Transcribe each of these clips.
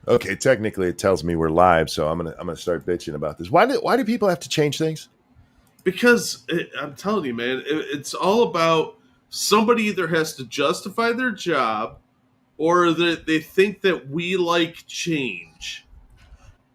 Okay, technically it tells me we're live, so I'm gonna start bitching about this. Why do people have to change things? Because I'm telling you, man, it's all about somebody either has to justify their job or that they think that we like change.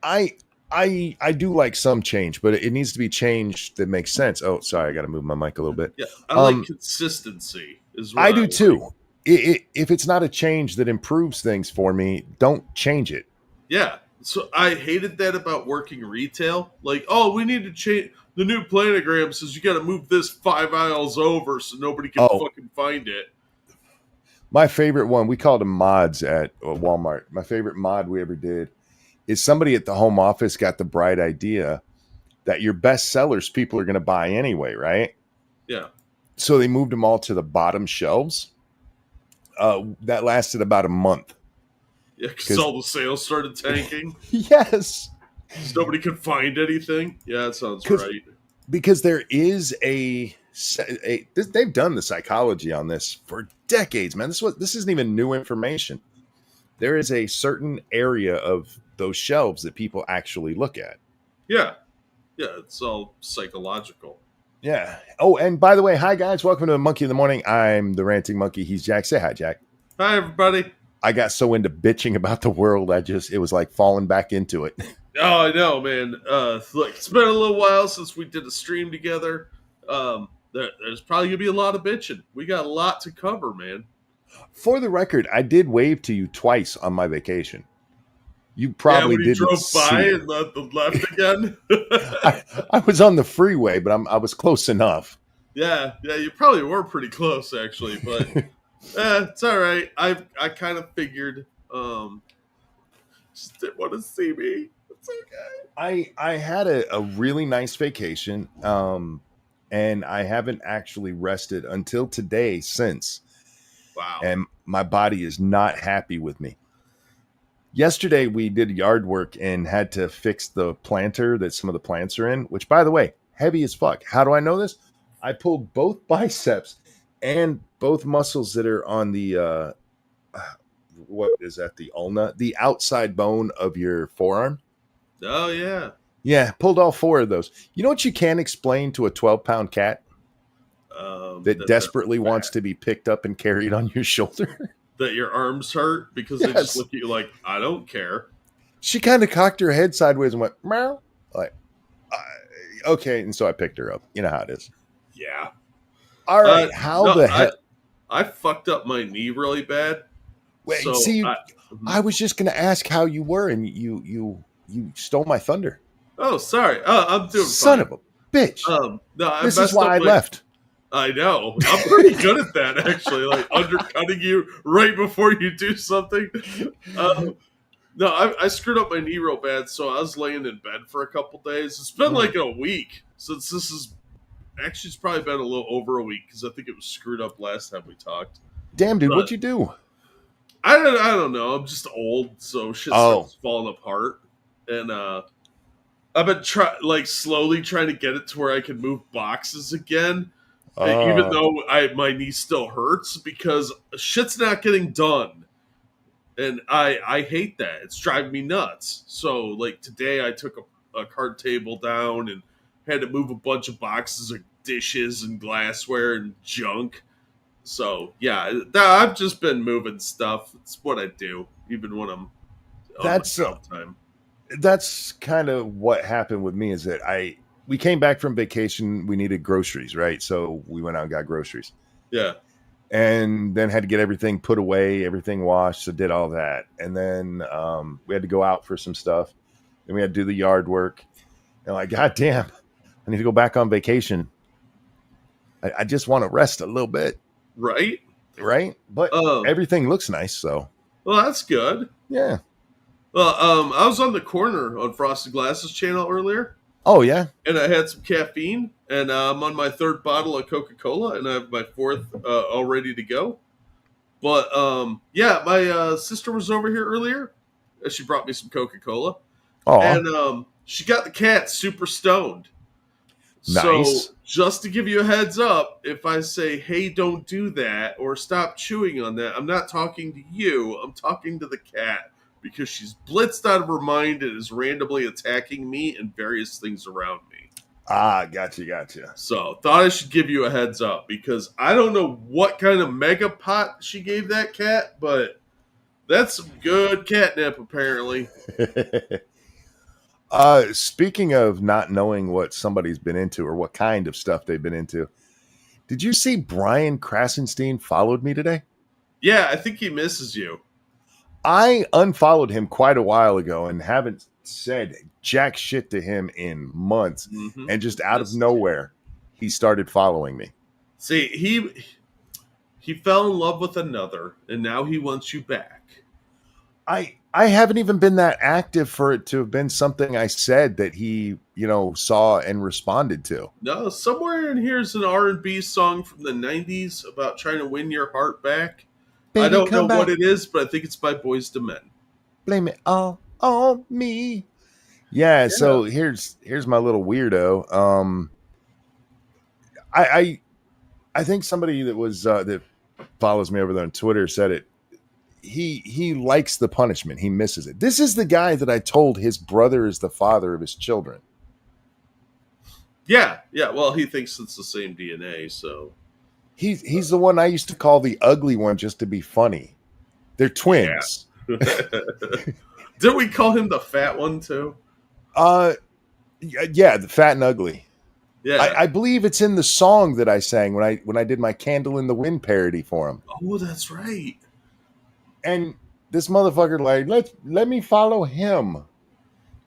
I I do like some change, but it needs to be change that makes sense. Oh, sorry, I got to move my mic a little bit. Yeah, I like Um, consistency, is what I I do like. too. If it's not a change that improves things for me, don't change it. Yeah. So I hated that about working retail. Like, oh, we need to change the new planogram says you got to move this 5 aisles over so nobody can Oh, fucking find it. my favorite one, we called them mods at Walmart. My favorite mod we ever did is somebody at the home office got the bright idea that your best sellers people are going to buy anyway, right? Yeah. So they moved them all to the bottom shelves. That lasted about a month. Yeah, because Because all the sales started tanking. yes, So nobody could find anything. Yeah, that sounds because right. because there is they've done the psychology on this for decades, man. This isn't even new information. There is a certain area of those shelves that people actually look at. Yeah. Yeah, it's all psychological. Yeah. Oh, and by the way, hi guys, welcome to Monkey in the Morning. I'm the ranting monkey. He's Jack. Say hi, Jack. Hi, everybody. I got so into bitching about the world, it was like falling back into it. Oh, I know, man. Look, it's been a little while since we did a stream together. There's probably gonna be a lot of bitching. We got a lot to cover, man. For the record, I did wave to you twice on my vacation. You Yeah, probably when you didn't drove by see it. and left again. I was on the freeway, but I was close enough. Yeah, you probably were pretty close actually, but it's all right. I kind of figured. Just didn't want to see me. It's okay. I had a really nice vacation, and I haven't actually rested until today since, Wow. and my body is not happy with me. Yesterday we did yard work and had to fix the planter that some of the plants are in, which by the way, heavy as fuck. How do I know this? I pulled both biceps and both muscles that are on the what is that, the ulna, the outside bone of your forearm. Oh yeah. Yeah, pulled all four of those. You know what you can't explain to a 12-pound cat that They're desperately wants fat. to be picked up and carried on your shoulder? That your arms hurt because they just Yes. look at you like, I don't care. She kind of cocked her head sideways and went, meow. Like, okay. And so I picked her up. You know how it is. Yeah. All right. How No, the hell? I fucked up my knee really bad. Wait, So see, I was just going to ask how you were, and you stole my thunder. oh, sorry. I'm doing Son fine. of a bitch. No, I This is messed why up I my. left. I know. I'm pretty good at that, actually. Like undercutting you right before you do something. No, I screwed up my knee real bad, so I was laying in bed for a couple days. It's been like a week since this is. Actually, it's probably been a little over a week because I think it was screwed up last time we talked. Damn, dude, But what'd you do? I don't know. I'm just old, so shit starts falling apart. And I've been slowly trying to get it to where I can move boxes again, even though my knee still hurts because shit's not getting done. And I hate that. It's driving me nuts. So like today I took a card table down and had to move a bunch of boxes of dishes and glassware and junk. So yeah, I've just been moving stuff. It's what I do, even when I'm on That's my downtime. that's kind of what happened with me. Is that we came back from vacation. We needed groceries, right? So we went out and got groceries. Yeah. And then had to get everything put away, everything washed. So did all that, and then we had to go out for some stuff. Then we had to do the yard work. And like, God damn, I need to go back on vacation. I just want to rest a little bit. Right? But everything looks nice, so. Well, that's good. Yeah. Well, I was on the corner on Frosted Glasses channel earlier. Oh, yeah? And I had some caffeine, and I'm on my third bottle of Coca-Cola, and I have my fourth all ready to go. But, yeah, my sister was over here earlier, and she brought me some Coca-Cola. Oh. And she got the cat super stoned. Nice. So just to give you a heads up, if I say, hey, don't do that or stop chewing on that, I'm not talking to you. I'm talking to the cat. because she's blitzed out of her mind and is randomly attacking me and various things around me. Ah, gotcha. So thought I should give you a heads up because I don't know what kind of mega pot she gave that cat, but that's some good catnip apparently. Speaking of not knowing what somebody's been into or what kind of stuff they've been into, did you see Brian Krasenstein followed me today? Yeah, I think he misses you. I unfollowed him quite a while ago and haven't said jack shit to him in months. Mm-hmm. And just out of nowhere, he started following me. See, he fell in love with another, and now he wants you back. I haven't even been that active for it to have been something I said that he, saw and responded to. No, somewhere in here's an R&B song from the 90s about trying to win your heart back. Baby, I don't know what it is, but I think it's by Boyz II Men. Blame it all on me. Yeah, so here's my little weirdo. I think somebody that was that follows me over there on Twitter said it. He likes the punishment. He misses it. This is the guy that I told his brother is the father of his children. Yeah. Well, he thinks it's the same DNA, so he's the one I used to call the ugly one just to be funny. They're twins. Yeah. Didn't we call him the fat one too? Yeah, the fat and ugly. Yeah, I believe it's in the song that I sang when I did my Candle in the Wind parody for him. Oh, that's right. And this motherfucker let me follow him.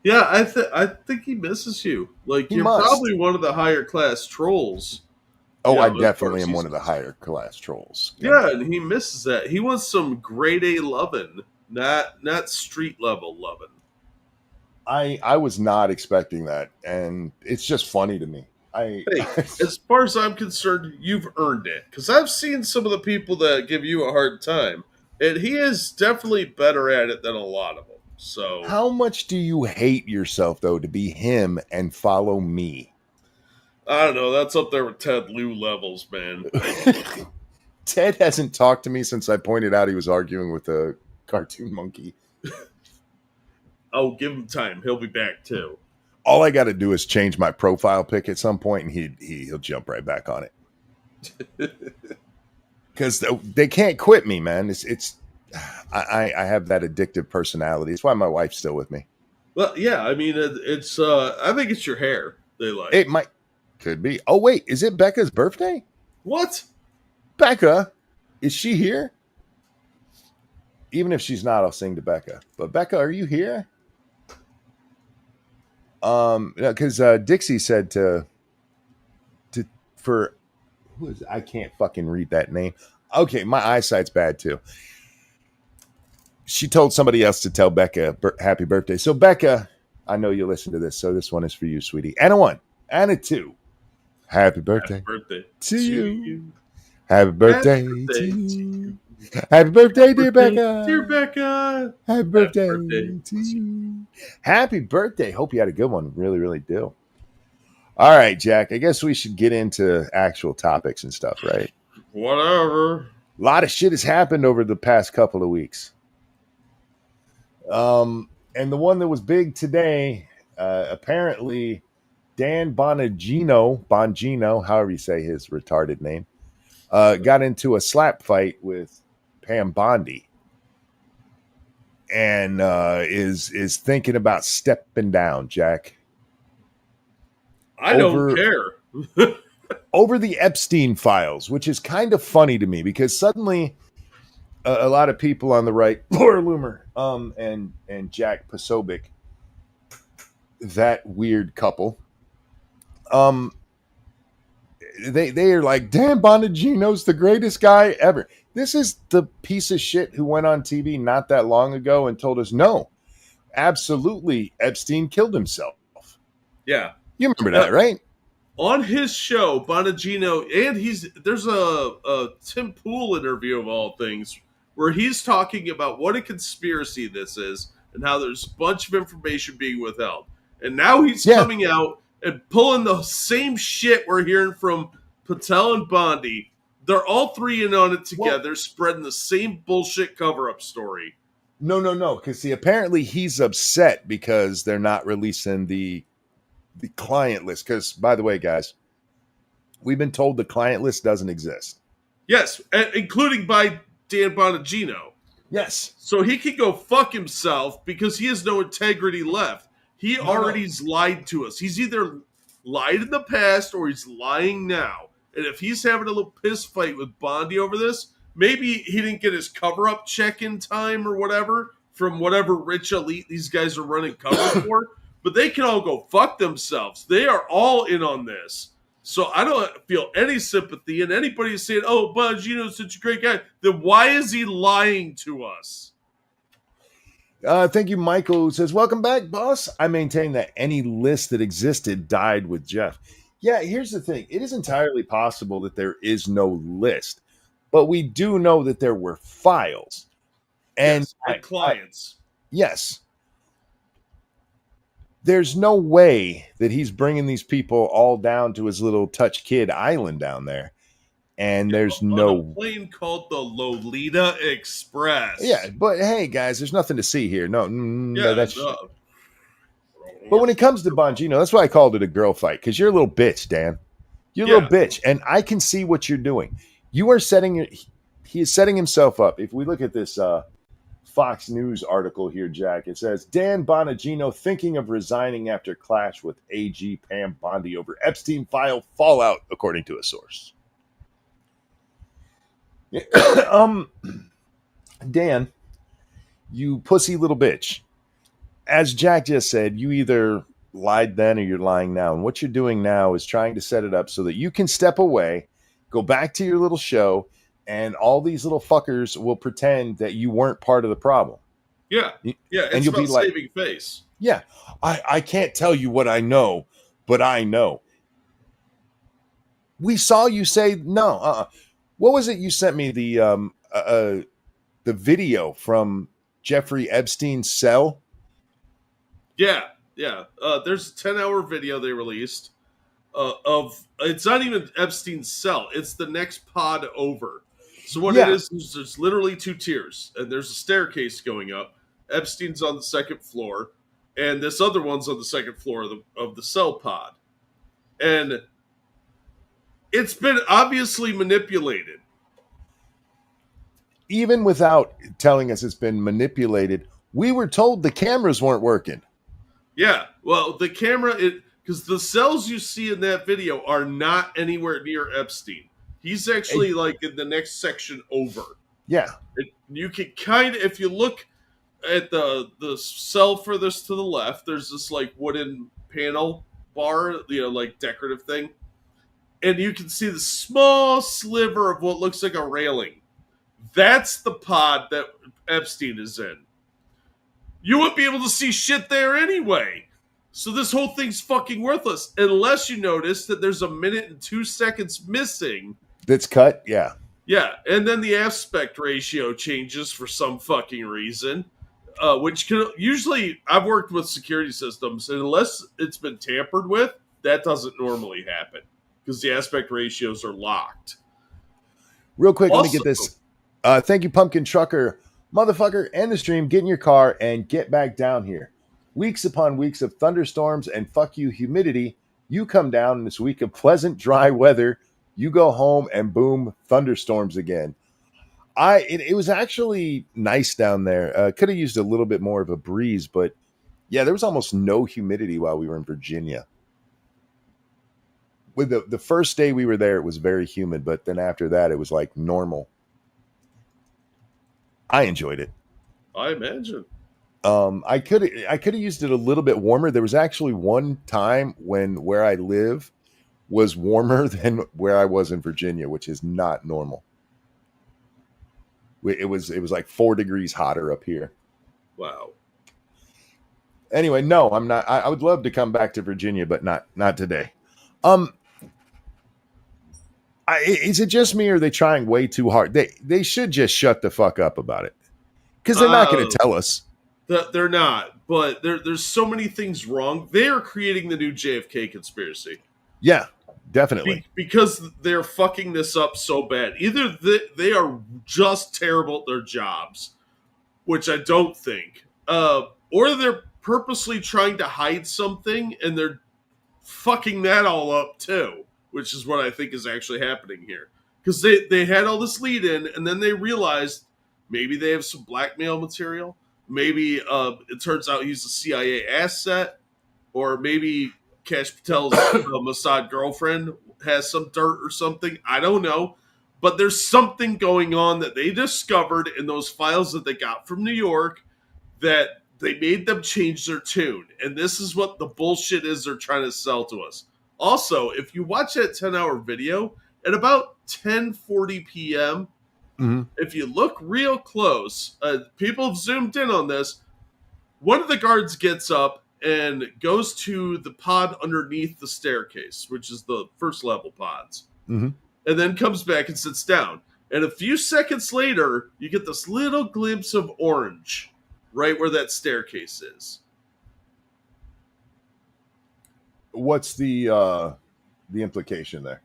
Yeah, I think he misses you. Like you're probably one of the higher class trolls. Oh, I definitely am one of the higher class trolls. Yeah, and he misses that. He wants some grade A lovin', not street level lovin'. I was not expecting that, and it's just funny to me. As far as I'm concerned, you've earned it. Because I've seen some of the people that give you a hard time, and he is definitely better at it than a lot of them. So, how much do you hate yourself though to be him and follow me? I don't know. That's up there with Ted Lieu levels, man. Ted hasn't talked to me since I pointed out he was arguing with a cartoon monkey. Oh, give him time. He'll be back too. All I got to do is change my profile pic at some point, and he'll jump right back on it. Because they can't quit me, man. I have that addictive personality. It's why my wife's still with me. Well, yeah. I mean, it's. I think it's your hair they like. It could be. Oh wait, is it Becca's birthday? What? Becca, is she here? Even if she's not, I'll sing to Becca. But Becca, are you here? Because Dixie said for who is I can't fucking read that name. Okay, my eyesight's bad too. She told somebody else to tell Becca happy birthday. So Becca, I know you listen to this, so this one is for you, sweetie. And a 1 and a 2. Happy birthday to you. Happy birthday to you. Happy birthday, dear Becca. Dear Becca. Happy birthday to you. Happy birthday. Hope you had a good one. Really, really do. All right, Jack. I guess we should get into actual topics and stuff, right? Whatever. A lot of shit has happened over the past couple of weeks. And the one that was big today, apparently Dan Bongino, however you say his retarded name, got into a slap fight with Pam Bondi, and is thinking about stepping down, Jack. I don't care. Over the Epstein files, which is kind of funny to me because suddenly a lot of people on the right, Laura Loomer, and Jack Posobiec, that weird couple, they are like, Dan Bongino's the greatest guy ever. This is the piece of shit who went on TV not that long ago and told us, no, absolutely, Epstein killed himself. Yeah. You remember that, right? On his show, Bongino, and there's a Tim Pool interview of all things where he's talking about what a conspiracy this is and how there's a bunch of information being withheld. And now he's coming out and pulling the same shit we're hearing from Patel and Bondi. They're all three in on it together, spreading the same bullshit cover-up story. No. Because see, apparently he's upset because they're not releasing the client list. Because by the way, guys, we've been told the client list doesn't exist. Yes, including by Dan Bongino. Yes. So he can go fuck himself because he has no integrity left. He already's lied to us. He's either lied in the past or he's lying now. And if he's having a little piss fight with Bondi over this, maybe he didn't get his cover up check in time or whatever from whatever rich elite these guys are running cover for. But they can all go fuck themselves. They are all in on this. So I don't feel any sympathy. And anybody who's saying, oh, Bongino's such a great guy, then why is he lying to us? Thank you, Michael, who says, welcome back, boss. I maintain that any list that existed died with Jeff. Yeah, here's the thing. It is entirely possible that there is no list, but we do know that there were files. And yes, clients. Yes. There's no way that he's bringing these people all down to his little Touch Kid island down there. And there's no plane called the Lolita Express. Yeah, but hey, guys, there's nothing to see here. No, that's. But when it comes to Bongino, that's why I called it a girl fight, because you're a little bitch, Dan. You're a little bitch, and I can see what you're doing. You are he is setting himself up. If we look at this Fox News article here, Jack, it says Dan Bongino thinking of resigning after clash with AG Pam Bondi over Epstein file fallout, according to a source. Dan, you pussy little bitch. As Jack just said, you either lied then or you're lying now. And what you're doing now is trying to set it up so that you can step away, go back to your little show, and all these little fuckers will pretend that you weren't part of the problem. Yeah. Yeah. It's and you'll be like, saving face. Yeah. I can't tell you what I know, but I know. We saw you say no. What was it you sent me? The video from Jeffrey Epstein's cell? Yeah. There's a 10-hour video they released of, it's not even Epstein's cell. It's the next pod over. So what it is there's literally 2 tiers, and there's a staircase going up. Epstein's on the 2nd floor, and this other one's on the 2nd floor of the cell pod. And it's been obviously manipulated. Even without telling us it's been manipulated, we were told the cameras weren't working. Yeah, well, the camera, because the cells you see in that video are not anywhere near Epstein. He's actually like in the next section over. Yeah. You can kind of, if you look at the cell furthest to the left, there's this like wooden panel bar, like decorative thing. And you can see the small sliver of what looks like a railing. That's the pod that Epstein is in. You wouldn't be able to see shit there anyway. So this whole thing's fucking worthless. Unless you notice that there's a minute and 2 seconds missing. That's cut? Yeah. Yeah, and then the aspect ratio changes for some fucking reason. Which can usually, I've worked with security systems, and unless it's been tampered with, that doesn't normally happen. Because the aspect ratios are locked. Real quick, let me get this. Thank you, Pumpkin Trucker. Motherfucker, end the stream, get in your car, and get back down here. Weeks upon weeks of thunderstorms and fuck you humidity. You come down in this week of pleasant, dry weather. You go home and boom, thunderstorms again. It was actually nice down there. Could have used a little bit more of a breeze, but yeah, there was almost no humidity while we were in Virginia. With the first day we were there, it was very humid, but then after that, it was like normal. I enjoyed it. I imagine. I could have used it a little bit warmer. There was actually one time when where I live was warmer than where I was in Virginia, which is not normal. It was like 4 degrees hotter up here. Wow. Anyway, no, I'm not. I would love to come back to Virginia, but not today. Is it just me, or are they trying way too hard? They should just shut the fuck up about it, because they're not going to tell us. They're not, but there's so many things wrong. They are creating the new JFK conspiracy. Yeah, definitely. Because they're fucking this up so bad. Either they are just terrible at their jobs, which I don't think. Or they're purposely trying to hide something and they're fucking that all up too, which is what I think is actually happening here. Because they had all this lead in, and then they realized maybe they have some blackmail material. Maybe it turns out he's a CIA asset, or maybe Kash Patel's Mossad girlfriend has some dirt or something. I don't know. But there's something going on that they discovered in those files that they got from New York that they made them change their tune. And this is what the bullshit is they're trying to sell to us. Also, if you watch that 10-hour video, at about 10:40 p.m., if you look real close, people have zoomed in on this. One of the guards gets up and goes to the pod underneath the staircase, which is the first level pods, and then comes back and sits down. And a few seconds later, you get this little glimpse of orange right where that staircase is. What's the implication there?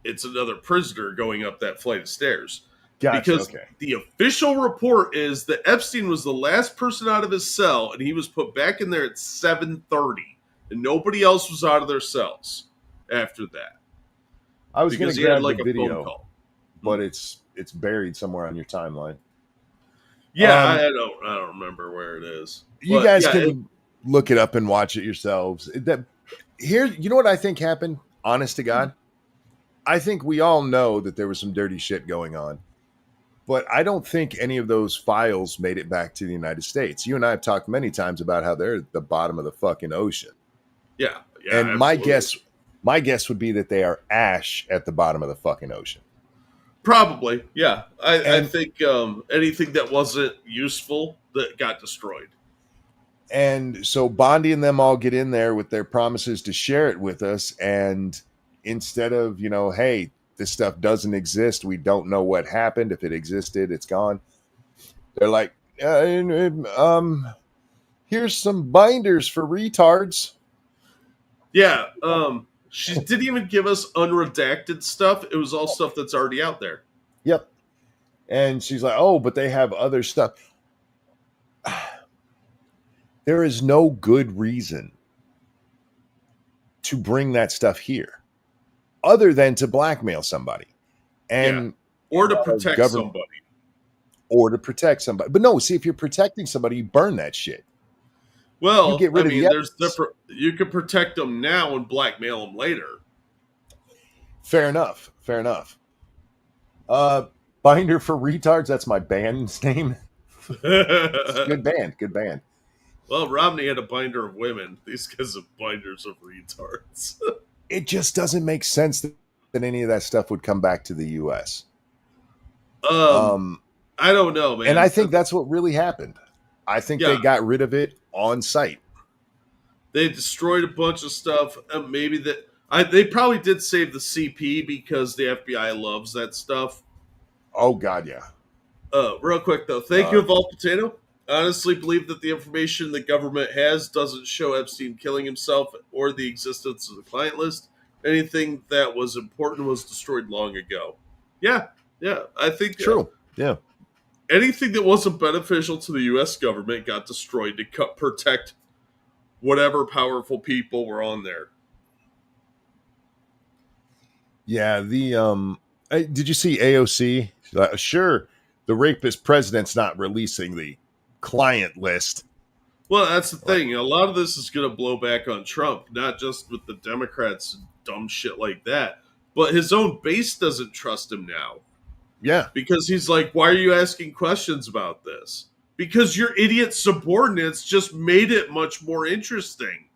It's another prisoner going up that flight of stairs. Gotcha, because the official report is that Epstein was the last person out of his cell, and he was put back in there at 7:30, and nobody else was out of their cells after that. I was going to grab like the a video, phone call. But it's buried somewhere on your timeline. Yeah, I don't remember where it is. You guys can look it up and watch it yourselves. You know what I think happened? Honest to God, I think we all know that there was some dirty shit going on. But I don't think any of those files made it back to the United States. You and I have talked many times about how they're at the bottom of the fucking ocean. Yeah. And my guess would be that they are ash at the bottom of the fucking ocean. Probably, yeah. I think anything that wasn't useful that got destroyed. And so Bondi and them all get in there with their promises to share it with us. And instead of, hey, this stuff doesn't exist, we don't know what happened. If it existed, it's gone. They're like, here's some binders for retards. Yeah. She didn't even give us unredacted stuff. It was all stuff that's already out there. Yep. And she's like, oh, but they have other stuff. There is no good reason to bring that stuff here other than to blackmail somebody. Or to protect somebody. Or to protect somebody. But no, see, if you're protecting somebody, you burn that shit. Well, you get rid of there's you can protect them now and blackmail them later. Fair enough. Binder for Retards, that's my band's name. Good band. Well, Romney had a binder of women. These guys have binders of retards. It just doesn't make sense that any of that stuff would come back to the U.S. I don't know, man. And I think that's what really happened. I think they got rid of it on site. They destroyed a bunch of stuff. Maybe they probably did save the CP because the FBI loves that stuff. Oh, God, yeah. Real quick, though. Thank you, Evolved Potato. I honestly believe that the information the government has doesn't show Epstein killing himself or the existence of the client list. Anything that was important was destroyed long ago. Yeah, I think... True, yeah. Anything that wasn't beneficial to the U.S. government got destroyed to protect whatever powerful people were on there. Yeah, did you see AOC? She's like, sure, the rapist president's not releasing the client list. Well, that's the thing. A lot of this is going to blow back on Trump, not just with the Democrats and dumb shit like that, but his own base doesn't trust him now. Yeah. Because he's like, why are you asking questions about this? Because your idiot subordinates just made it much more interesting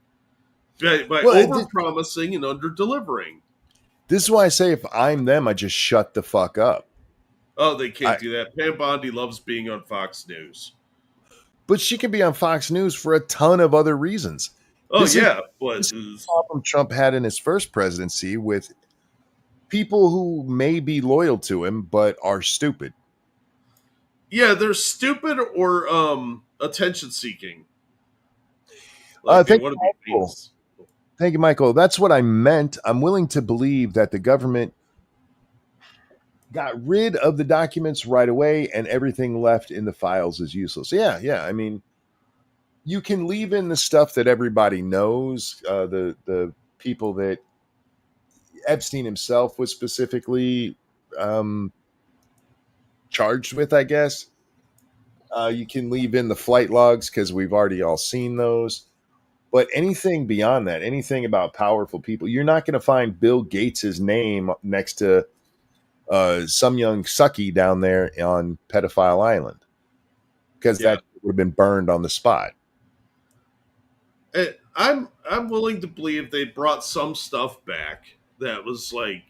by over-promising and under-delivering. This is why I say if I'm them, I just shut the fuck up. Oh, they can't do that. Pam Bondi loves being on Fox News. But she can be on Fox News for a ton of other reasons. This is the problem Trump had in his first presidency with people who may be loyal to him but are stupid. Yeah, they're stupid or attention-seeking. Thank you, Michael. That's what I meant. I'm willing to believe that the government got rid of the documents right away, and everything left in the files is useless. Yeah, yeah. I mean, you can leave in the stuff that everybody knows. The people that Epstein himself was specifically um, charged with, I guess. You can leave in the flight logs because we've already all seen those. But anything beyond that, anything about powerful people, you're not going to find Bill Gates's name next to some young sucky down there on Pedophile Island because Yeah. that would have been burned on the spot. I'm willing to believe they brought some stuff back that was like,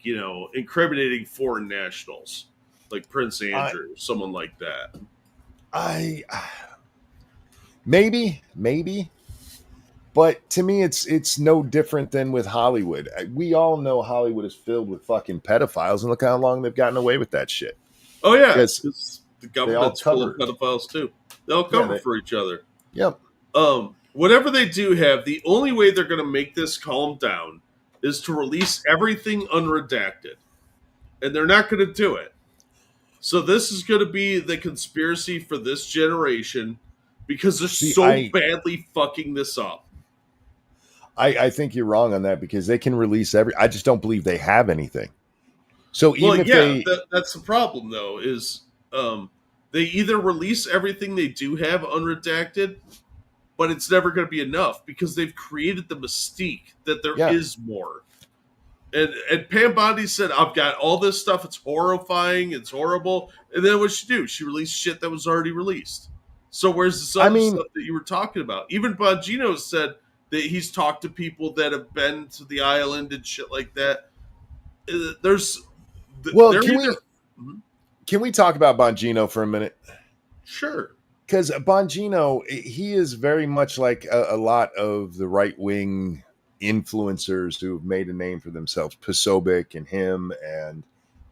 incriminating foreign nationals, like Prince I, Andrew, someone like that. I maybe, but to me, it's no different than with Hollywood. We all know Hollywood is filled with fucking pedophiles, and look how long they've gotten away with that shit. Oh yeah, Because because the they all government's full of cover. pedophiles too. They all Yeah, cover for each other. yep. Whatever they do have, the only way they're going to make this calm down is to release everything unredacted, and they're not going to do it. So this is going to be the conspiracy for this generation because they're See, so badly fucking this up. I think you're wrong on that because they can release I just don't believe they have anything. So even if they, that's the problem though. Is they either release everything they do have unredacted, but it's never going to be enough because they've created the mystique that there is more. And Pam Bondi said, "I've got all this stuff. It's horrifying. It's horrible." And then what she do? She released shit that was already released. So where's this other stuff that you were talking about? Even Bongino said that he's talked to people that have been to the island and shit like that. Can we talk about Bongino for a minute? Sure. Because Bongino, he is very much like a lot of the right wing influencers who have made a name for themselves. Posobiec and him and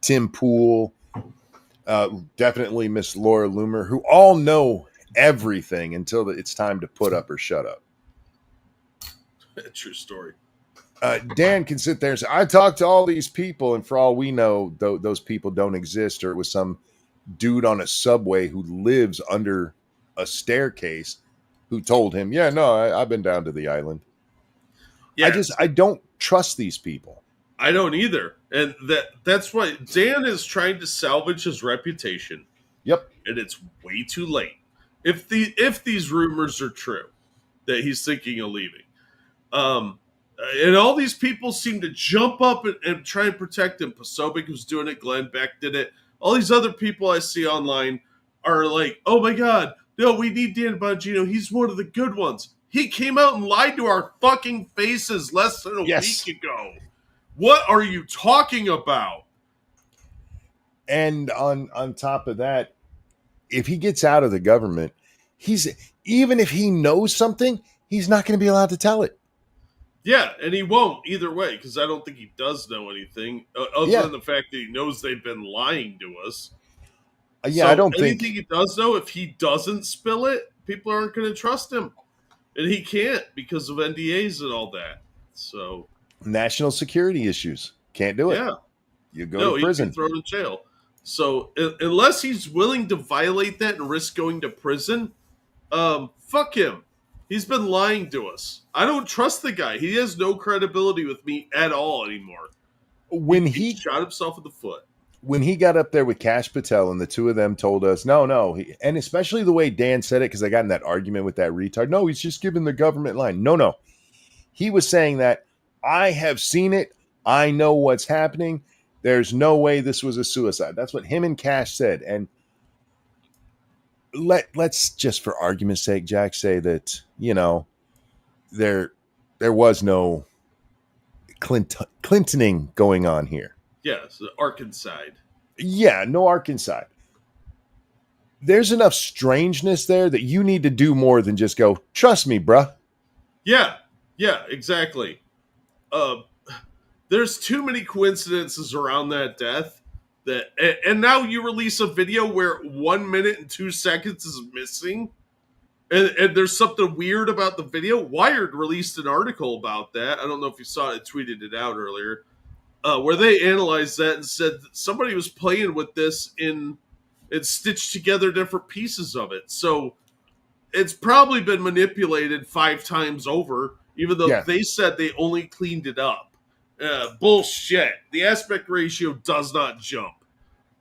Tim Pool, definitely Miss Laura Loomer, who all know everything until it's time to put up or shut up. True story. Dan can sit there and say, I talked to all these people, and for all we know, those people don't exist, or it was some dude on a subway who lives under a staircase who told him, yeah, no, I've been down to the island. Yes. I don't trust these people. I don't either. And that's why Dan is trying to salvage his reputation. Yep. And it's way too late. If these rumors are true that he's thinking of leaving. And all these people seem to jump up and try and protect him. Posobiec was doing it. Glenn Beck did it. All these other people I see online are like, oh my God, no, we need Dan Bongino. He's one of the good ones. He came out and lied to our fucking faces less than a week ago. What are you talking about? And on top of that, if he gets out of the government, even if he knows something, he's not going to be allowed to tell it. Yeah, and he won't either way, because I don't think he does know anything, other than the fact that he knows they've been lying to us. Yeah, so I don't think... Anything he does know, if he doesn't spill it, people aren't going to trust him. And he can't because of NDAs and all that. So national security issues. Can't do it. Yeah. You go to prison. He'd be thrown in jail. So unless he's willing to violate that and risk going to prison, fuck him. He's been lying to us. I don't trust the guy. He has no credibility with me at all anymore. When he shot himself in the foot. When he got up there with Kash Patel and the two of them told us, no. And especially the way Dan said it, because I got in that argument with that retard. No, he's just giving the government line. No. He was saying that I have seen it. I know what's happening. There's no way this was a suicide. That's what him and Kash said. And let's just for argument's sake, Jack, say that, there was no Clintoning going on here. Yes, the Arkansas. Yeah, no Arkansas. There's enough strangeness there that you need to do more than just go, trust me, bruh. Yeah, exactly. There's too many coincidences around that death and now you release a video where 1 minute and 2 seconds is missing. And there's something weird about the video. Wired released an article about that. I don't know if you saw it. It tweeted it out earlier. where they analyzed that and said that somebody was playing with this and stitched together different pieces of it. So it's probably been manipulated 5 times over, even though Yeah. they said they only cleaned it up. Bullshit. The aspect ratio does not jump.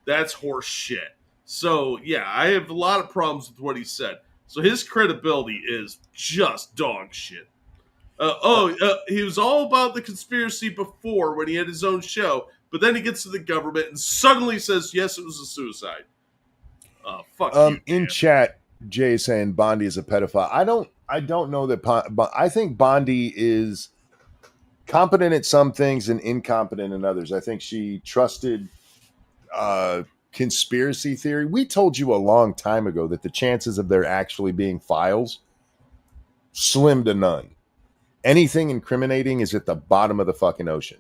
That's horse shit. So, yeah, I have a lot of problems with what he said. So his credibility is just dog shit. He was all about the conspiracy before when he had his own show, but then he gets to the government and suddenly says, yes, it was a suicide. Fuck you, in man. chat, Jay is saying Bondi is a pedophile. I don't know that. I think Bondi is competent at some things and incompetent in others. I think she trusted conspiracy theory. We told you a long time ago that the chances of there actually being files slim to none. Anything incriminating is at the bottom of the fucking ocean.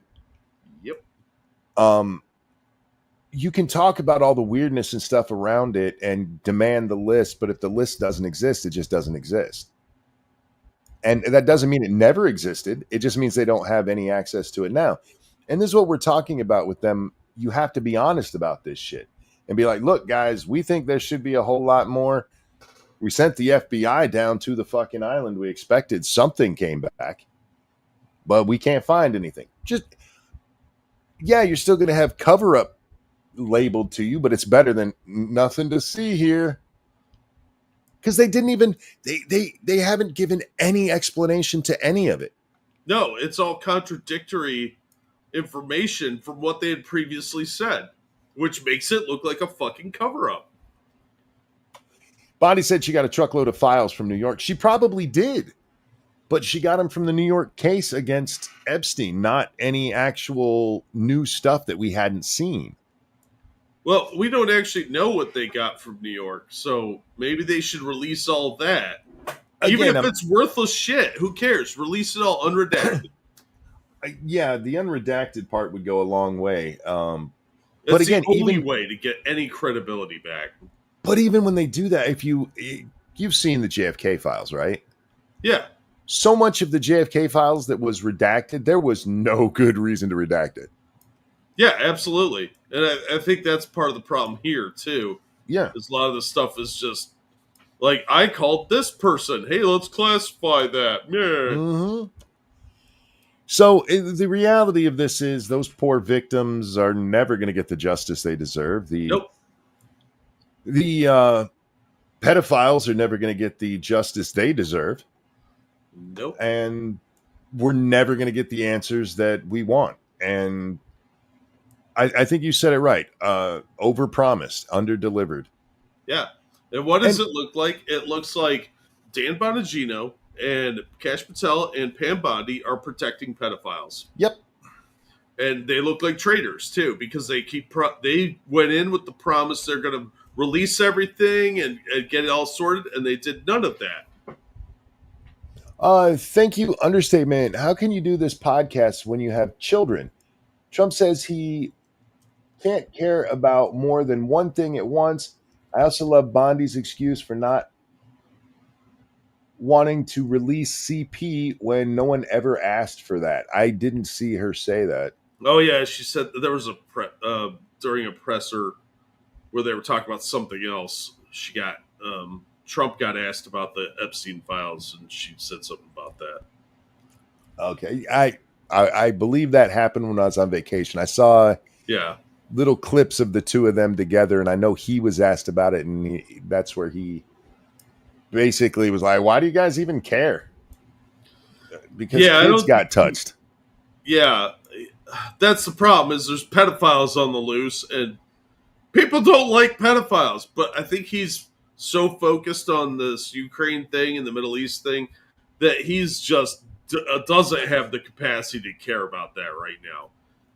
Yep. You can talk about all the weirdness and stuff around it and demand the list, but if the list doesn't exist, it just doesn't exist. And that doesn't mean it never existed. It just means they don't have any access to it now. And this is what we're talking about with them. You have to be honest about this shit and be like, look, guys, we think there should be a whole lot more. We sent the FBI down to the fucking island. We expected something came back, but we can't find anything. Just, yeah, you're still going to have cover up labeled to you, but it's better than nothing to see here. Because they didn't even they haven't given any explanation to any of it. No, it's all contradictory information from what they had previously said, which makes it look like a fucking cover-up. Bondi said she got a truckload of files from New York. She probably did, but she got them from the New York case against Epstein, not any actual new stuff that we hadn't seen. Well, we don't actually know what they got from New York, so maybe they should release all that. Even if it's worthless shit, who cares? Release it all unredacted. Yeah, the unredacted part would go a long way. But again, the only way to get any credibility back. But even when they do that, if you've seen the JFK files, right? Yeah. So much of the JFK files that was redacted, there was no good reason to redact it. Yeah, absolutely. And I think that's part of the problem here, too. Yeah. Because a lot of the stuff is just, like, I called this person. Hey, let's classify that. Yeah. Mm-hmm. So the reality of this is those poor victims are never going to get the justice they deserve. Nope. The pedophiles are never going to get the justice they deserve. Nope. And we're never going to get the answers that we want. And I think you said it right. Overpromised, underdelivered. Yeah. And what does it look like? It looks like Dan Bongino and Kash Patel and Pam Bondi are protecting pedophiles. Yep. And they look like traitors, too, because they they went in with the promise they're going to release everything and get it all sorted, and they did none of that. Thank you. Understatement. How can you do this podcast when you have children? Trump says he can't care about more than one thing at once. I also love Bondi's excuse for not wanting to release CP when no one ever asked for that. I didn't see her say that. Oh, yeah. She said there was during a presser where they were talking about something else. She got Trump got asked about the Epstein files, and she said something about that. Okay. I believe that happened when I was on vacation. I saw little clips of the two of them together, and I know he was asked about it, and that's where he basically was like, why do you guys even care? Because kids got touched. Yeah, that's the problem, is there's pedophiles on the loose, and people don't like pedophiles, but I think he's so focused on this Ukraine thing and the Middle East thing that he's just doesn't have the capacity to care about that right now.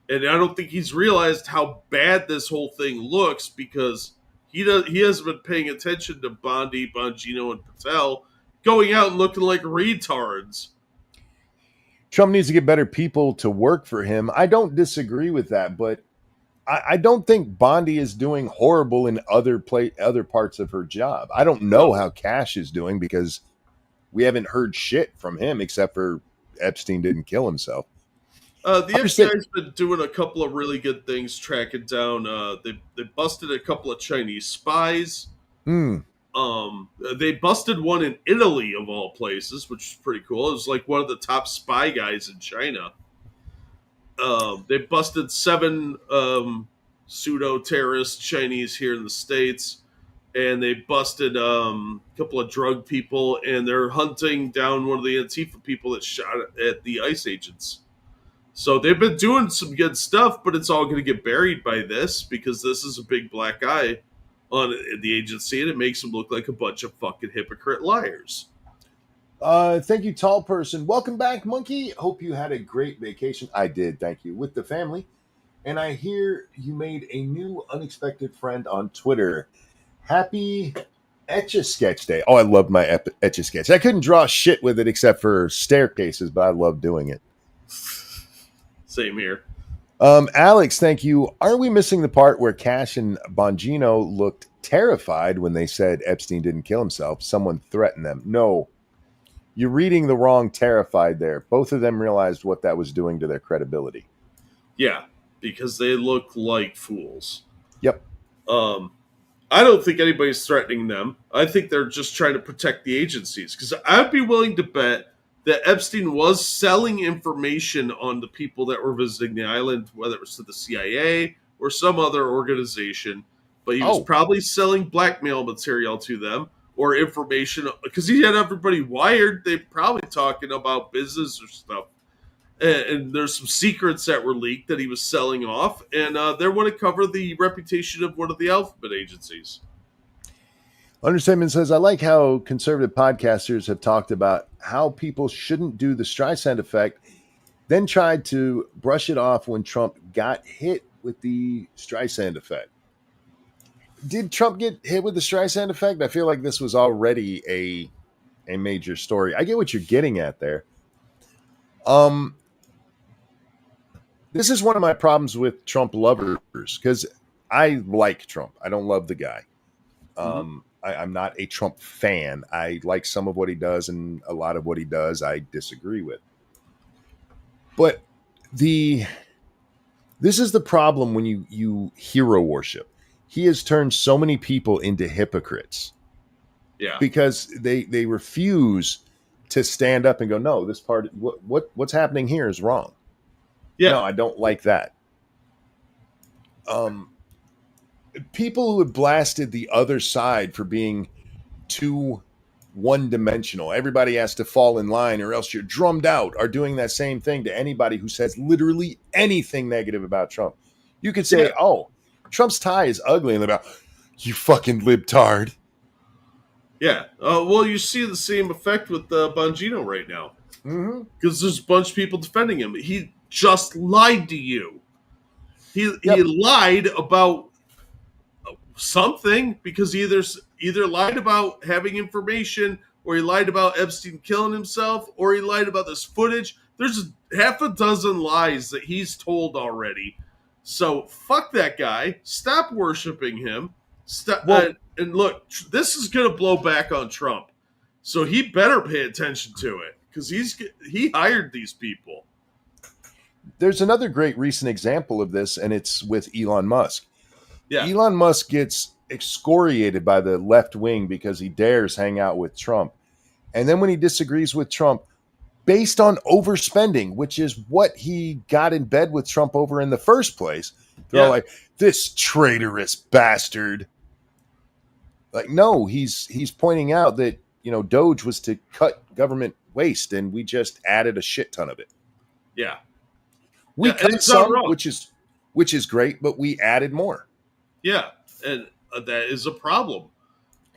And I don't think he's realized how bad this whole thing looks, because he hasn't been paying attention to Bondi, Bongino, and Patel going out and looking like retards. Trump needs to get better people to work for him. I don't disagree with that, but I don't think Bondi is doing horrible in other parts of her job. I don't know how Kash is doing, because we haven't heard shit from him except for Epstein didn't kill himself. The Understand? FBI's been doing a couple of really good things, tracking down. They busted a couple of Chinese spies. Hmm. They busted one in Italy of all places, which is pretty cool. It was like one of the top spy guys in China. They busted seven pseudo terrorist Chinese here in the States, and they busted a couple of drug people, and they're hunting down one of the Antifa people that shot at the ICE agents. So they've been doing some good stuff, but it's all going to get buried by this because this is a big black eye on the agency, and it makes them look like a bunch of fucking hypocrite liars. Thank you, tall person. Welcome back, monkey. Hope you had a great vacation. I did, thank you, with the family. And I hear you made a new unexpected friend on Twitter. Happy Etch-a-Sketch Day. Oh, I loved my Etch-a-Sketch. I couldn't draw shit with it except for staircases, but I loved doing it. Same here. Alex, thank you. Are we missing the part where Cash and Bongino looked terrified when they said Epstein didn't kill himself? Someone threatened them. No, you're reading the wrong terrified there. Both of them realized what that was doing to their credibility. Yeah, because they look like fools. Yep. I don't think anybody's threatening them. I think they're just trying to protect the agencies. Because I'd be willing to bet that Epstein was selling information on the people that were visiting the island, whether it was to the CIA or some other organization. But he was probably selling blackmail material to them or information because he had everybody wired. They're probably talking about business or stuff. And there's some secrets that were leaked that he was selling off, and they want to cover the reputation of one of the alphabet agencies. Understatement says, I like how conservative podcasters have talked about how people shouldn't do the Streisand effect, then tried to brush it off when Trump got hit with the Streisand effect. Did Trump get hit with the Streisand effect? I feel like this was already a major story. I get what you're getting at there. This is one of my problems with Trump lovers because I like Trump. I don't love the guy. I'm not a Trump fan. I like some of what he does, and a lot of what he does I disagree with. But this is the problem when you hero worship. He has turned so many people into hypocrites. Yeah. Because they refuse to stand up and go, no, this part, what's happening here is wrong. Yeah. No, I don't like that. People who have blasted the other side for being too one-dimensional, everybody has to fall in line or else you're drummed out, are doing that same thing to anybody who says literally anything negative about Trump. You could say, oh, Trump's tie is ugly, and they're about, you fucking libtard. Yeah. Well, you see the same effect with Bongino right now. Because there's a bunch of people defending him. He just lied to you. He lied about something because he either lied about having information, or he lied about Epstein killing himself, or he lied about this footage. There's half a dozen lies that he's told already. So fuck that guy. Stop worshiping him. Stop. And look, this is going to blow back on Trump. So he better pay attention to it because he hired these people. There's another great recent example of this, and it's with Elon Musk. Yeah. Elon Musk gets excoriated by the left wing because he dares hang out with Trump. And then when he disagrees with Trump, based on overspending, which is what he got in bed with Trump over in the first place, they're all like, this traitorous bastard. Like, no, he's pointing out that, Doge was to cut government waste, and we just added a shit ton of it. Yeah. We cut some, which is great, but we added more. Yeah, and that is a problem.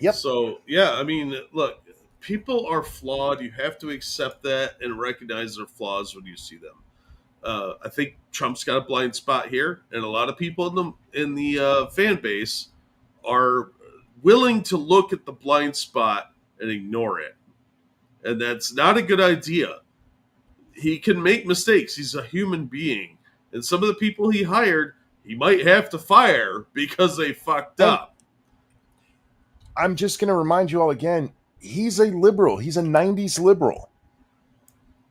Yep. So, yeah, I mean, look, people are flawed. You have to accept that and recognize their flaws when you see them. I think Trump's got a blind spot here, and a lot of people in the fan base are willing to look at the blind spot and ignore it. And that's not a good idea. He can make mistakes. He's a human being. And some of the people he hired, he might have to fire because they fucked up. I'm just going to remind you all again, he's a liberal. He's a 90s liberal.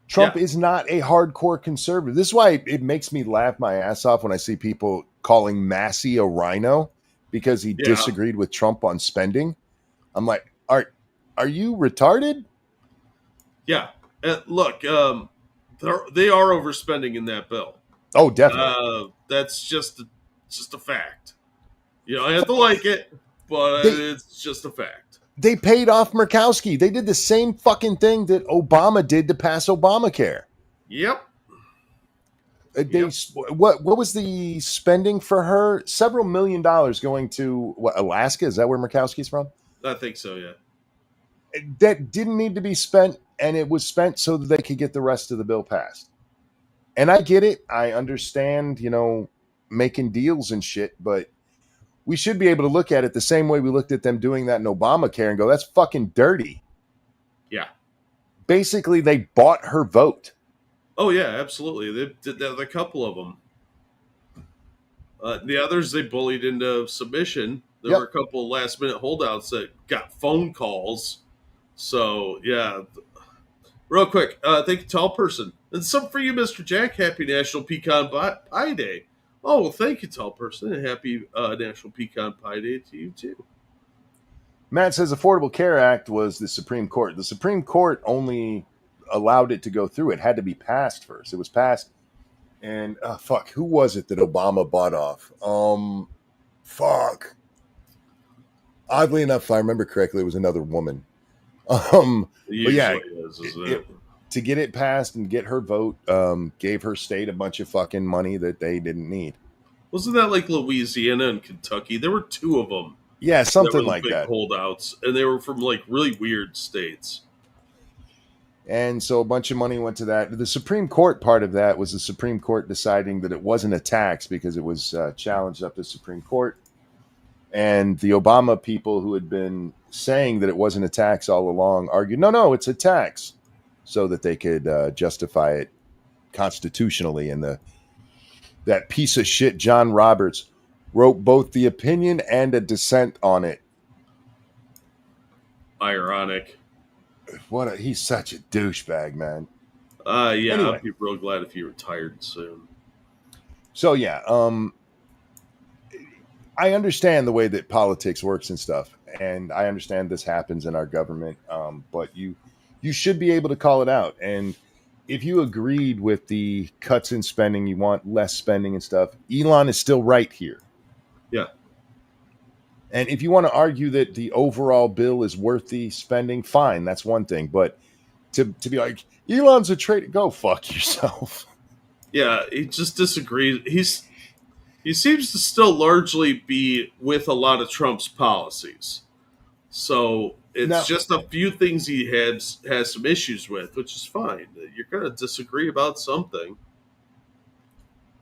Trump is not a hardcore conservative. This is why it makes me laugh my ass off when I see people calling Massey a rhino because he disagreed with Trump on spending. I'm like, are you retarded? Yeah. Look, they are overspending in that bill. Oh, definitely. That's just a fact. You know, I have to like it, but it's just a fact. They paid off Murkowski. They did the same fucking thing that Obama did to pass Obamacare. Yep. What was the spending for her? Several $1 million going to Alaska? Is that where Murkowski's from? I think so, yeah. That didn't need to be spent, and it was spent so that they could get the rest of the bill passed. And I get it. I understand, making deals and shit, but we should be able to look at it the same way we looked at them doing that in Obamacare and go, that's fucking dirty. Yeah. Basically, they bought her vote. Oh, yeah, absolutely. They did that with a couple of them. The others they bullied into submission. There were a couple last-minute holdouts that got phone calls. So, yeah. Real quick, thank you, tall person. And some for you, Mr. Jack. Happy National Pecan Pie Day. Oh, well, thank you, tall person, and happy National Pecan Pie Day to you, too. Matt says Affordable Care Act was the Supreme Court. The Supreme Court only allowed it to go through. It had to be passed first. It was passed. And, who was it that Obama bought off? Oddly enough, if I remember correctly, it was another woman. But yeah, to get it passed and get her vote, gave her state a bunch of fucking money that they didn't need. Wasn't that like Louisiana and Kentucky? There were two of them. Yeah, something like big that. Holdouts, and they were from like really weird states. And so a bunch of money went to that. The Supreme Court part of that was the Supreme Court deciding that it wasn't a tax because it was challenged up to the Supreme Court. And the Obama people who had been saying that it wasn't a tax all along argued, no, it's a tax, so that they could justify it constitutionally. And that piece of shit, John Roberts, wrote both the opinion and a dissent on it. Ironic. He's such a douchebag, man. Yeah, anyway. I'd be real glad if he retired soon. So yeah, I understand the way that politics works and stuff, and I understand this happens in our government. But you should be able to call it out. And if you agreed with the cuts in spending, you want less spending and stuff, Elon is still right here. Yeah. And if you want to argue that the overall bill is worth the spending, fine, that's one thing. But to be like, Elon's a traitor, go fuck yourself. Yeah, he just disagrees. He seems to still largely be with a lot of Trump's policies. So it's just a few things he has some issues with, which is fine. You're going to disagree about something.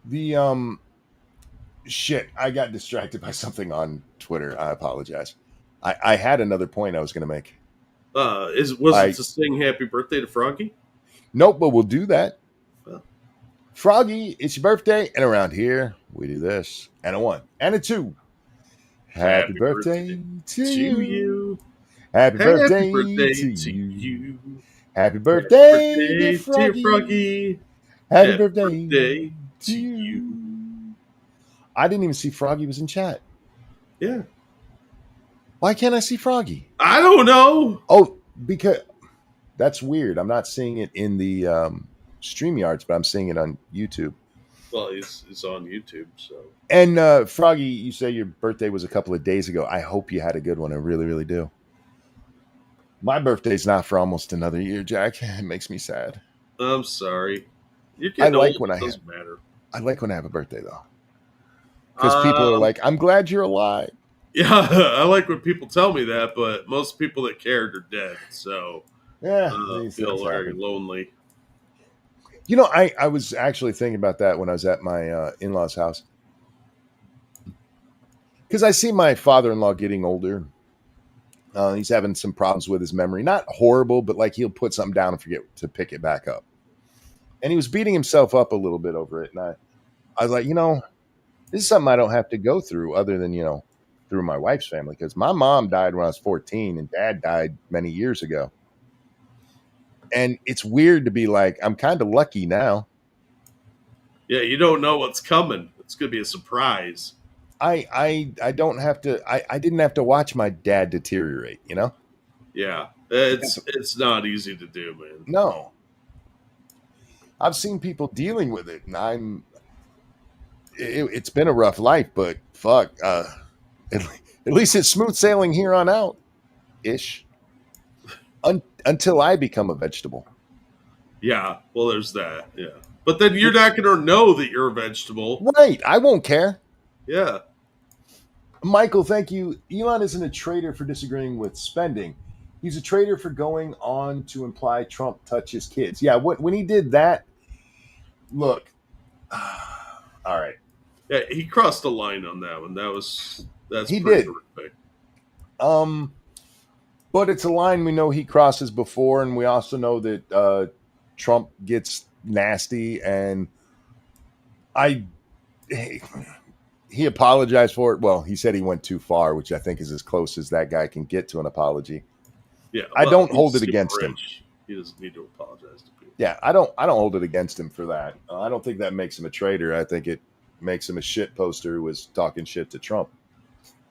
The shit, I got distracted by something on Twitter. I apologize. I had another point I was going to make. Was it to sing happy birthday to Froggy? Nope, but we'll do that. Well. Froggy, it's your birthday, and around here we do this. And a 1 and a 2. Happy birthday to you. Happy birthday to you. Happy birthday, dear Froggy. Happy birthday to you. I didn't even see Froggy was in chat. Yeah. Why can't I see Froggy? I don't know. Oh, because that's weird. I'm not seeing it in the StreamYards, but I'm seeing it on YouTube. Well, it's on YouTube, so. And Froggy, you say your birthday was a couple of days ago. I hope you had a good one. I really, really do. My birthday's not for almost another year, Jack. It makes me sad. I'm sorry. You're getting old. It doesn't matter. I like when I have a birthday, though. Because people are like, I'm glad you're alive. Yeah, I like when people tell me that, but most people that cared are dead. So, yeah, I feel very lonely. You know, I was actually thinking about that when I was at my in-laws' house. Because I see my father-in-law getting older. He's having some problems with his memory. Not horrible, but like he'll put something down and forget to pick it back up. And he was beating himself up a little bit over it. And I was like, this is something I don't have to go through other than, through my wife's family. Because my mom died when I was 14 and dad died many years ago. And it's weird to be like, I'm kind of lucky now. Yeah, you don't know what's coming. It's gonna be a surprise. I don't have to. I didn't have to watch my dad deteriorate. You know. Yeah, it's not easy to do, man. No, I've seen people dealing with it, and it's been a rough life, but fuck, at, at least it's smooth sailing here on out, ish, until I become a vegetable. Yeah, well, there's that. Yeah, but then you're not gonna know that you're a vegetable. Right, I won't care. Yeah. Michael, thank you. Elon isn't a traitor for disagreeing with spending. He's a traitor for going on to imply Trump touches kids. Yeah, when he did that, look, all right. Yeah, he crossed the line on that one. That's He pretty did. horrific. But it's a line we know he crosses before, and we also know that Trump gets nasty, and he apologized for it. Well, he said he went too far, which I think is as close as that guy can get to an apology. Yeah, I don't hold it he's against super him. rich. He doesn't need to apologize to people. Yeah, I don't hold it against him for that. I don't think that makes him a traitor. I think it makes him a shit poster who was talking shit to Trump.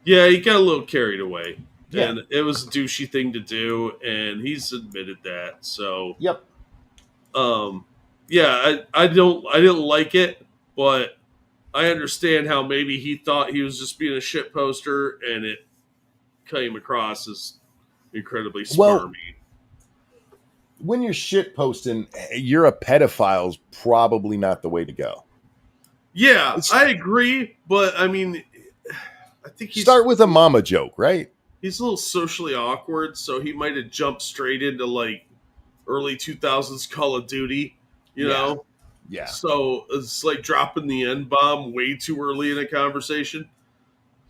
Yeah, he got a little carried away. Yeah. And it was a douchey thing to do, and he's admitted that. So Yep. Yeah, I didn't like it, but I understand how maybe he thought he was just being a shit poster, and it came across as incredibly smarmy. Well, when you're shit posting, you're a pedophile's probably not the way to go. Yeah, I agree, but I mean, I think start with a mama joke, right? He's a little socially awkward, so he might have jumped straight into like early 2000s Call of Duty, you know? Yeah. So it's like dropping the N-bomb way too early in a conversation.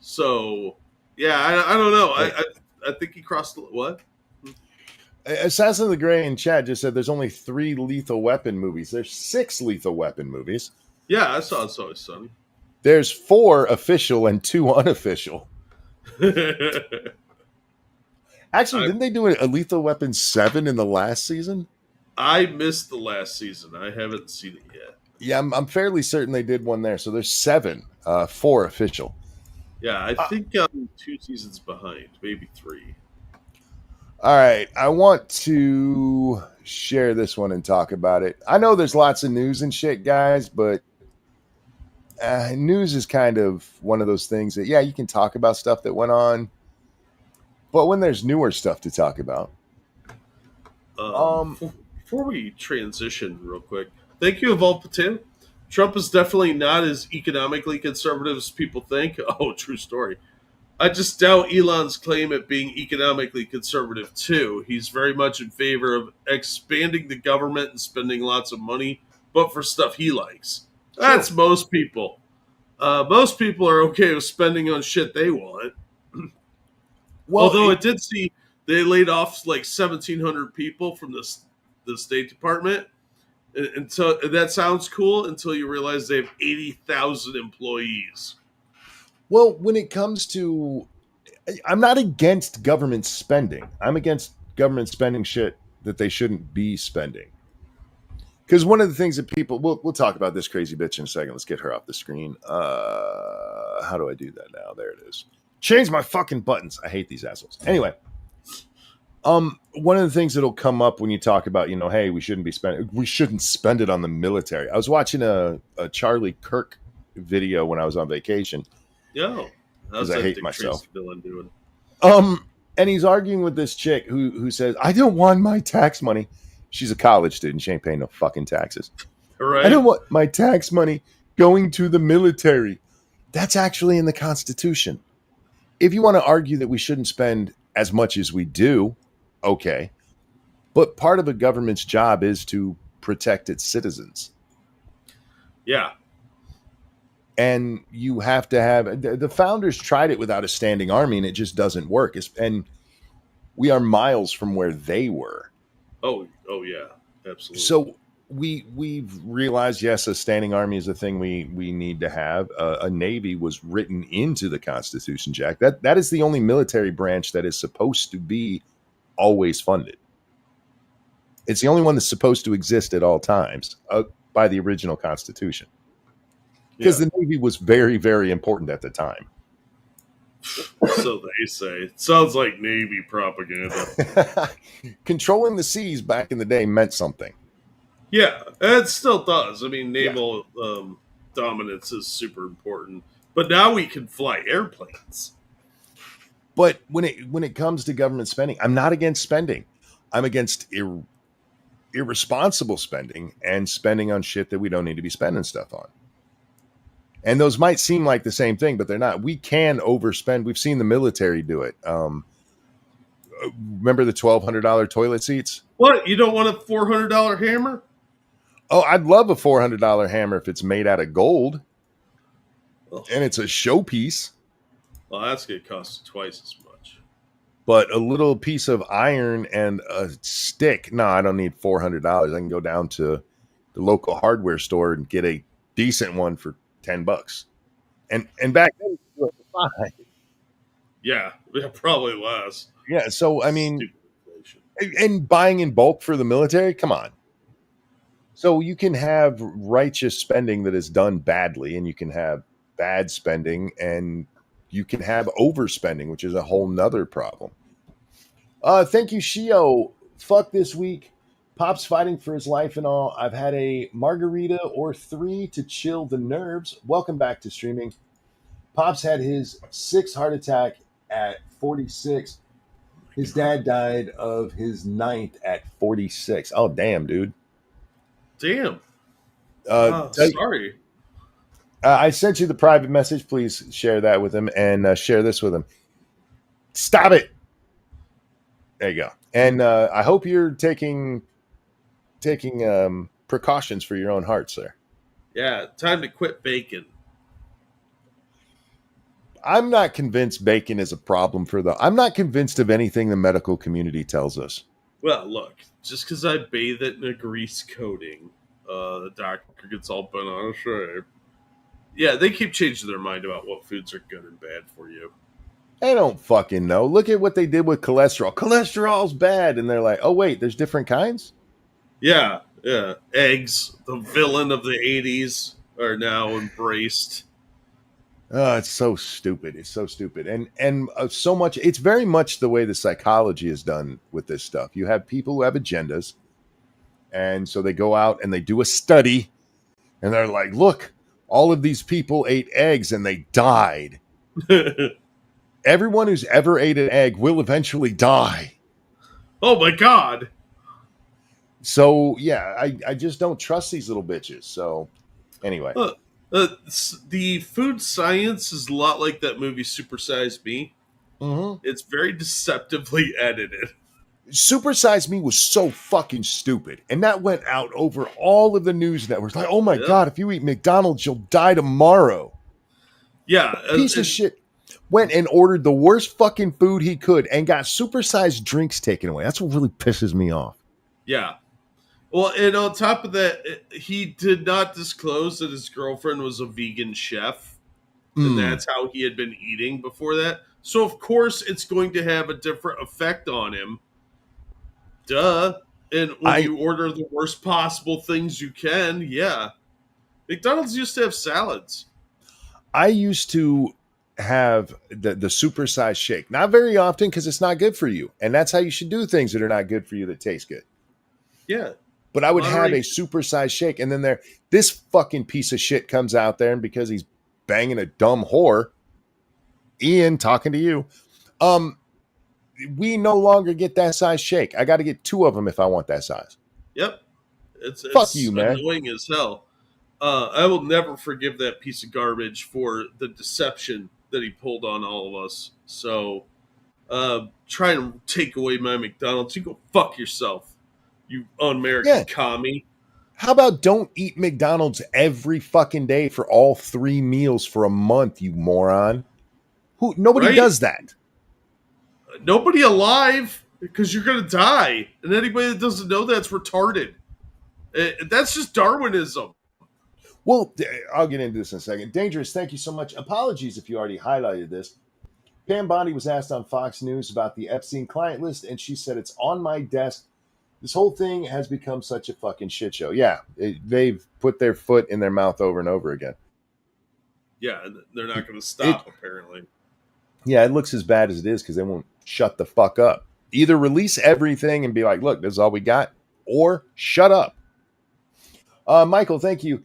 So, yeah, I don't know. I think he crossed the... What? Assassin of the Gray in chat just said there's only 3 Lethal Weapon movies. There's 6 Lethal Weapon movies. Yeah, I saw It's Always Sunny. There's 4 official and 2 unofficial. Actually, didn't they do a Lethal Weapon 7 in the last season? I missed the last season. I haven't seen it yet. Yeah, I'm fairly certain they did one there. So there's 7, 4 official. Yeah, I think I'm 2 seasons behind, maybe 3. All right, I want to share this one and talk about it. I know there's lots of news and shit, guys, but news is kind of one of those things that, yeah, you can talk about stuff that went on, but when there's newer stuff to talk about. Before we transition real quick, thank you, Evolve Potato. Trump is definitely not as economically conservative as people think. Oh, true story. I just doubt Elon's claim at being economically conservative, too. He's very much in favor of expanding the government and spending lots of money, but for stuff he likes. That's most people. Most people are okay with spending on shit they want. Well, although it did see they laid off like 1,700 people from the State Department. And so that sounds cool until you realize they have 80,000 employees. Well, when it comes to, I'm not against government spending. I'm against government spending shit that they shouldn't be spending. Because one of the things that people, we'll talk about this crazy bitch in a second. Let's get her off the screen. How do I do that now? There it is. Change my fucking buttons. I hate these assholes. Anyway, one of the things that'll come up when you talk about, hey, we shouldn't spend it on the military. I was watching a Charlie Kirk video when I was on vacation. Yeah, because I hate myself. Doing? And he's arguing with this chick who says, I don't want my tax money. She's a college student. She ain't paying no fucking taxes. Right. I don't want my tax money going to the military. That's actually in the Constitution. If you want to argue that we shouldn't spend as much as we do, okay. But part of a government's job is to protect its citizens. Yeah. And you have to have, the founders tried it without a standing army, and it just doesn't work. And we are miles from where they were. Oh yeah, absolutely. So we've realized, yes, a standing army is a thing we need to have. A navy was written into the Constitution, Jack. That is the only military branch that is supposed to be always funded. It's the only one that's supposed to exist at all times by the original Constitution. Because the Navy was very, very important at the time. So they say. It sounds like Navy propaganda. Controlling the seas back in the day meant something. Yeah, it still does. I mean, naval dominance is super important. But now we can fly airplanes. But when it comes to government spending, I'm not against spending. I'm against irresponsible spending and spending on shit that we don't need to be spending stuff on. And those might seem like the same thing, but they're not. We can overspend. We've seen the military do it. Remember the $1,200 toilet seats? What? You don't want a $400 hammer? Oh, I'd love a $400 hammer if it's made out of gold and it's a showpiece. Well, that's going to cost twice as much. But a little piece of iron and a stick. No, I don't need $400. I can go down to the local hardware store and get a decent one for $10. And back then, it was $5. Yeah, probably less. Yeah, so I mean, and buying in bulk for the military, come on. So you can have righteous spending that is done badly, and you can have bad spending, and you can have overspending, which is a whole nother problem. Thank you, Shio. Fuck this week. Pop's fighting for his life and all. I've had a margarita or 3 to chill the nerves. Welcome back to streaming. Pop's had his 6th heart attack at 46. His dad died of his 9th at 46. Oh, damn, dude. Damn. Sorry. I sent you the private message. Please share that with him and share this with him. Stop it. There you go. And I hope you're taking precautions for your own heart, sir. Yeah, time to quit bacon. I'm not convinced bacon is a problem I'm not convinced of anything the medical community tells us. Well, look, just because I bathe it in a grease coating, the doctor gets all bent out of shape. Yeah, they keep changing their mind about what foods are good and bad for you. They don't fucking know. Look at what they did with cholesterol. Cholesterol's bad. And they're like, oh, wait, there's different kinds? Yeah. Eggs, the villain of the 80s, are now embraced. Oh, it's so stupid. It's so stupid. And so much, it's very much the way the psychology is done with this stuff. You have people who have agendas. And so they go out and they do a study. And they're like, look, all of these people ate eggs and they died. Everyone who's ever ate an egg will eventually die. Oh, my God. So, yeah, I just don't trust these little bitches. So, anyway. The food science is a lot like that movie Super Size Me. Mm-hmm. It's very deceptively edited. Super Size Me was so fucking stupid. And that went out over all of the news networks. Like, oh my God, if you eat McDonald's, you'll die tomorrow. Yeah. Piece of shit went and ordered the worst fucking food he could and got supersized drinks taken away. That's what really pisses me off. Yeah. Well, and on top of that, he did not disclose that his girlfriend was a vegan chef. And that's how he had been eating before that. So, of course, it's going to have a different effect on him. Duh. And when you order the worst possible things you can, yeah. McDonald's used to have salads. I used to have the supersized shake. Not very often because it's not good for you. And that's how you should do things that are not good for you that taste good. Yeah. But I would have a supersized shake. And then this fucking piece of shit comes out there. And because he's banging a dumb whore, Ian, talking to you, we no longer get that size shake. I got to get 2 of them if I want that size. Yep. It's Fuck you, man. Annoying as hell. I will never forgive that piece of garbage for the deception that he pulled on all of us. So, try to take away my McDonald's. You go fuck yourself, you un-American commie. How about don't eat McDonald's every fucking day for all 3 meals for a month, you moron? Nobody does that. Nobody alive, because you're going to die. And anybody that doesn't know that's retarded. That's just Darwinism. Well, I'll get into this in a second. Dangerous, thank you so much. Apologies if you already highlighted this. Pam Bondi was asked on Fox News about the Epstein client list, and she said, it's on my desk. This whole thing has become such a fucking shit show. Yeah, they've put their foot in their mouth over and over again. Yeah, and they're not going to It, stop, apparently. yeah, it looks as bad as it is because they won't shut the fuck up. Either release everything and be like, look, this is all we got, or shut up. Michael, thank you.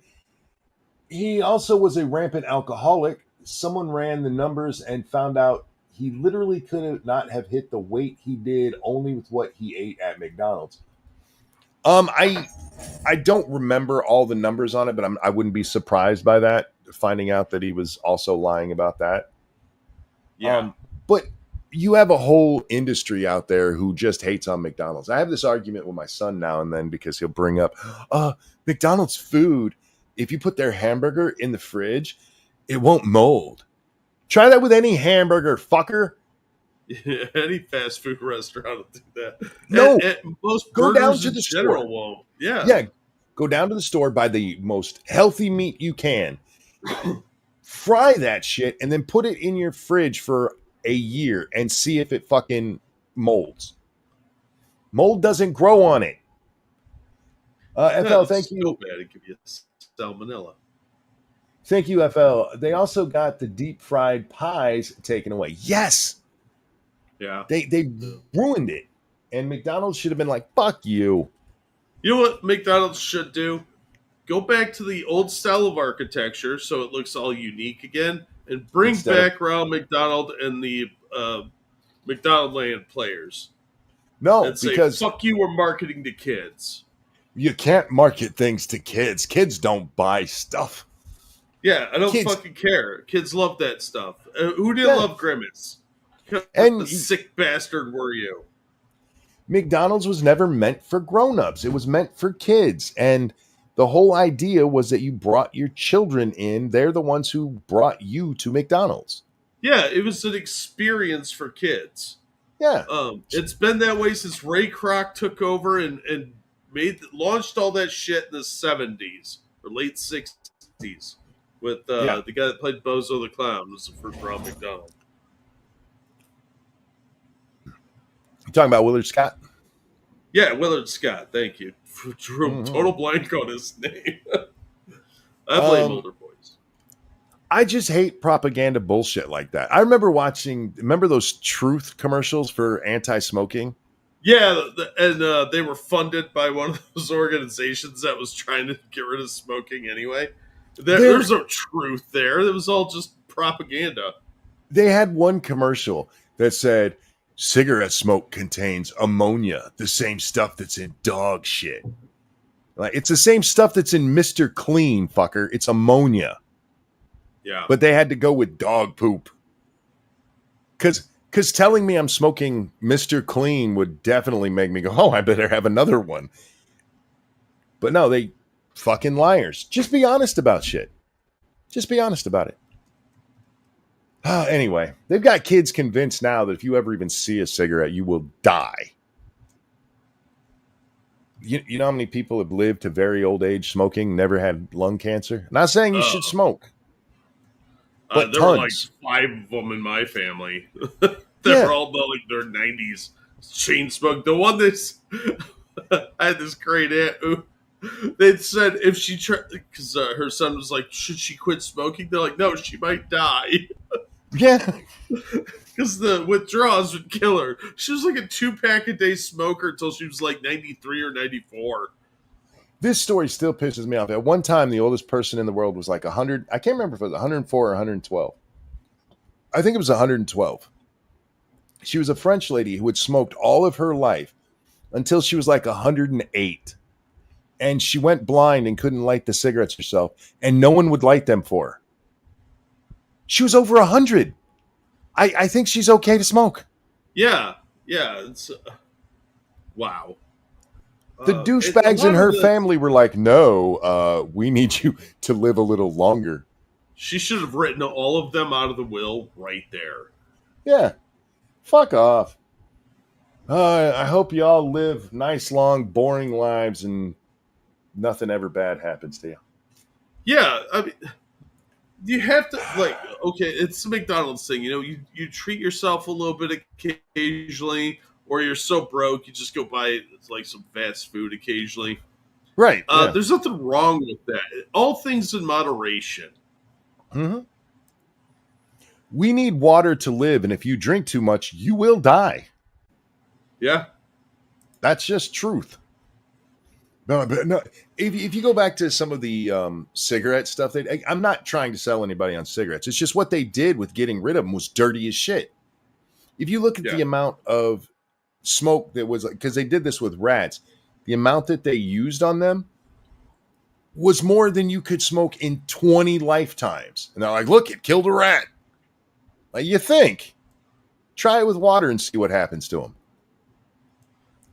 He also was a rampant alcoholic. Someone ran the numbers and found out he literally could not have hit the weight he did only with what he ate at McDonald's. I don't remember all the numbers on it, but I wouldn't be surprised by that, finding out that he was also lying about that. Yeah. But you have a whole industry out there who just hates on McDonald's. I have this argument with my son now and then because he'll bring up, McDonald's food, if you put their hamburger in the fridge, it won't mold. Try that with any hamburger, fucker. Any fast food restaurant will do that. No, and most go burgers down to in the general store. won't. Yeah. Yeah, go down to the store, buy the most healthy meat you can, fry that shit, and then put it in your fridge for a year and see if it fucking molds. Mold doesn't grow on it. FL, thank you. So bad it could be salmonella. Thank you, FL. They also got the deep fried pies taken away. Yes. Yeah. They ruined it. And McDonald's should have been like, fuck you. You know what McDonald's should do? Go back to the old style of architecture so it looks all unique again and bring back Ronald McDonald and the McDonald Land players. No, and say, because fuck you, we're marketing to kids. You can't market things to kids. Kids don't buy stuff. Yeah, I don't fucking care. Kids love that stuff. Who didn't love Grimace? And the sick bastard were you? McDonald's was never meant for grown-ups. It was meant for kids. And the whole idea was that you brought your children in. They're the ones who brought you to McDonald's. Yeah, it was an experience for kids. Yeah. It's been that way since Ray Kroc took over and launched all that shit in the 70s or late 60s with the guy that played Bozo the Clown was the first Ronald McDonald. You talking about Willard Scott? Yeah, Willard Scott. Thank you. Drew total blank on his name. I blame older boys. I just hate propaganda bullshit like that. I remember remember those Truth commercials for anti-smoking? Yeah, and they were funded by one of those organizations that was trying to get rid of smoking anyway. There's no truth there. It was all just propaganda. They had one commercial that said, cigarette smoke contains ammonia, the same stuff that's in dog shit. Like, it's the same stuff that's in Mr. Clean, fucker. It's ammonia. Yeah. But they had to go with dog poop. Because telling me I'm smoking Mr. Clean would definitely make me go, oh, I better have another one. But no, they fucking liars. Just be honest about shit. Just be honest about it. Anyway, they've got kids convinced now that if you ever even see a cigarette, you will die. You know how many people have lived to very old age smoking, never had lung cancer? Not saying you should smoke. But there were like 5 of them in my family. They were all like their 90s. Chain smoke. The one that's I had this great aunt who they said if she tried, because her son was like, should she quit smoking? They're like, no, she might die. Yeah. Because the withdrawals would kill her. She was like a 2-pack-a-day smoker until she was like 93 or 94. This story still pisses me off. At one time, the oldest person in the world was like 100. I can't remember if it was 104 or 112. I think it was 112. She was a French lady who had smoked all of her life until she was like 108. And she went blind and couldn't light the cigarettes herself. And no one would light them for her. She was over 100. I think she's okay to smoke. Yeah. It's wow. The douchebags in her family were like, no, we need you to live a little longer. She should have written all of them out of the will right there. Yeah. Fuck off. I hope you all live nice, long, boring lives and nothing ever bad happens to you. Yeah, I mean, you have to, okay, it's the McDonald's thing. You know, you treat yourself a little bit occasionally, or you're so broke you just go buy like some fast food occasionally. Right. Yeah. There's nothing wrong with that. All things in moderation. Mm-hmm. We need water to live, and if you drink too much, you will die. Yeah. That's just truth. No, but no. If you go back to some of the cigarette stuff, I'm not trying to sell anybody on cigarettes. It's just what they did with getting rid of them was dirty as shit. If you look at the amount of smoke that was, because they did this with rats, the amount that they used on them was more than you could smoke in 20 lifetimes. And they're like, look, it killed a rat. Like, you think? Try it with water and see what happens to them.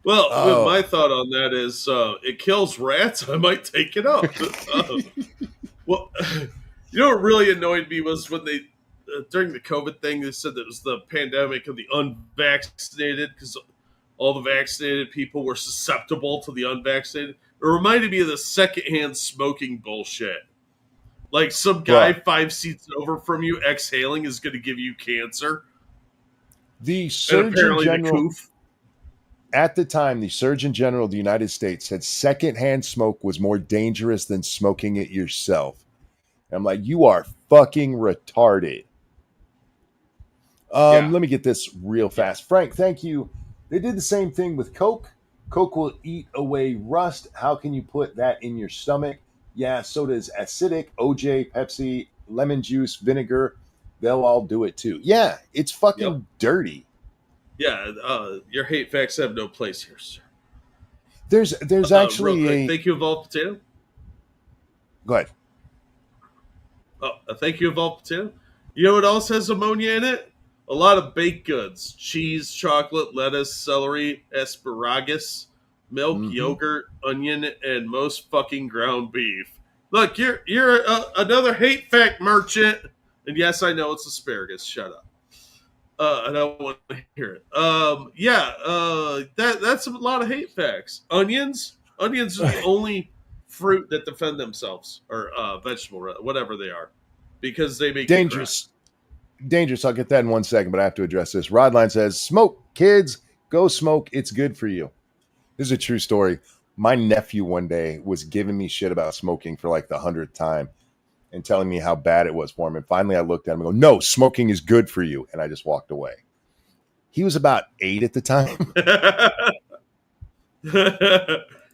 Well, my thought on that is it kills rats. I might take it up. Well, you know what really annoyed me was when they, during the COVID thing, they said that it was the pandemic of the unvaccinated because all the vaccinated people were susceptible to the unvaccinated. It reminded me of the secondhand smoking bullshit. Like some guy 5 seats over from you exhaling is going to give you cancer. The Surgeon General, at the time, the Surgeon General of the United States said secondhand smoke was more dangerous than smoking it yourself. And I'm like, you are fucking retarded. Let me get this real fast. Frank, thank you. They did the same thing with Coke. Coke will eat away rust. How can you put that in your stomach? Yeah, soda's acidic. OJ, Pepsi, lemon juice, vinegar, they'll all do it too. Yeah, it's fucking dirty. Yeah, your hate facts have no place here, sir. There's actually a... Thank you, Evolved Potato. Go ahead. Thank you, Evolved Potato. You know what else has ammonia in it? A lot of baked goods. Cheese, chocolate, lettuce, celery, asparagus, milk, yogurt, onion, and most fucking ground beef. Look, you're another hate fact merchant. And yes, I know it's asparagus. Shut up. I don't want to hear it. That's a lot of hate facts. Onions are the only fruit that defend themselves, or vegetable, whatever they are, because they make dangerous. Dangerous. I'll get that in 1 second, but I have to address this. Rodline says, "Smoke, kids, go smoke. It's good for you." This is a true story. My nephew one day was giving me shit about smoking for like the 100th time and telling me how bad it was for him. And finally I looked at him and go, "No, smoking is good for you." And I just walked away. He was about 8 at the time.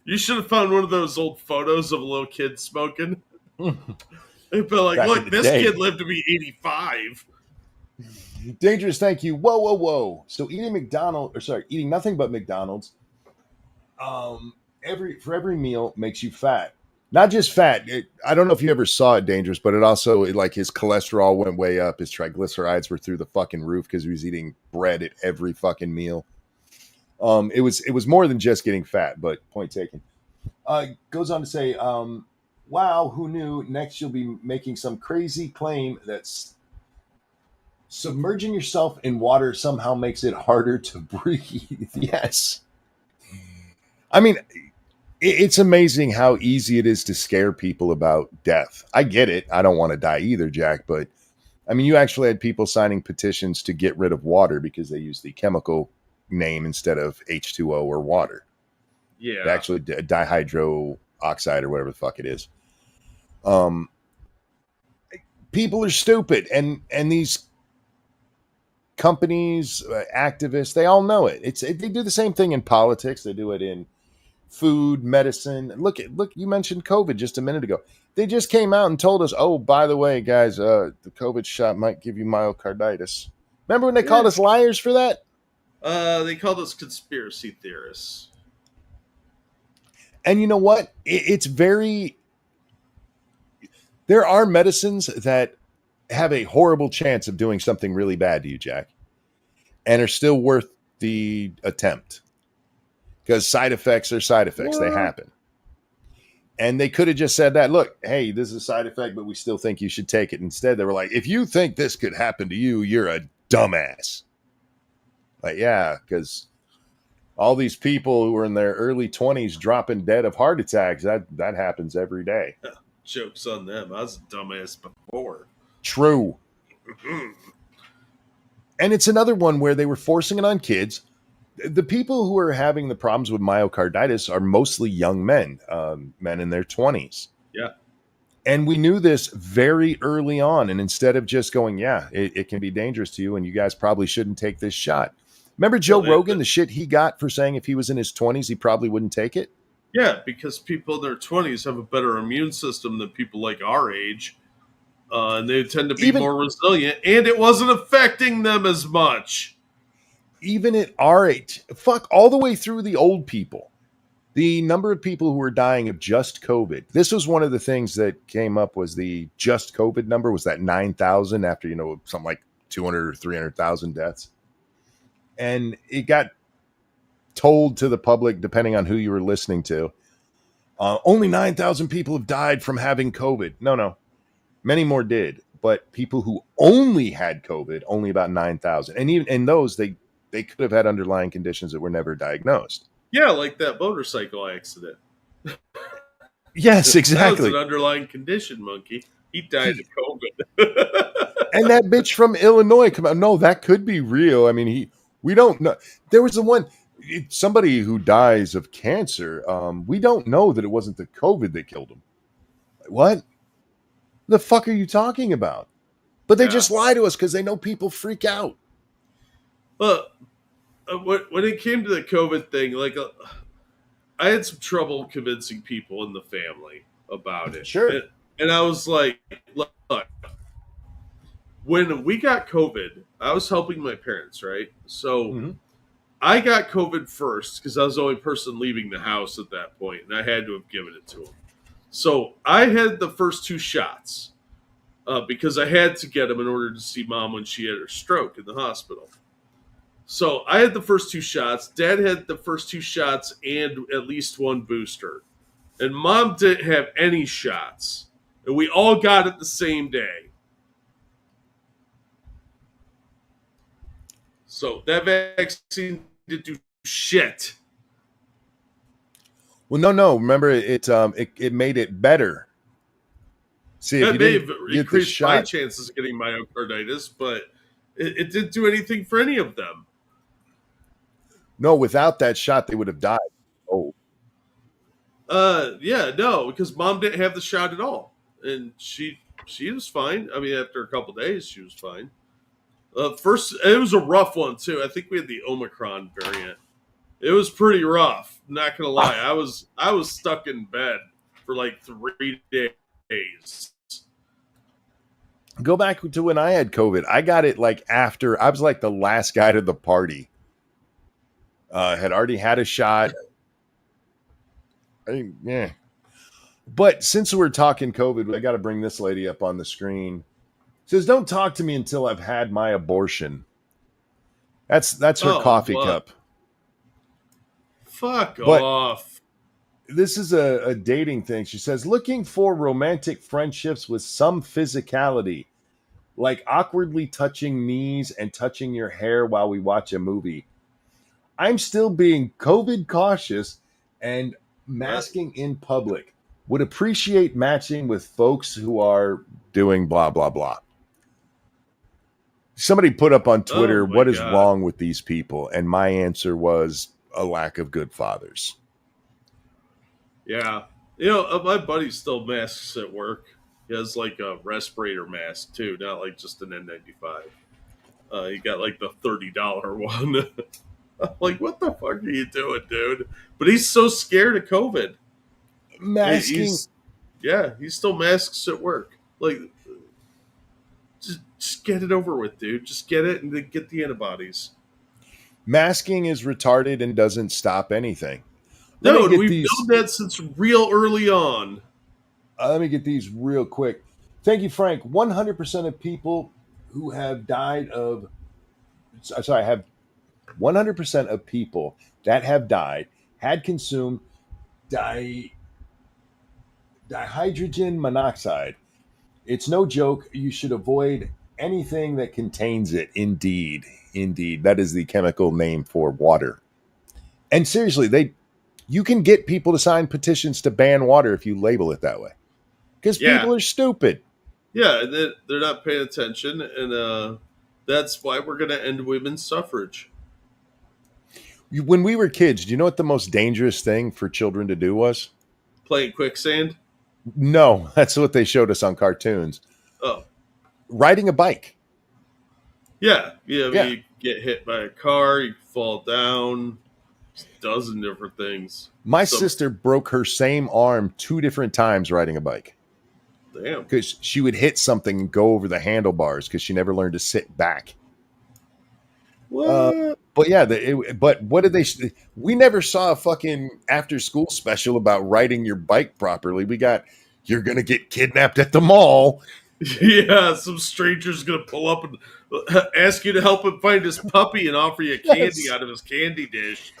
You should have found one of those old photos of a little kid smoking. They'd be like, look, this kid lived to be 85. Dangerous, thank you. Whoa. So eating nothing but McDonald's, for every meal makes you fat. Not just fat. I don't know if you ever saw it, Dangerous, but it also, like, his cholesterol went way up. His triglycerides were through the fucking roof because he was eating bread at every fucking meal. It was more than just getting fat, but point taken. Goes on to say, wow, who knew? Next, you'll be making some crazy claim that's submerging yourself in water somehow makes it harder to breathe. Yes. I mean, it's amazing how easy it is to scare people about death. I get it. I don't want to die either, Jack. But I mean, you actually had people signing petitions to get rid of water because they use the chemical name instead of H2O or water. Yeah. Actually, dihydro oxide or whatever the fuck it is. People are stupid. And these companies, activists, they all know it. They do the same thing in politics. They do it in food, medicine. Look, you mentioned COVID just a minute ago. They just came out and told us, oh, by the way, guys, the COVID shot might give you myocarditis. Remember when they called us liars for that? They called us conspiracy theorists. And you know what? It's very... There are medicines that have a horrible chance of doing something really bad to you, Jack, and are still worth the attempt. Because side effects are side effects. They happen. And they could have just said that, look, hey, this is a side effect, but we still think you should take it. Instead, they were like, if you think this could happen to you, you're a dumbass. Like, yeah, because all these people who are in their early 20s dropping dead of heart attacks, that happens every day. Joke's on them. I was a dumbass before. True. And it's another one where they were forcing it on kids. The people who are having the problems with myocarditis are mostly young men, men in their 20s. Yeah. And we knew this very early on. And instead of just going, yeah, it can be dangerous to you and you guys probably shouldn't take this shot. Remember Joe Well, Rogan, the shit he got for saying if he was in his 20s, he probably wouldn't take it? yeah, because people in their 20s have a better immune system than people like our age. And they tend to be Even more resilient, and it wasn't affecting them as much. even at our age, fuck, all the way through the old people. The number of people who were dying of just COVID. This was one of the things that came up was the just COVID number was that 9,000 after, something like 200 or 300,000 deaths. And it got told to the public, depending on who you were listening to, only 9,000 people have died from having COVID. No, many more did. But people who only had COVID, only about 9,000. And even in those, they could have had underlying conditions that were never diagnosed. Yeah, like that motorcycle accident. Yes, That was exactly. an underlying condition, monkey. He died of COVID. And that bitch from Illinois come out. No, that could be real. I mean, we don't know. There was the one, somebody who dies of cancer. We don't know that it wasn't the COVID that killed him. What the fuck are you talking about? But they just lie to us because they know people freak out. Well, when it came to the COVID thing, like I had some trouble convincing people in the family about it. Sure. And I was like, look, when we got COVID, I was helping my parents, right? So I got COVID first because I was the only person leaving the house at that point, and I had to have given it to them. So I had the first two shots because I had to get them in order to see mom when she had her stroke in the hospital. So I had the first two shots. Dad had the first two shots and at least one booster. And mom didn't have any shots. And we all got it the same day. So that vaccine didn't do shit. Well, no. Remember, it made it better. See, if That you may have didn't get the increased my shot, chances of getting myocarditis, but it didn't do anything for any of them. no, without that shot, they would have died. Oh, Yeah, no, because mom didn't have the shot at all, and she was fine. I mean, after a couple days, she was fine. First, it was a rough one too. I think we had the Omicron variant. It was pretty rough. Not gonna lie, I was stuck in bed for like 3 days. go back to when I had COVID. I got it like after I was like the last guy to the party. Had already had a shot. Yeah. But since we're talking COVID, I got to bring this lady up on the screen. It says, "Don't talk to me until I've had my abortion." That's her coffee cup. Fuck but off. This is a dating thing. She says, "Looking for romantic friendships with some physicality, like awkwardly touching knees and touching your hair while we watch a movie. I'm still being COVID cautious and masking in public. Would appreciate matching with folks who are doing blah, blah, blah." Somebody put up on Twitter, "What is wrong with these people?" And my answer was a lack of good fathers. Yeah. My buddy still masks at work. He has like a respirator mask too, not like just an N95. He got like the $30 one. I'm like, what the fuck are you doing, dude? But he's so scared of COVID. Masking. He still masks at work. Like, just get it over with, dude. Just get it and then get the antibodies. Masking is retarded and doesn't stop anything. No, we've known that since real early on. Let me get these real quick. Thank you, Frank. 100% of people who have died of... Sorry, have 100% of people that have died had consumed dihydrogen monoxide. It's no joke. You should avoid anything that contains it. Indeed. That is the chemical name for water. And seriously, you can get people to sign petitions to ban water if you label it that way. Because people are stupid. Yeah, they're not paying attention, and that's why we're going to end women's suffrage. When we were kids, do you know what the most dangerous thing for children to do was? Playing quicksand? No, that's what they showed us on cartoons. Oh. Riding a bike. Yeah. Yeah, Yeah. you get hit by a car, you fall down, just a dozen different things. My sister broke her same arm 2 different times riding a bike. Damn. Because she would hit something and go over the handlebars because she never learned to sit back. What? But yeah, but what did they? We never saw a fucking after school special about riding your bike properly. We got you're gonna get kidnapped at the mall. Yeah, some stranger's gonna pull up and ask you to help him find his puppy and offer you candy out of his candy dish.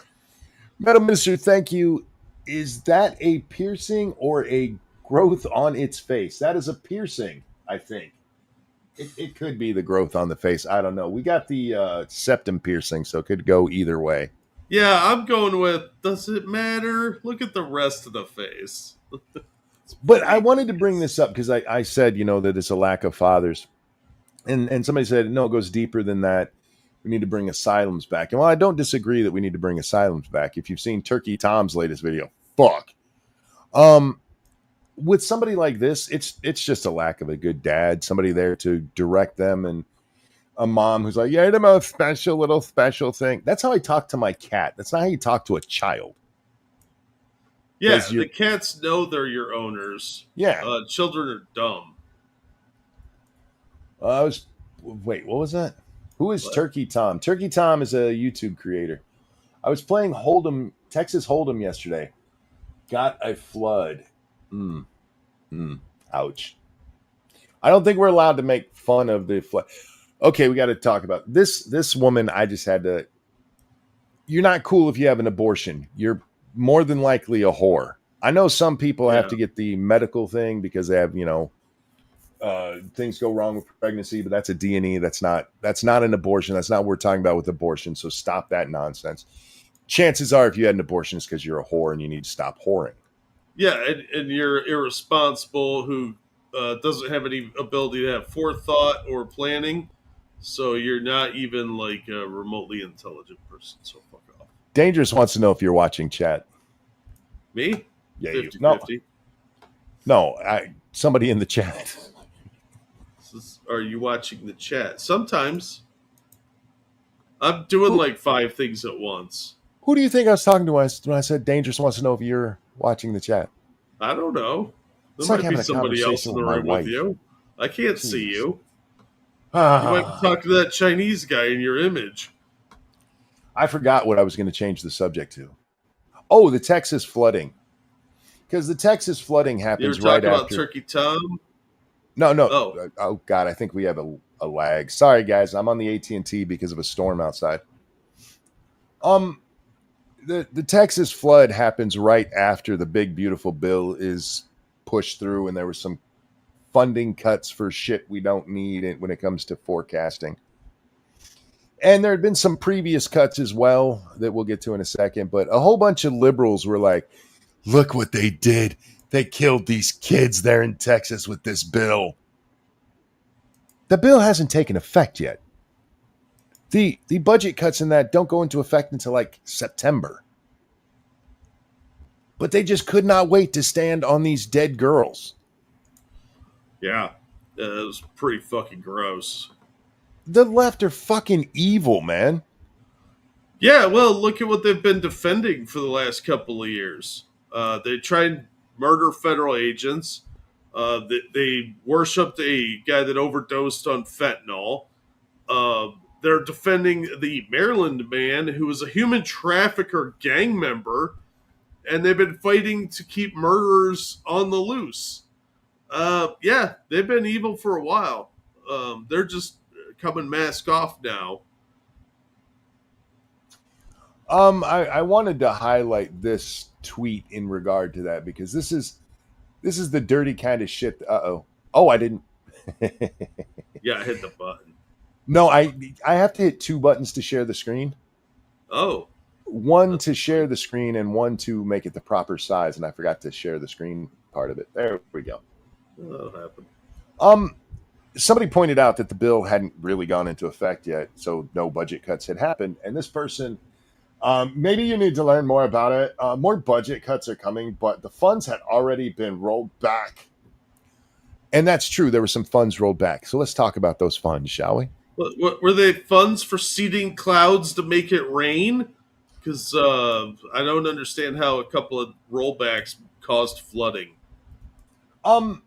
Madam Minister, thank you. Is that a piercing or a growth on its face? That is a piercing, I think. It could be the growth on the face. I don't know. We got the septum piercing, so it could go either way. Yeah, I'm going with, does it matter? Look at the rest of the face. But I wanted to bring this up because I said, that it's a lack of fathers. And somebody said, no, it goes deeper than that. We need to bring asylums back. And while I don't disagree that we need to bring asylums back, if you've seen Turkey Tom's latest video, fuck. With somebody like this, it's just a lack of a good dad, somebody there to direct them, and a mom who's like, yeah, the most special little special thing. That's how I talk to my cat. That's not how you talk to a child. Yeah, the cats know they're your owners. Yeah. Children are dumb. Wait, what was that? Who is Turkey Tom? Turkey Tom is a YouTube creator. I was playing Hold'em, Texas Hold'em yesterday. Got a flood. Ouch. I don't think we're allowed to make fun of the flood. Okay, we got to talk about this woman. I just had to. You're not cool if you have an abortion. You're more than likely a whore. I know some people have to get the medical thing because they have, things go wrong with pregnancy, but that's a D&E. That's not an abortion. That's not what we're talking about with abortion. So stop that nonsense. Chances are, if you had an abortion, it's because you're a whore and you need to stop whoring. Yeah, and you're irresponsible who doesn't have any ability to have forethought or planning. So you're not even like a remotely intelligent person. So fuck off. Dangerous wants to know if you're watching chat. Me? Yeah, 50-50. No, somebody in the chat. Are you watching the chat? Sometimes. I'm doing like 5 things at once. Who do you think I was talking to when I said Dangerous wants to know if you're watching the chat? I don't know. There might be somebody else in the room with you. I can't see you. You might be talking to that Chinese guy in your image. I forgot what I was going to change the subject to. Oh, the Texas flooding. Because the Texas flooding happens right after. You were talking about Turkey Tom? No. Oh, God, I think we have a lag. Sorry, guys. I'm on the AT&T because of a storm outside. The Texas flood happens right after the big, beautiful bill is pushed through, and there was some funding cuts for shit we don't need when it comes to forecasting. And there had been some previous cuts as well that we'll get to in a second, but a whole bunch of liberals were like, look what they did. They killed these kids there in Texas with this bill. The bill hasn't taken effect yet. The budget cuts in that don't go into effect until like September. But they just could not wait to stand on these dead girls. Yeah, it was pretty fucking gross. The left are fucking evil, man. Yeah, well, look at what they've been defending for the last couple of years. They tried and murder federal agents. They worshipped a guy that overdosed on fentanyl. They're defending the Maryland man who was a human trafficker gang member, and they've been fighting to keep murderers on the loose. Yeah, they've been evil for a while. They're just coming mask off now. I wanted to highlight this tweet in regard to that because this is the dirty kind of shit. Oh, I didn't. Yeah, I hit the button. No, I have to hit 2 buttons to share the screen. Oh. One to share the screen and one to make it the proper size, and I forgot to share the screen part of it. There we go. That'll happen. Somebody pointed out that the bill hadn't really gone into effect yet, so no budget cuts had happened. And this person Maybe you need to learn more about it. More budget cuts are coming, but the funds had already been rolled back. And that's true. There were some funds rolled back. So let's talk about those funds, shall we? What were they funds for seeding clouds to make it rain? Because I don't understand how a couple of rollbacks caused flooding. Um,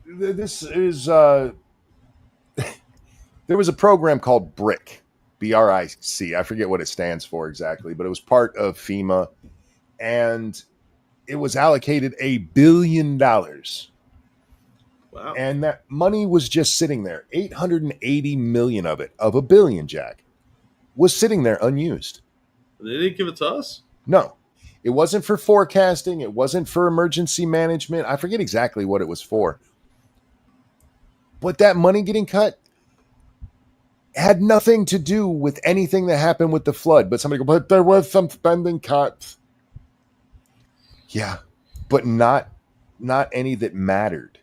this is there was a program called BRIC, BRIC. I forget what it stands for exactly, but it was part of FEMA, and it was allocated $1 billion. Wow. And that money was just sitting there. 880 million of it, of a billion, Jack, was sitting there unused. They didn't give it to us? No, it wasn't for forecasting. It wasn't for emergency management. I forget exactly what it was for. But that money getting cut had nothing to do with anything that happened with the flood. But somebody go, but there was some spending cuts. Yeah, but not any that mattered.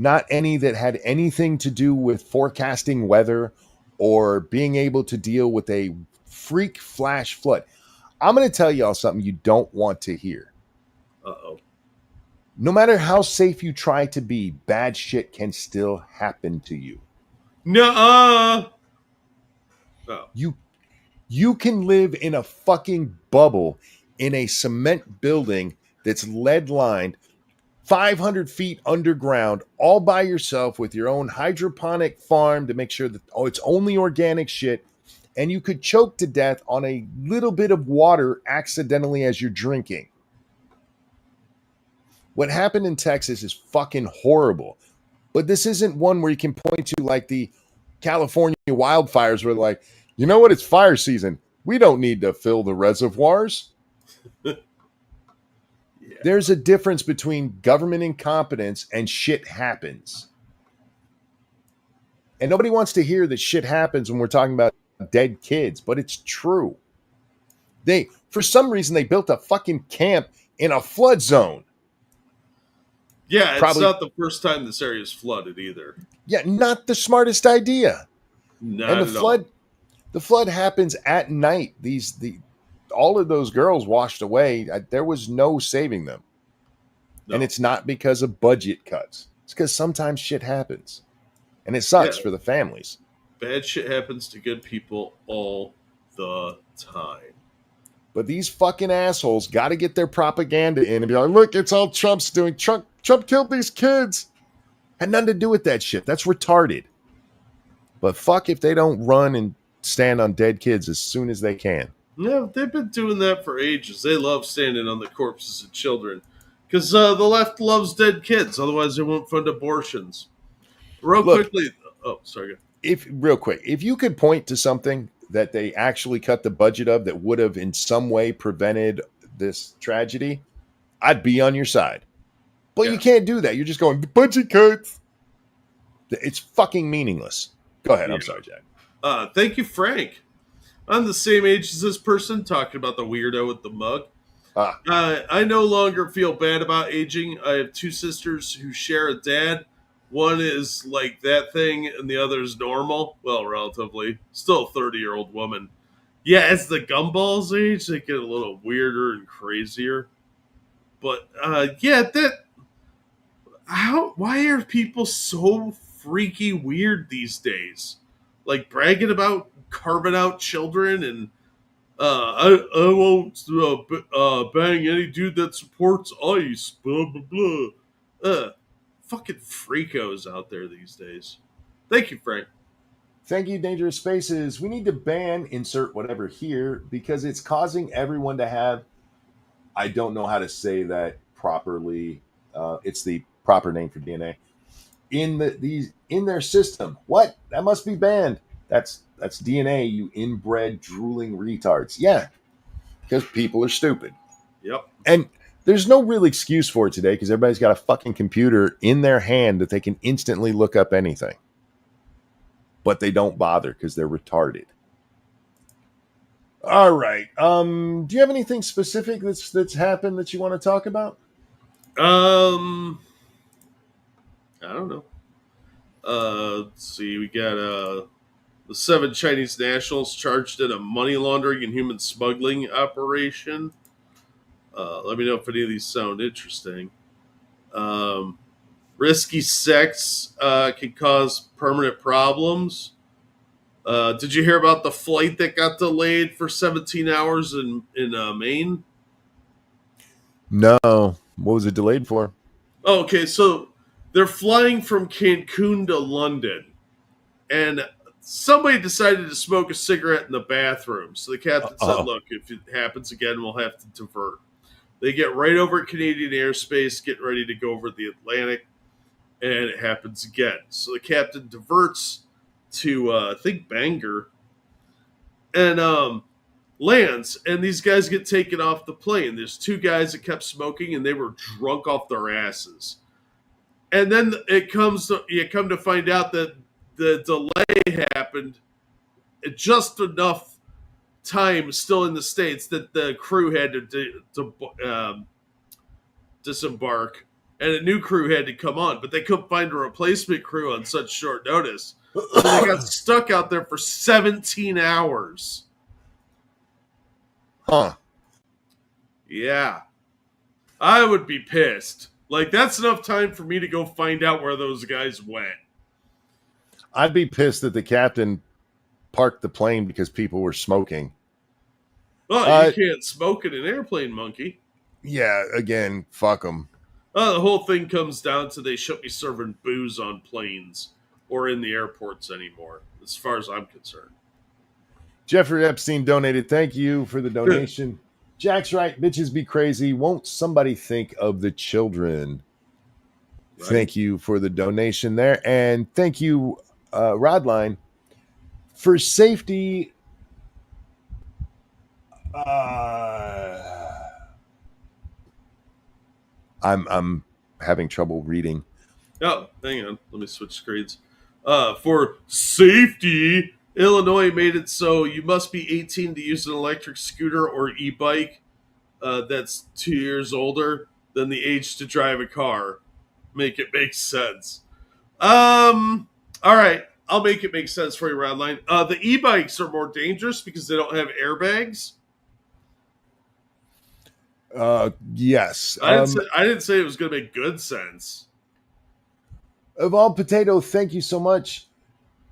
Not any that had anything to do with forecasting weather or being able to deal with a freak flash flood. I'm going to tell y'all something you don't want to hear. Uh-oh. No matter how safe you try to be, bad shit can still happen to you. Nuh-uh. Oh. You can live in a fucking bubble in a cement building that's lead lined 500 feet underground, all by yourself with your own hydroponic farm to make sure that it's only organic shit. And you could choke to death on a little bit of water accidentally as you're drinking. What happened in Texas is fucking horrible. But this isn't one where you can point to like the California wildfires where like, you know what? It's fire season. We don't need to fill the reservoirs. Yeah. There's a difference between government incompetence and shit happens. And nobody wants to hear that shit happens when we're talking about dead kids, but it's true. For some reason, they built a fucking camp in a flood zone. Yeah, it's Probably, not the first time this area is flooded either. yeah, not the smartest idea. Not And at all. the flood happens at night. All of those girls washed away. There was no saving them. No. And it's not because of budget cuts. It's because sometimes shit happens. And it Yeah, sucks for the families. bad shit happens to good people all the time. But these fucking assholes got to get their propaganda in and be like, look, it's all Trump's doing. Trump killed these kids. Had nothing to do with that shit. That's retarded. But fuck if they don't run and stand on dead kids as soon as they can. Yeah, they've been doing that for ages. They love standing on the corpses of children. Because the left loves dead kids. Otherwise, they won't fund abortions. Real Look, quickly. Oh, sorry. Real quick, if you could point to something that they actually cut the budget of that would have in some way prevented this tragedy, I'd be on your side. But Yeah. you can't do that. You're just going, budget cuts. It's fucking meaningless. Go ahead. Yeah. I'm sorry, Jack. Thank you, Frank. I'm the same age as this person, talking about the weirdo with the mug. I no longer feel bad about aging. I have two sisters who share a dad. One is like that thing, and the other is normal. Well, relatively. Still a 30-year-old woman. Yeah, as the gumballs age, they get a little weirder and crazier. But, yeah, why are people so freaky weird these days? Like, bragging about carving out children and I won't bang any dude that supports ICE. Blah blah blah. Fucking freakos out there these days. Thank you, Frank. Thank you, Dangerous Spaces. We need to ban insert whatever here because it's causing everyone to have, I don't know how to say that properly. It's the proper name for DNA in their system. What? That must be banned. That's DNA, you inbred drooling retards. Yeah, because people are stupid. Yep. And there's no real excuse for it today because everybody's got a fucking computer in their hand that they can instantly look up anything. But they don't bother because they're retarded. All right. Do you have anything specific that's happened that you want to talk about? I don't know. Let's see. We got The 7 Chinese nationals charged in a money laundering and human smuggling operation. Let me know if any of these sound interesting. Risky sex can cause permanent problems. Did you hear about the flight that got delayed for 17 hours in Maine? No. What was it delayed for? Oh, okay, so they're flying from Cancun to London, and somebody decided to smoke a cigarette in the bathroom. So the captain said, Oh. "Look, if it happens again, we'll have to divert." They get right over Canadian airspace, getting ready to go over the Atlantic, and it happens again. So the captain diverts to I think Bangor, and lands, and these guys get taken off the plane. There's 2 guys that kept smoking, and they were drunk off their asses. And then you come to find out that the delay happened at just enough time still in the States that the crew had to disembark, and a new crew had to come on, but they couldn't find a replacement crew on such short notice. So they got stuck out there for 17 hours. Huh. Yeah. I would be pissed. Like, that's enough time for me to go find out where those guys went. I'd be pissed that the captain parked the plane because people were smoking. Oh, you can't smoke in an airplane, monkey. Yeah, again, fuck them. The whole thing comes down to they shouldn't be serving booze on planes or in the airports anymore, as far as I'm concerned. Jeffrey Epstein donated. Thank you for the donation. Jack's right. Bitches be crazy. Won't somebody think of the children? Right. Thank you for the donation there. And thank you, Rodline, for safety. I'm having trouble reading. Oh, hang on. Let me switch screens. For safety, Illinois made it so you must be 18 to use an electric scooter or e-bike that's 2 years older than the age to drive a car. Make it make sense. All right. I'll make it make sense for you, Rodline. The e-bikes are more dangerous because they don't have airbags. Yes. I didn't say it was going to make good sense. Evolved Potato, thank you so much.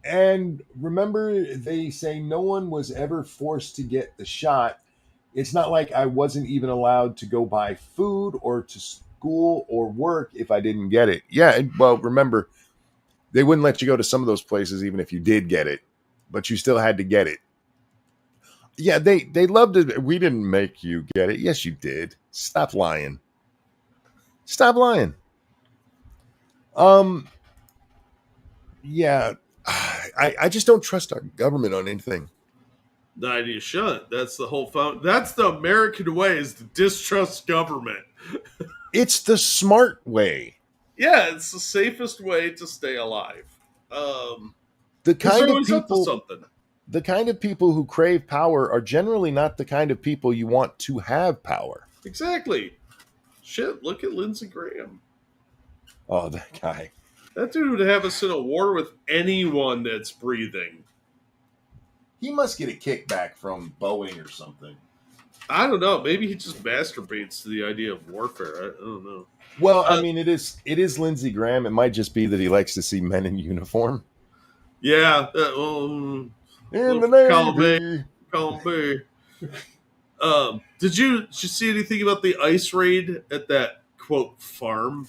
And remember, they say no one was ever forced to get the shot. It's not like I wasn't even allowed to go buy food or to school or work if I didn't get it. Yeah, well, remember, they wouldn't let you go to some of those places even if you did get it, but you still had to get it. Yeah, they loved it. We didn't make you get it. Yes, you did. Stop lying. Stop lying. Yeah, I just don't trust our government on anything. No, you shouldn't. That's the whole that's the American way, is to distrust government. It's the smart way. Yeah, it's the safest way to stay alive. The kind of up to something. The kind of people who crave power are generally not the kind of people you want to have power. Exactly. Shit, look at Lindsey Graham. Oh, that guy. That dude would have us in a war with anyone that's breathing. He must get a kickback from Boeing or something. I don't know. Maybe he just masturbates to the idea of warfare. I don't know. Well, I mean, it is Lindsey Graham. It might just be that he likes to see men in uniform. Yeah. In the Navy. Column B. Did you see anything about the ICE raid at that, quote, farm?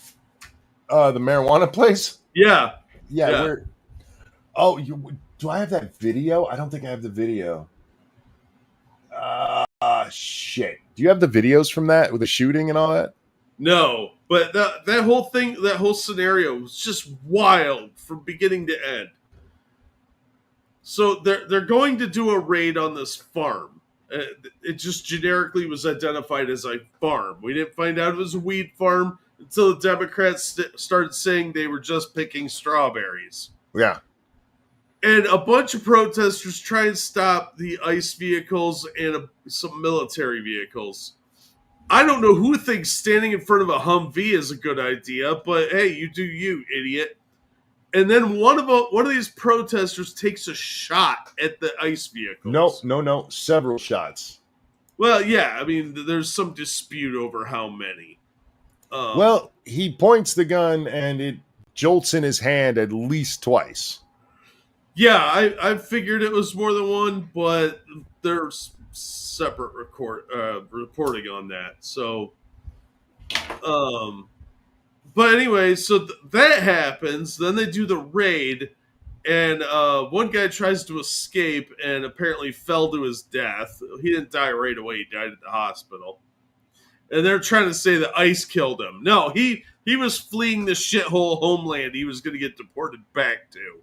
The marijuana place? Yeah. Yeah. Do I have that video? I don't think I have the video. Shit. Do you have the videos from that with the shooting and all that? No, but that whole thing, that whole scenario was just wild from beginning to end. So they're going to do a raid on this farm. It just generically was identified as a farm. We didn't find out it was a weed farm until the Democrats started saying they were just picking strawberries. Yeah. And a bunch of protesters try and stop the ICE vehicles and some military vehicles. I don't know who thinks standing in front of a Humvee is a good idea, but hey, you do you, idiot. And then one of these protesters takes a shot at the ICE No, vehicles. no, no. Several shots. Well, yeah, I mean, there's some dispute over how many. Well, he points the gun and it jolts in his hand at least twice. Yeah, I figured it was more than one, but there's separate reporting on that. So, um, but anyway, so that happens. Then they do the raid, and one guy tries to escape and apparently fell to his death. He didn't die right away; he died at the hospital. And they're trying to say that ICE killed him. No, he was fleeing the shithole homeland he was going to get deported back to.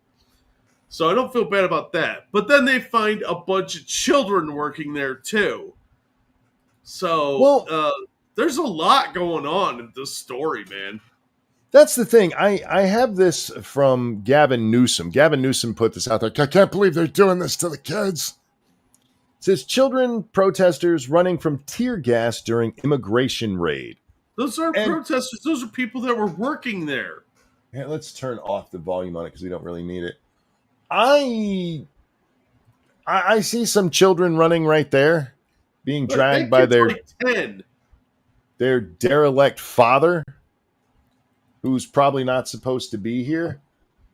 So I don't feel bad about that. But then they find a bunch of children working there too. So Well, there's a lot going on in this story, man. that's the thing. I have this from Gavin Newsom. Gavin Newsom put this out there. I can't believe they're doing this to the kids. It says children protesters running from tear gas during immigration raid. Those aren't protesters. Those are people that were working there. Yeah, let's turn off the volume on it because we don't really need it. I see some children running right there, being dragged by their like 10. Their derelict father, who's probably not supposed to be here.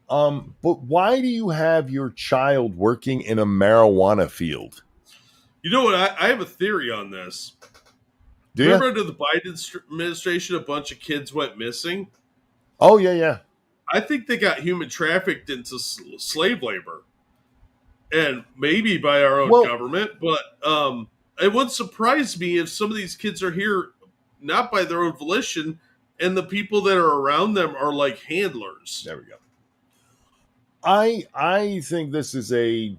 But why do you have your child working in a marijuana field? You know what? I have a theory on this. Do you? Remember under the Biden administration, a bunch of kids went missing? Oh, yeah. I think they got human trafficked into slave labor. And maybe by our own government. But it wouldn't surprise me if some of these kids are here not by their own volition, and the people that are around them are like handlers. There we go. I think this is a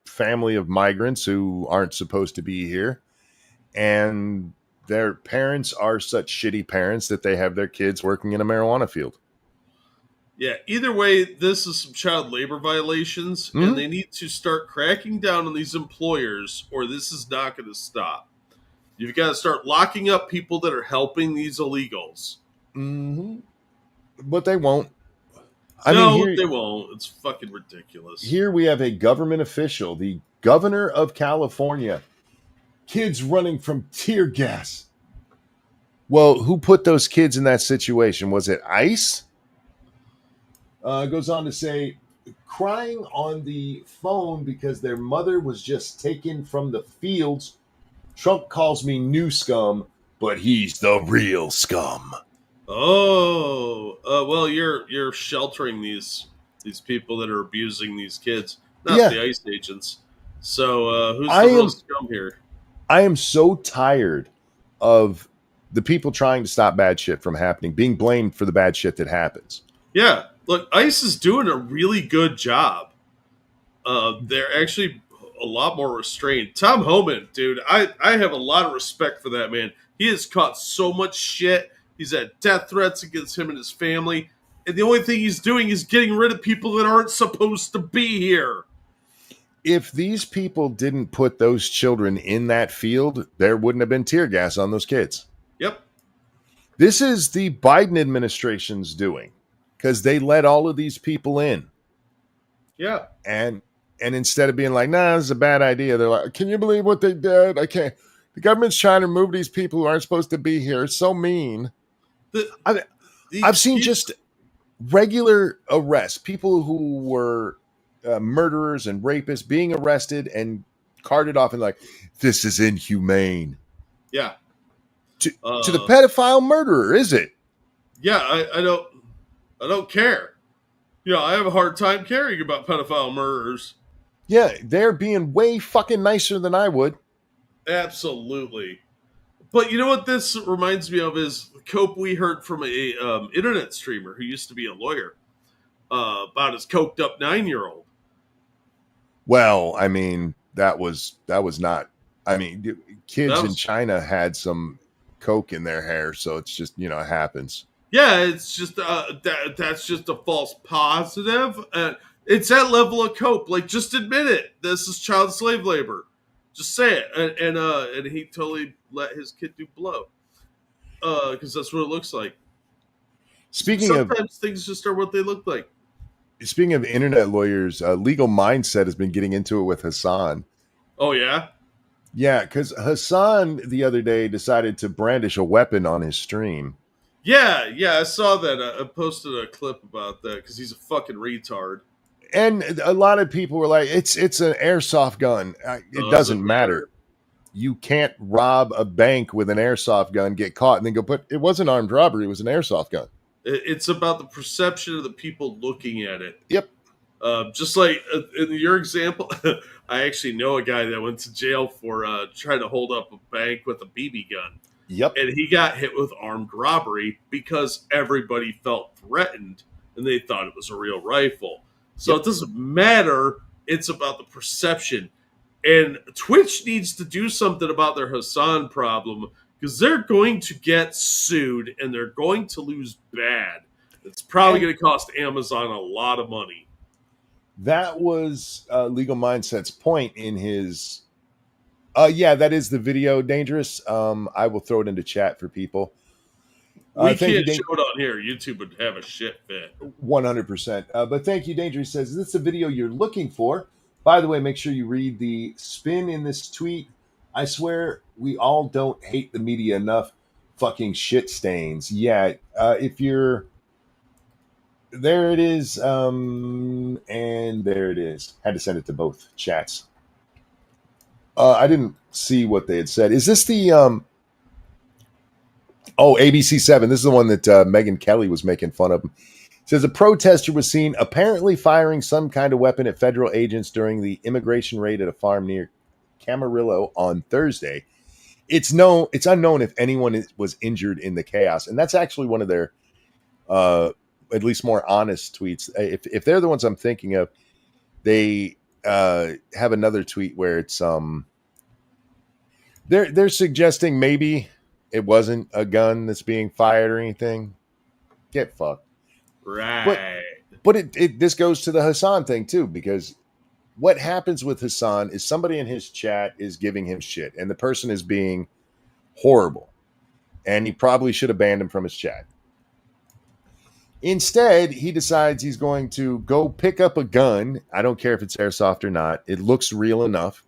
family of migrants who aren't supposed to be here, and their parents are such shitty parents that they have their kids working in a marijuana field. Yeah, either way, this is some child labor violations, and they need to start cracking down on these employers, or this is not going to stop. You've got to start locking up people that are helping these illegals. Mm-hmm. But they won't. They won't. It's fucking ridiculous. Here we have a government official, the governor of California. Kids running from tear gas. Well, who put those kids in that situation? Was it ICE? Goes on to say, crying on the phone because their mother was just taken from the fields. Trump calls me new scum, but he's the real scum. Oh, well, you're sheltering these people that are abusing these kids, not the ICE agents. So who's the real scum here? I am so tired of the people trying to stop bad shit from happening, being blamed for the bad shit that happens. Yeah, look, ICE is doing a really good job. They're actually a lot more restrained. Tom Homan, dude, I have a lot of respect for that man. He has caught so much shit. He's had death threats against him and his family. And the only thing he's doing is getting rid of people that aren't supposed to be here. If these people didn't put those children in that field, there wouldn't have been tear gas on those kids. Yep. This is the Biden administration's doing because they let all of these people in. Yeah. And instead of being like, nah, this is a bad idea, they're like, can you believe what they did? I can't. The government's trying to remove these people who aren't supposed to be here. It's so mean. I've seen just regular arrests, people who were murderers and rapists being arrested and carted off and like, this is inhumane. Yeah. To the pedophile murderer, is it? Yeah, I don't care. You know, I have a hard time caring about pedophile murderers. Yeah, they're being way fucking nicer than I would. Absolutely. But you know what this reminds me of is the cope we heard from a internet streamer who used to be a lawyer about his coked up 9-year-old. Well, I mean, that was not. I mean, kids in China had some coke in their hair, so it's just, you know, it happens. Yeah, it's just that's just a false positive. It's that level of cope. Like, just admit it. This is child slave labor. Just say it. And he totally let his kid do blow. Because that's what it looks like. Sometimes things just are what they look like. Speaking of internet lawyers, Legal Mindset has been getting into it with Hassan. Oh yeah. Yeah, because Hassan the other day decided to brandish a weapon on his stream. Yeah, I saw that. I posted a clip about that because he's a fucking retard. And a lot of people were like, it's an airsoft gun. It doesn't matter. You can't rob a bank with an airsoft gun, get caught, and then go put it wasn't armed robbery, it was an airsoft gun. It's about the perception of the people looking at it. Yep. Just like in your example, I actually know a guy that went to jail for trying to hold up a bank with a BB gun. Yep. And he got hit with armed robbery because everybody felt threatened and they thought it was a real rifle. So It doesn't matter. It's about the perception. And Twitch needs to do something about their Hassan problem because they're going to get sued and they're going to lose bad. It's probably going to cost Amazon a lot of money. That was Legal Mindset's point in his. Yeah, that is the video, Dangerous. I will throw it into chat for people. We can't show it on here. YouTube would have a shit fit. 100%. But thank you, Dangerous says, is this the video you're looking for? By the way, make sure you read the spin in this tweet. I swear we all don't hate the media enough. Fucking shit stains. Yeah, if you're... There it is. And there it is. Had to send it to both chats. I didn't see what they had said. Is this the... ABC7. This is the one that Megyn Kelly was making fun of. It says a protester was seen apparently firing some kind of weapon at federal agents during the immigration raid at a farm near Camarillo on Thursday. It's unknown if anyone was injured in the chaos, and that's actually one of their at least more honest tweets. If they're the ones I'm thinking of, they have another tweet where it's they're suggesting maybe it wasn't a gun that's being fired or anything. Get fucked. Right. But this goes to the Hassan thing too, because what happens with Hassan is somebody in his chat is giving him shit, and the person is being horrible, and he probably should have banned him from his chat. Instead, he decides he's going to go pick up a gun. I don't care if it's airsoft or not. It looks real enough.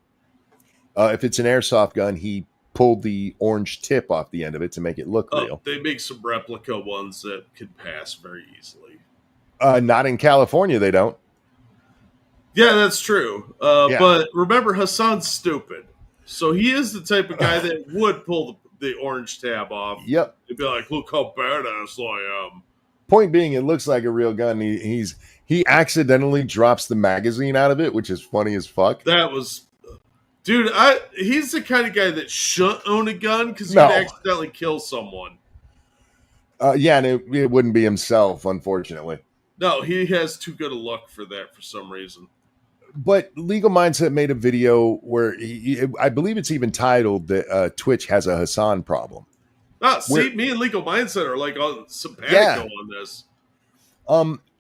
If it's an airsoft gun, he pulled the orange tip off the end of it to make it look real. They make some replica ones that could pass very easily. Not in California, they don't. Yeah, that's true. But remember, Hassan's stupid. So he is the type of guy that would pull the orange tab off. Yep. He'd be like, look how badass I am. Point being, it looks like a real gun. He accidentally drops the magazine out of it, which is funny as fuck. That was... Dude, he's the kind of guy that shouldn't own a gun because he'd accidentally kill someone. Yeah, and it wouldn't be himself, unfortunately. No, he has too good a luck for that for some reason. But Legal Mindset made a video where I believe it's even titled that Twitch has a Hassan problem. Me and Legal Mindset are like on simpatico on this.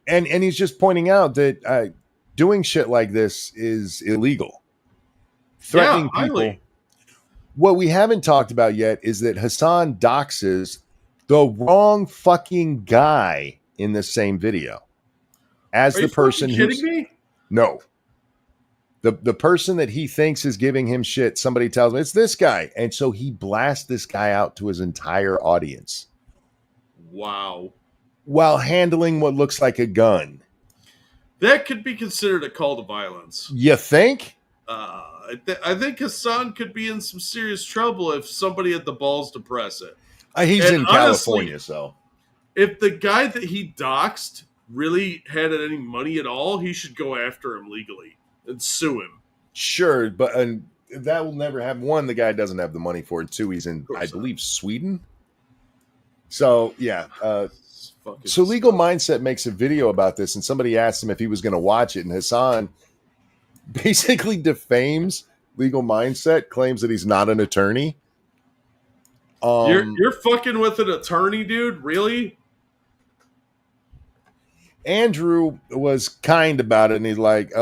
And he's just pointing out that doing shit like this is illegal. Threatening people. What we haven't talked about yet is that Hassan doxes the wrong fucking guy in the same video as the person who's me? No. The person that he thinks is giving him shit, somebody tells him it's this guy. And so he blasts this guy out to his entire audience. Wow. While handling what looks like a gun. That could be considered a call to violence. You think? I think Hassan could be in some serious trouble if somebody had the balls to press it. He's in California, so. If the guy that he doxed really had any money at all, he should go after him legally and sue him. Sure, but that will never happen. One, the guy doesn't have the money for it. Two, he's in, I believe, Sweden. So, yeah. So Legal Mindset makes a video about this, and somebody asked him if he was going to watch it, and Hassan basically defames Legal Mindset, claims that he's not an attorney. You're fucking with an attorney, dude? Really? Andrew was kind about it, and he's like,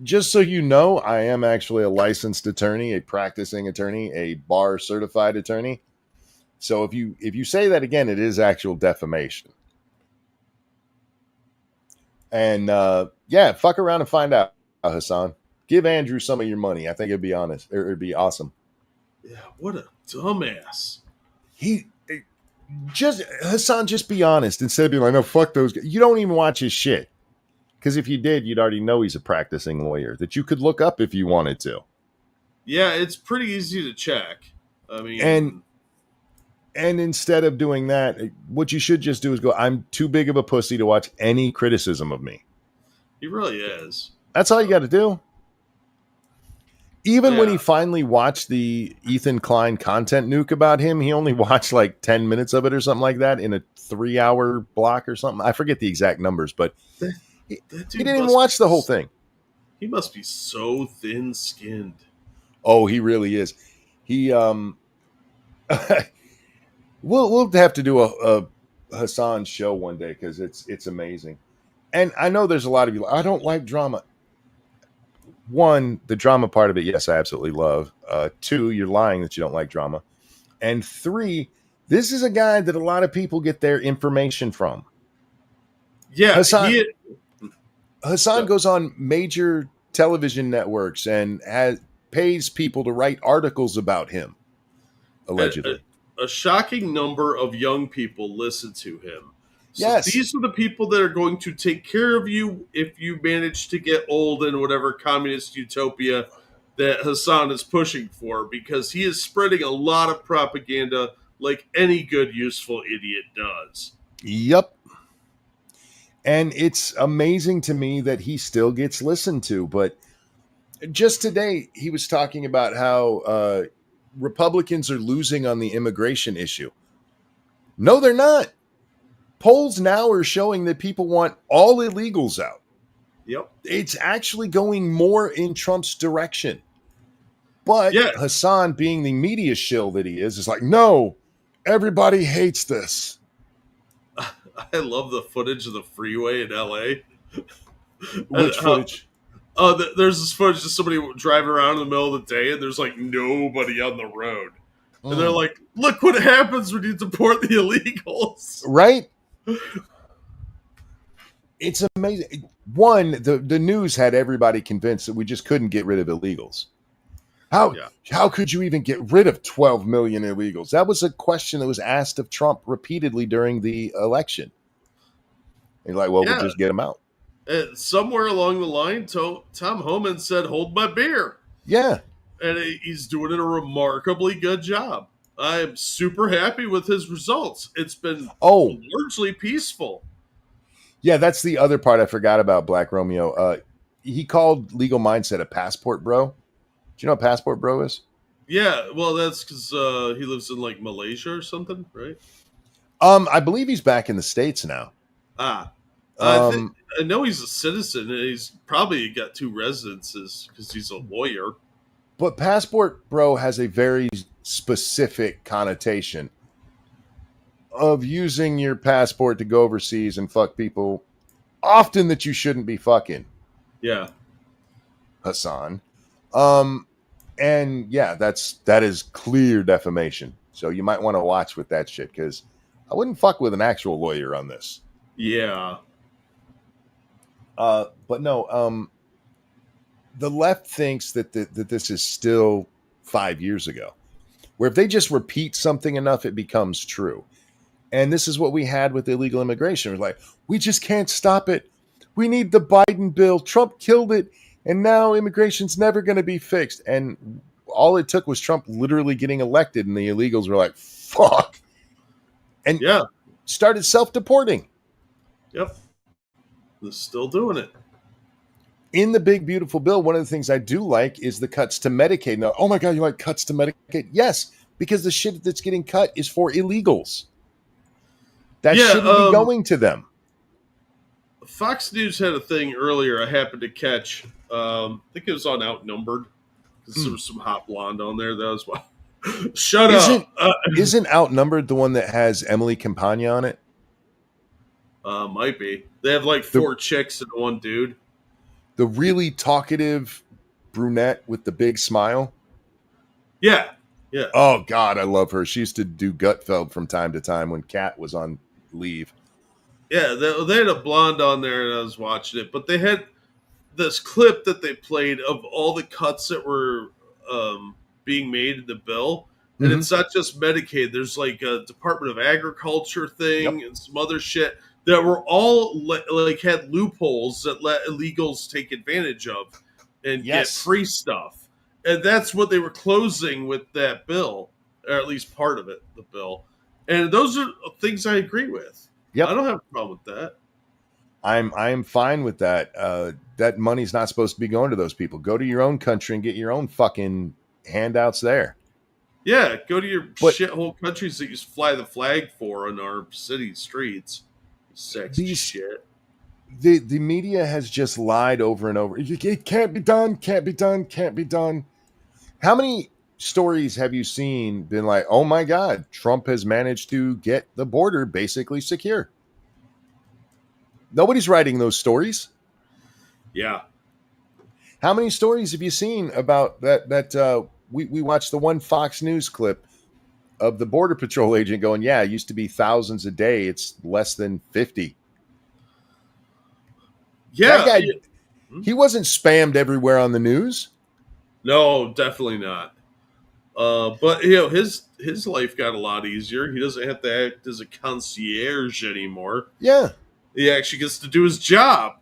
just so you know, I am actually a licensed attorney, a practicing attorney, a bar certified attorney. So if you say that again, it is actual defamation. And yeah, fuck around and find out, Hassan. Give Andrew some of your money. I think it'd be honest, or it'd be awesome. Yeah, what a dumbass. He just Hassan, just be honest instead of being like, no, fuck those guys. You don't even watch his shit. Because if you did, you'd already know he's a practicing lawyer that you could look up if you wanted to. Yeah, it's pretty easy to check. I mean, and instead of doing that, what you should just do is go, I'm too big of a pussy to watch any criticism of me. he really is. That's all you got to do. Even when he finally watched the Ethan Klein content nuke about him, he only watched like 10 minutes of it or something like that in a 3-hour block or something. I forget the exact numbers, but he didn't even watch the whole thing. He must be so thin-skinned. Oh, he really is. He we'll have to do a Hassan show one day because it's amazing. And I know there's a lot of you. I don't like drama. One, the drama part of it, yes, I absolutely love. 2, you're lying that you don't like drama. And 3, this is a guy that a lot of people get their information from. Yeah, Hassan goes on major television networks and pays people to write articles about him, allegedly. A shocking number of young people listen to him. So yes. These are the people that are going to take care of you if you manage to get old in whatever communist utopia that Hassan is pushing for, because he is spreading a lot of propaganda like any good, useful idiot does. Yep. And it's amazing to me that he still gets listened to. But just today, he was talking about how Republicans are losing on the immigration issue. No, they're not. Polls now are showing that people want all illegals out. Yep. It's actually going more in Trump's direction. But Hassan, being the media shill that he is like, no, everybody hates this. I love the footage of the freeway in LA. Which footage? There's this footage of somebody driving around in the middle of the day and there's like nobody on the road. And they're like, look what happens when you deport the illegals. Right? It's amazing. One, the news had everybody convinced that we just couldn't get rid of illegals. How could you even get rid of 12 million illegals? That was a question that was asked of Trump repeatedly during the election. He's like, well, we'll just get them out. And somewhere along the line, Tom Homan said, hold my beer. Yeah. And he's doing a remarkably good job. I'm super happy with his results. It's been largely peaceful. Yeah, that's the other part I forgot about Black Romeo. He called Legal Mindset a passport bro. Do you know what passport bro is? Yeah, well, that's because he lives in like Malaysia or something, right? I believe he's back in the States now. I know he's a citizen, and he's probably got 2 residences because he's a lawyer. But passport bro has a very specific connotation of using your passport to go overseas and fuck people often that you shouldn't be fucking. Yeah. Hassan. And yeah, that is clear defamation. So you might want to watch with that shit, because I wouldn't fuck with an actual lawyer on this. Yeah. But no, the left thinks that this is still 5 years ago, where if they just repeat something enough, it becomes true. And this is what we had with illegal immigration. It was like, we just can't stop it. We need the Biden bill. Trump killed it. And now immigration's never going to be fixed. And all it took was Trump literally getting elected, and the illegals were like, fuck. And started self-deporting. Yep. They're still doing it. In the big, beautiful bill, one of the things I do like is the cuts to Medicaid. Now, oh my God, you like cuts to Medicaid? Yes, because the shit that's getting cut is for illegals. That shouldn't be going to them. Fox News had a thing earlier I happened to catch. I think it was on Outnumbered, because there was some hot blonde on there. That was well. Shut up. Isn't Outnumbered the one that has Emily Campagna on it? Might be. They have like 4 chicks and 1 dude. The really talkative brunette with the big smile? Yeah. Yeah. Oh, God, I love her. She used to do Gutfeld from time to time when Kat was on leave. Yeah, they had a blonde on there, and I was watching it, but they had this clip that they played of all the cuts that were being made in the bill, and Mm-hmm. it's not just Medicaid. There's like a Department of Agriculture Yep. thing and some other shit that were all like had loopholes that let illegals take advantage of and get Yes. free stuff, and that's what they were closing with that bill, or at least part of it, the bill. And those are things I agree with. I Yep. don't have a problem with that. I'm fine with that. That money's not supposed to be going to those people. Go to your own country and get your own fucking handouts there. Yeah, go to your But shithole countries that you fly the flag for on our city streets. Sexy these shit. the media has just lied over and over. It can't be done, can't be done, can't be done. How many stories have you seen been like, oh my God, Trump has managed to get the border basically secure? Nobody's writing those stories. Yeah. How many stories have you seen about that we watched the one Fox News clip of the border patrol agent going, yeah, it used to be thousands a day. It's less than 50. That Yeah. guy, he wasn't spammed everywhere on the news. No, definitely not. But his life got a lot easier. He doesn't have to act as a concierge anymore. Yeah. He actually gets to do his job.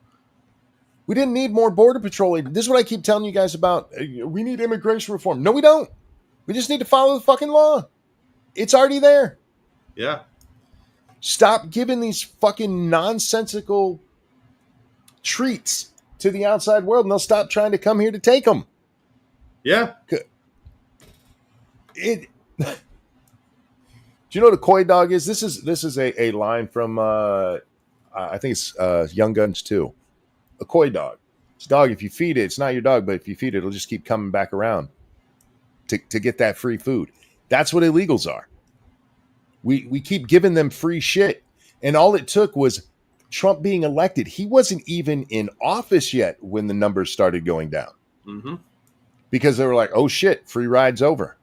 We didn't need more border patrol agents. This is what I keep telling you guys about. We need immigration reform. No, we don't. We just need to follow the fucking law. It's already there. Yeah. Stop giving these fucking nonsensical treats to the outside world and they'll stop trying to come here to take them. Yeah. Do you know what a coy dog is? This is a line from I think it's Young Guns 2. A coy dog. It's a dog. If you feed it, it's not your dog, but if you feed it, it'll just keep coming back around to get that free food. That's what illegals are. We keep giving them free shit. And all it took was Trump being elected. He wasn't even in office yet when the numbers started going down. Mm-hmm. Because they were like, oh shit, free ride's over.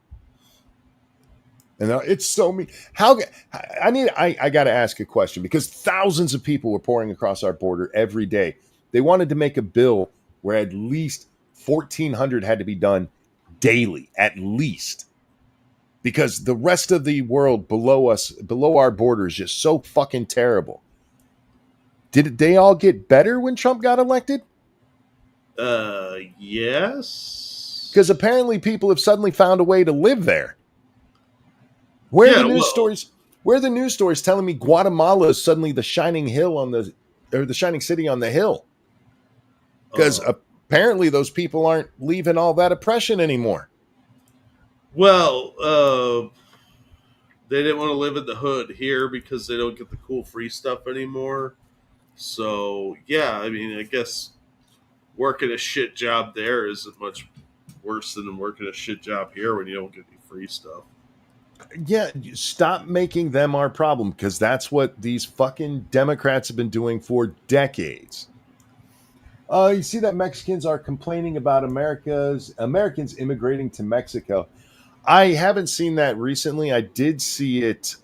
And it's so mean. How I got to ask a question because thousands of people were pouring across our border every day. They wanted to make a bill where at least 1,400 had to be done daily, at least, because the rest of the world below us, below our border, is just so fucking terrible. Did they all get better when Trump got elected? Yes. Because apparently people have suddenly found a way to live there. Where are the news stories? Where are the news stories telling me Guatemala is suddenly the shining hill or the shining city on the hill? Because apparently those people aren't leaving all that oppression anymore. Well, they didn't want to live in the hood here because they don't get the cool free stuff anymore. So yeah, I mean, I guess working a shit job there isn't much worse than working a shit job here when you don't get any free stuff. Yeah, stop making them our problem because that's what these fucking Democrats have been doing for decades. You see that Mexicans are complaining about Americans immigrating to Mexico. I haven't seen that recently. I did see it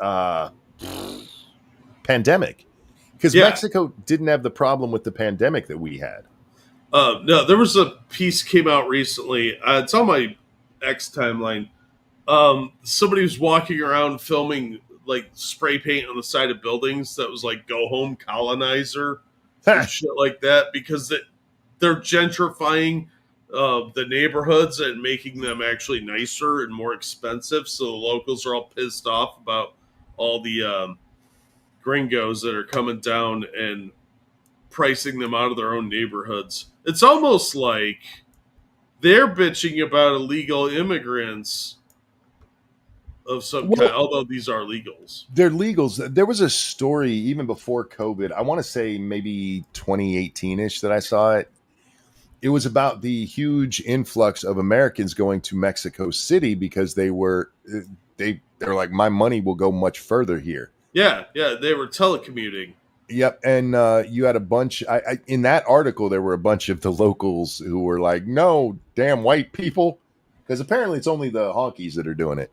pandemic because Mexico didn't have the problem with the pandemic that we had. No, there was a piece came out recently. It's on my X timeline. Somebody was walking around filming like spray paint on the side of buildings that was like "Go Home Colonizer" and shit like that because they're gentrifying the neighborhoods and making them actually nicer and more expensive. So the locals are all pissed off about all the gringos that are coming down and pricing them out of their own neighborhoods. It's almost like they're bitching about illegal immigrants of some kind, although these are legals. They're legals. There was a story even before COVID. I want to say maybe 2018-ish that I saw it. It was about the huge influx of Americans going to Mexico City because they're like, my money will go much further here. Yeah, they were telecommuting. Yep, and you had a bunch. In that article, there were a bunch of the locals who were like, "No, damn white people," because apparently it's only the honkies that are doing it.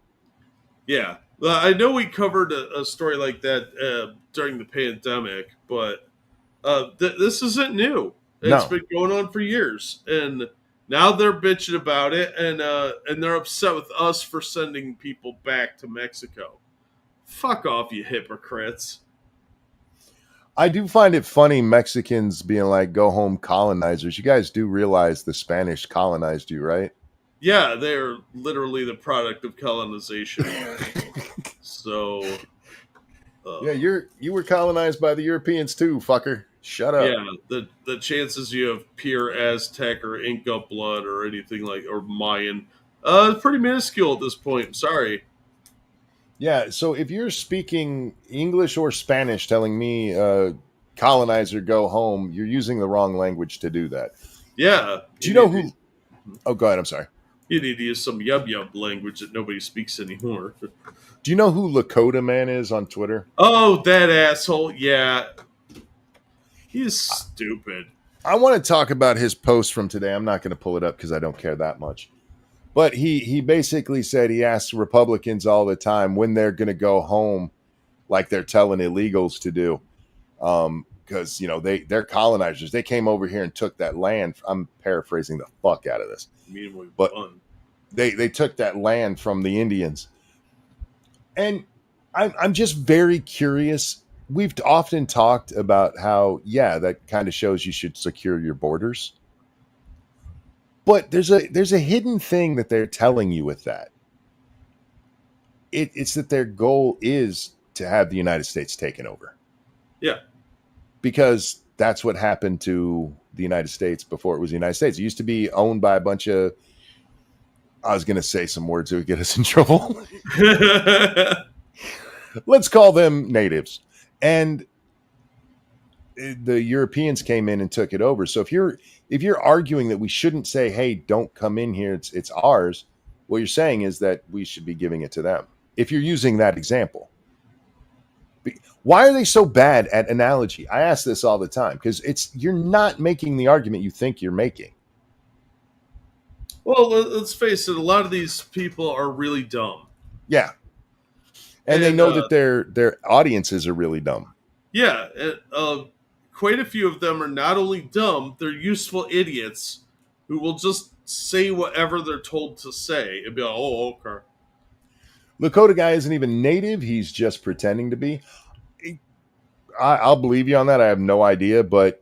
Yeah, Well, I know we covered a story like that during the pandemic, but this isn't new. It's No. been going on for years, and now they're bitching about it, and they're upset with us for sending people back to Mexico. Fuck off, you hypocrites! I do find it funny Mexicans being like, go home colonizers. You guys do realize the Spanish colonized you, right? Yeah, they're literally the product of colonization. So, Yeah, you were colonized by the Europeans too, fucker. Shut up. yeah, the chances you have pure Aztec or Inca blood or anything like or Mayan, pretty minuscule at this point. I'm sorry. Yeah, so if you're speaking English or Spanish telling me colonizer go home, you're using the wrong language to do that. Yeah, Do you know who Oh, go ahead, I'm sorry. you need to use some yub yub language that nobody speaks anymore. Do you know who Lakota Man is on Twitter? Oh, that asshole! Yeah, he's stupid. I want to talk about his post from today. I'm not going to pull it up because I don't care that much. But he basically said he asks Republicans all the time when they're going to go home, like they're telling illegals to do, because they're colonizers. They came over here and took that land. I'm paraphrasing the fuck out of this, but they took that land from the Indians, and I'm just very curious. We've often talked about how that kind of shows you should secure your borders. But there's a hidden thing that they're telling you with that. It's that their goal is to have the United States taken over. Yeah. Because that's what happened to the United States before it was the United States. It used to be owned by a bunch of, I was going to say some words that would get us in trouble. Let's call them natives. And the Europeans came in and took it over. So if you're arguing that we shouldn't say, hey, don't come in here, it's ours, what you're saying is that we should be giving it to them. If you're using that example. Why are they so bad at analogy? I ask this all the time because you're not making the argument you think you're making. Well, let's face it, a lot of these people are really dumb. Yeah. And they know that their audiences are really dumb. Yeah, quite a few of them are not only dumb, they're useful idiots who will just say whatever they're told to say and be like, oh, okay. Lakota guy isn't even native. He's just pretending to be. I'll believe you on that. I have no idea. But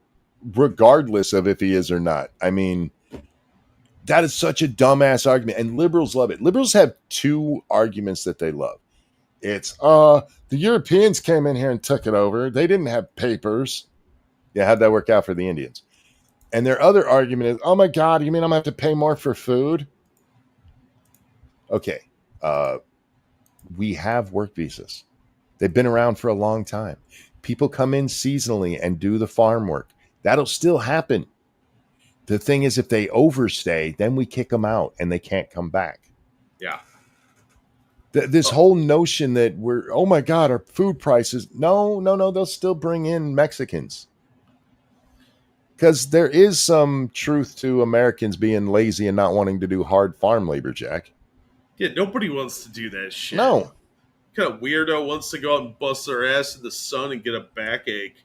regardless of if he is or not, I mean, that is such a dumbass argument. And liberals love it. Liberals have two arguments that they love. It's, the Europeans came in here and took it over. They didn't have papers. Yeah, how'd that work out for the Indians? And their other argument is, oh my God, you mean I'm going to have to pay more for food? Okay. We have work visas. They've been around for a long time. People come in seasonally and do the farm work. That'll still happen. The thing is, if they overstay, then we kick them out and they can't come back. Yeah. This whole notion that oh my God, our food prices. No, they'll still bring in Mexicans. Because there is some truth to Americans being lazy and not wanting to do hard farm labor, Jack. Yeah, nobody wants to do that shit. No. What kind of weirdo wants to go out and bust their ass in the sun and get a backache?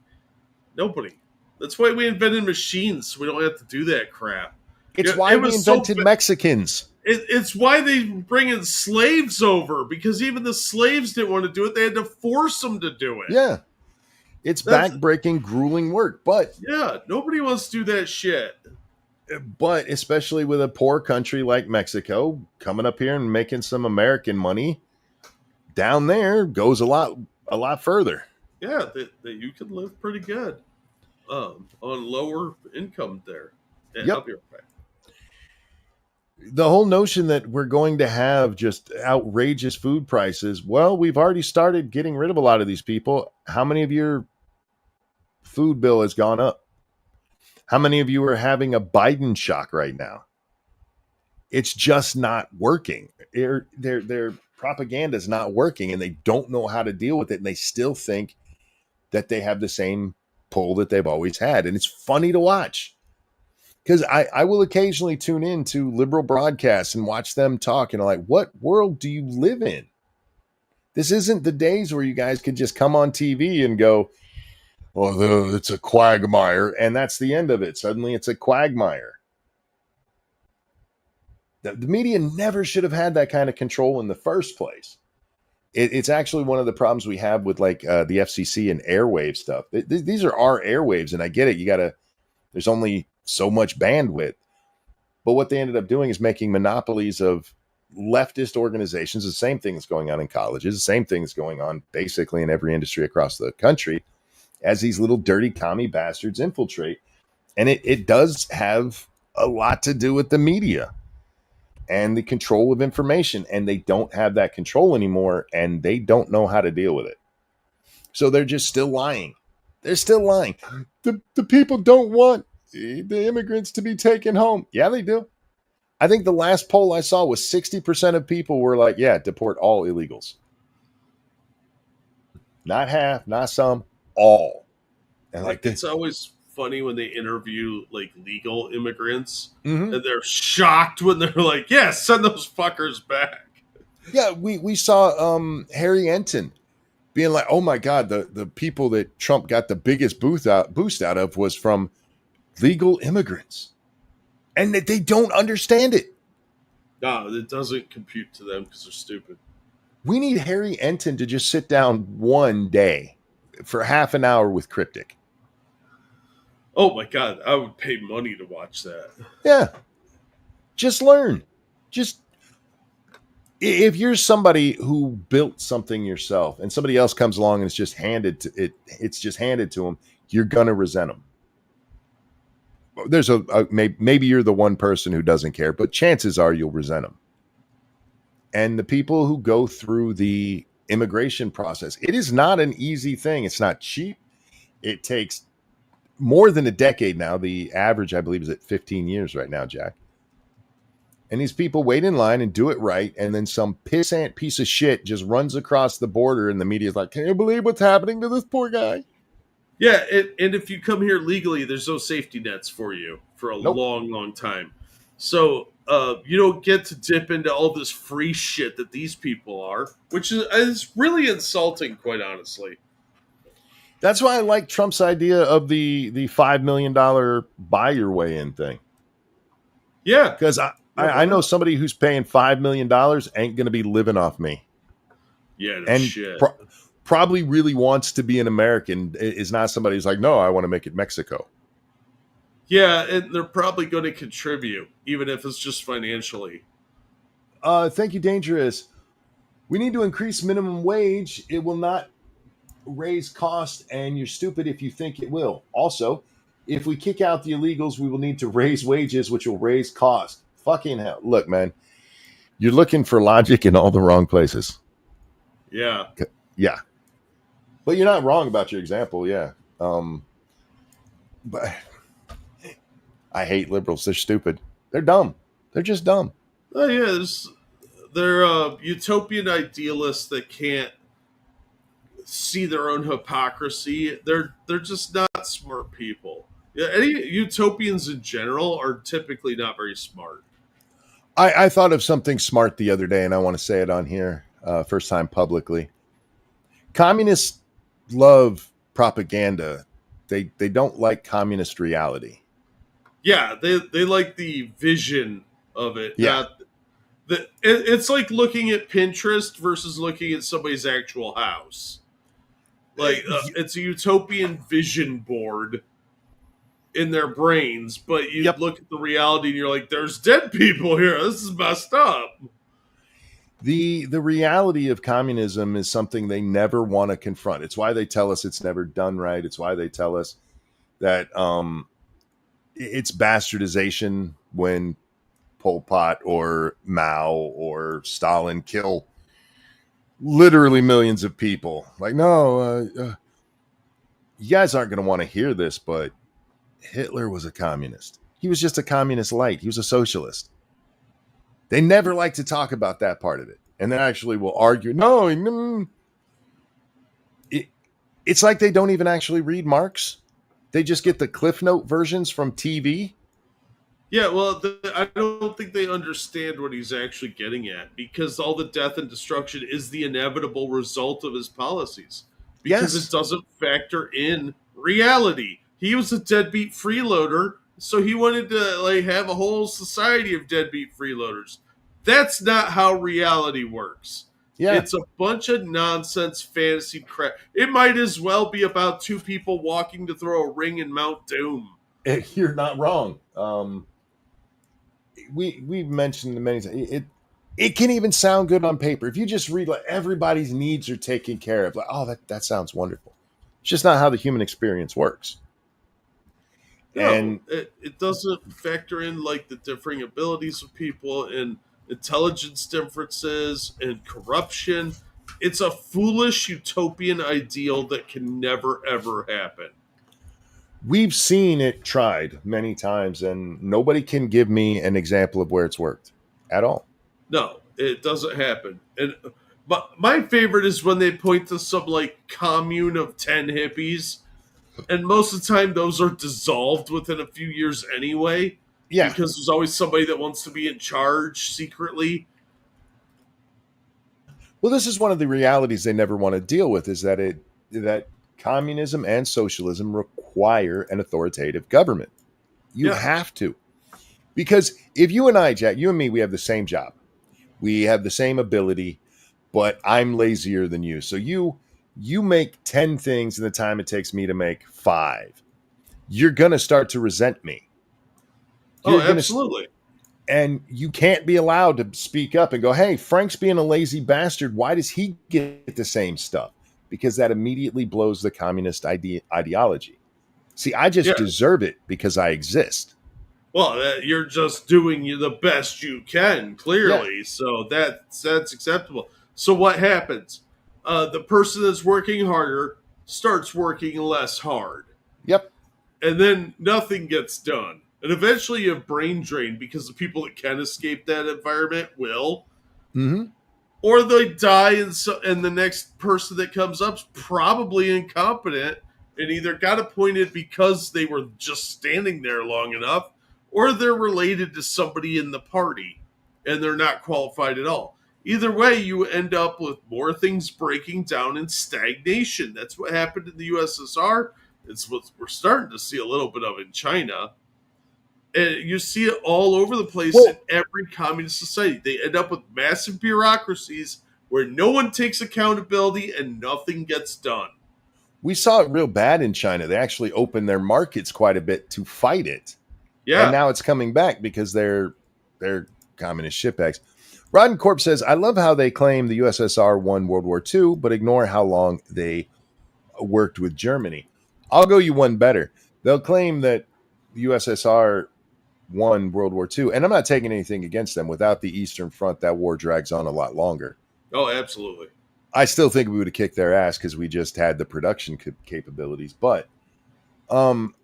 Nobody. That's why we invented machines, so we don't have to do that crap. It's why we invented Mexicans. It's why they bring in slaves over, because even the slaves didn't want to do it. They had to force them to do it. Yeah. It's backbreaking, grueling work. But yeah, nobody wants to do that shit. But especially with a poor country like Mexico, coming up here and making some American money down there goes a lot further. Yeah, that you can live pretty good on lower income there. Yeah, yep. I'll be right back. The whole notion that we're going to have just outrageous food prices. Well, we've already started getting rid of a lot of these people. How many of your food bill has gone up? How many of you are having a Biden shock right now? It's just not working. Their propaganda is not working, and they don't know how to deal with it. And they still think that they have the same pull that they've always had. And it's funny to watch. Because I will occasionally tune in to liberal broadcasts and watch them talk. And I'm like, what world do you live in? This isn't the days where you guys could just come on TV and go, "Oh, it's a quagmire," and that's the end of it. Suddenly, it's a quagmire. The media never should have had that kind of control in the first place. It's actually one of the problems we have with like the FCC and airwave stuff. These are our airwaves, and I get it. There's only so much bandwidth. But what they ended up doing is making monopolies of leftist organizations. The same thing that's going on in colleges, the same thing that's going on basically in every industry across the country as these little dirty commie bastards infiltrate. And it does have a lot to do with the media and the control of information. And they don't have that control anymore, and they don't know how to deal with it. So they're just still lying. They're still lying. The people don't want the immigrants to be taken home. Yeah, they do. I think the last poll I saw was 60% of people were like, yeah, deport all illegals. Not half, not some, all. And like it's always funny when they interview like legal immigrants and they're shocked when they're like, yeah, send those fuckers back. Yeah, we saw Harry Enton being like, oh my God, the people that Trump got the biggest boost out of was from legal immigrants. And that they don't understand it. No, it doesn't compute to them because they're stupid. We need Harry Enton to just sit down one day for half an hour with Cryptic. Oh my God, I would pay money to watch that. Yeah. Just learn. Just, if you're somebody who built something yourself and somebody else comes along and it's just handed to them, you're going to resent them. There's maybe you're the one person who doesn't care, but chances are you'll resent them. And the people who go through the immigration process, it is not an easy thing. It's not cheap. It takes more than a decade now. The average, I believe, is at 15 years right now, Jack. And these people wait in line and do it right. And then some pissant piece of shit just runs across the border and the media is like, can you believe what's happening to this poor guy? Yeah, and if you come here legally, there's no safety nets for you for a long, long time. So you don't get to dip into all this free shit that these people are, which is really insulting, quite honestly. That's why I like Trump's idea of the $5 million buy your way in thing. Yeah. Because I know somebody who's paying $5 million ain't going to be living off me. Yeah, no and shit. Probably really wants to be an American. Is not somebody who's like, no, I want to make it Mexico. Yeah, and they're probably going to contribute, even if it's just financially. Thank you, Dangerous. We need to increase minimum wage. It will not raise cost, and you're stupid if you think it will. Also, if we kick out the illegals, we will need to raise wages, which will raise cost. Fucking hell. Look, man, you're looking for logic in all the wrong places. Yeah. Yeah. But you're not wrong about your example, yeah. But I hate liberals. They're stupid. They're dumb. They're just dumb. Oh yeah, they're utopian idealists that can't see their own hypocrisy. They're just not smart people. Yeah, any utopians in general are typically not very smart. I thought of something smart the other day, and I want to say it on here, first time publicly. Communists love propaganda. They don't like communist reality. Yeah, they like the vision of it. Yeah. It's like looking at Pinterest versus looking at somebody's actual house. Like it's a utopian vision board in their brains, but you look at the reality and you're like, there's dead people here. This is messed up. The reality of communism is something they never want to confront. It's why they tell us it's never done right. It's why they tell us that it's bastardization when Pol Pot or Mao or Stalin kill literally millions of people. Like, no, you guys aren't going to want to hear this, but Hitler was a communist. He was just a communist light. He was a socialist. They never like to talk about that part of it. And they actually will argue, no. It's like they don't even actually read Marx. They just get the Cliff Note versions from TV. Yeah, well, I don't think they understand what he's actually getting at, because all the death and destruction is the inevitable result of his policies, because it Yes. doesn't factor in reality. He was a deadbeat freeloader, so he wanted to like have a whole society of deadbeat freeloaders. That's not how reality works. Yeah. It's a bunch of nonsense fantasy crap. It might as well be about two people walking to throw a ring in Mount Doom. You're not wrong. We've mentioned many times. It can even sound good on paper if you just read like everybody's needs are taken care of. Like, oh, that sounds wonderful. It's just not how the human experience works. No, And it doesn't factor in like the differing abilities of people and intelligence differences and corruption. It's a foolish utopian ideal that can never ever happen. we've seen it tried many times, and nobody can give me an example of where it's worked at all. No, it doesn't happen. And but my favorite is when they point to some like commune of 10 hippies, and most of the time those are dissolved within a few years anyway, Yeah. because there's always somebody that wants to be in charge secretly. Well, this is one of the realities they never want to deal with is that communism and socialism require an authoritative government. You Yeah. have to. Because if you and I, Jack, you and me, we have the same job. We have the same ability, but I'm lazier than you. So you make 10 things in the time it takes me to make 5. You're going to start to resent me. Oh, You're going to absolutely. and you can't be allowed to speak up and go, "Hey, Frank's being a lazy bastard. Why does he get the same stuff?" Because that immediately blows the communist ideology. See, I just Yeah. deserve it because I exist. Well, you're just doing the best you can, Yeah. clearly. So that's acceptable. So what happens? The person that's working harder starts working less hard, Yep. and then nothing gets done. And eventually, you have brain drain because the people that can escape that environment will, Mm-hmm. or they die, and the next person that comes up's probably incompetent and either got appointed because they were just standing there long enough, or they're related to somebody in the party and they're not qualified at all. Either way, you end up with more things breaking down and stagnation. That's what happened in the USSR. It's what we're starting to see a little bit of in China, and you see it all over the place in Well, every communist society. They end up with massive bureaucracies where no one takes accountability and nothing gets done. we saw it real bad in China. They actually opened their markets quite a bit to fight it. And Yeah. now it's coming back because they're communist shitbags. Rodden Corp says, I love how they claim the USSR won World War II, but ignore how long they worked with Germany. I'll go you one better. They'll claim that the USSR won World War II, and I'm not taking anything against them. Without the Eastern Front, that war drags on a lot longer. Oh, absolutely. I still think we would have kicked their ass because we just had the production capabilities. But um,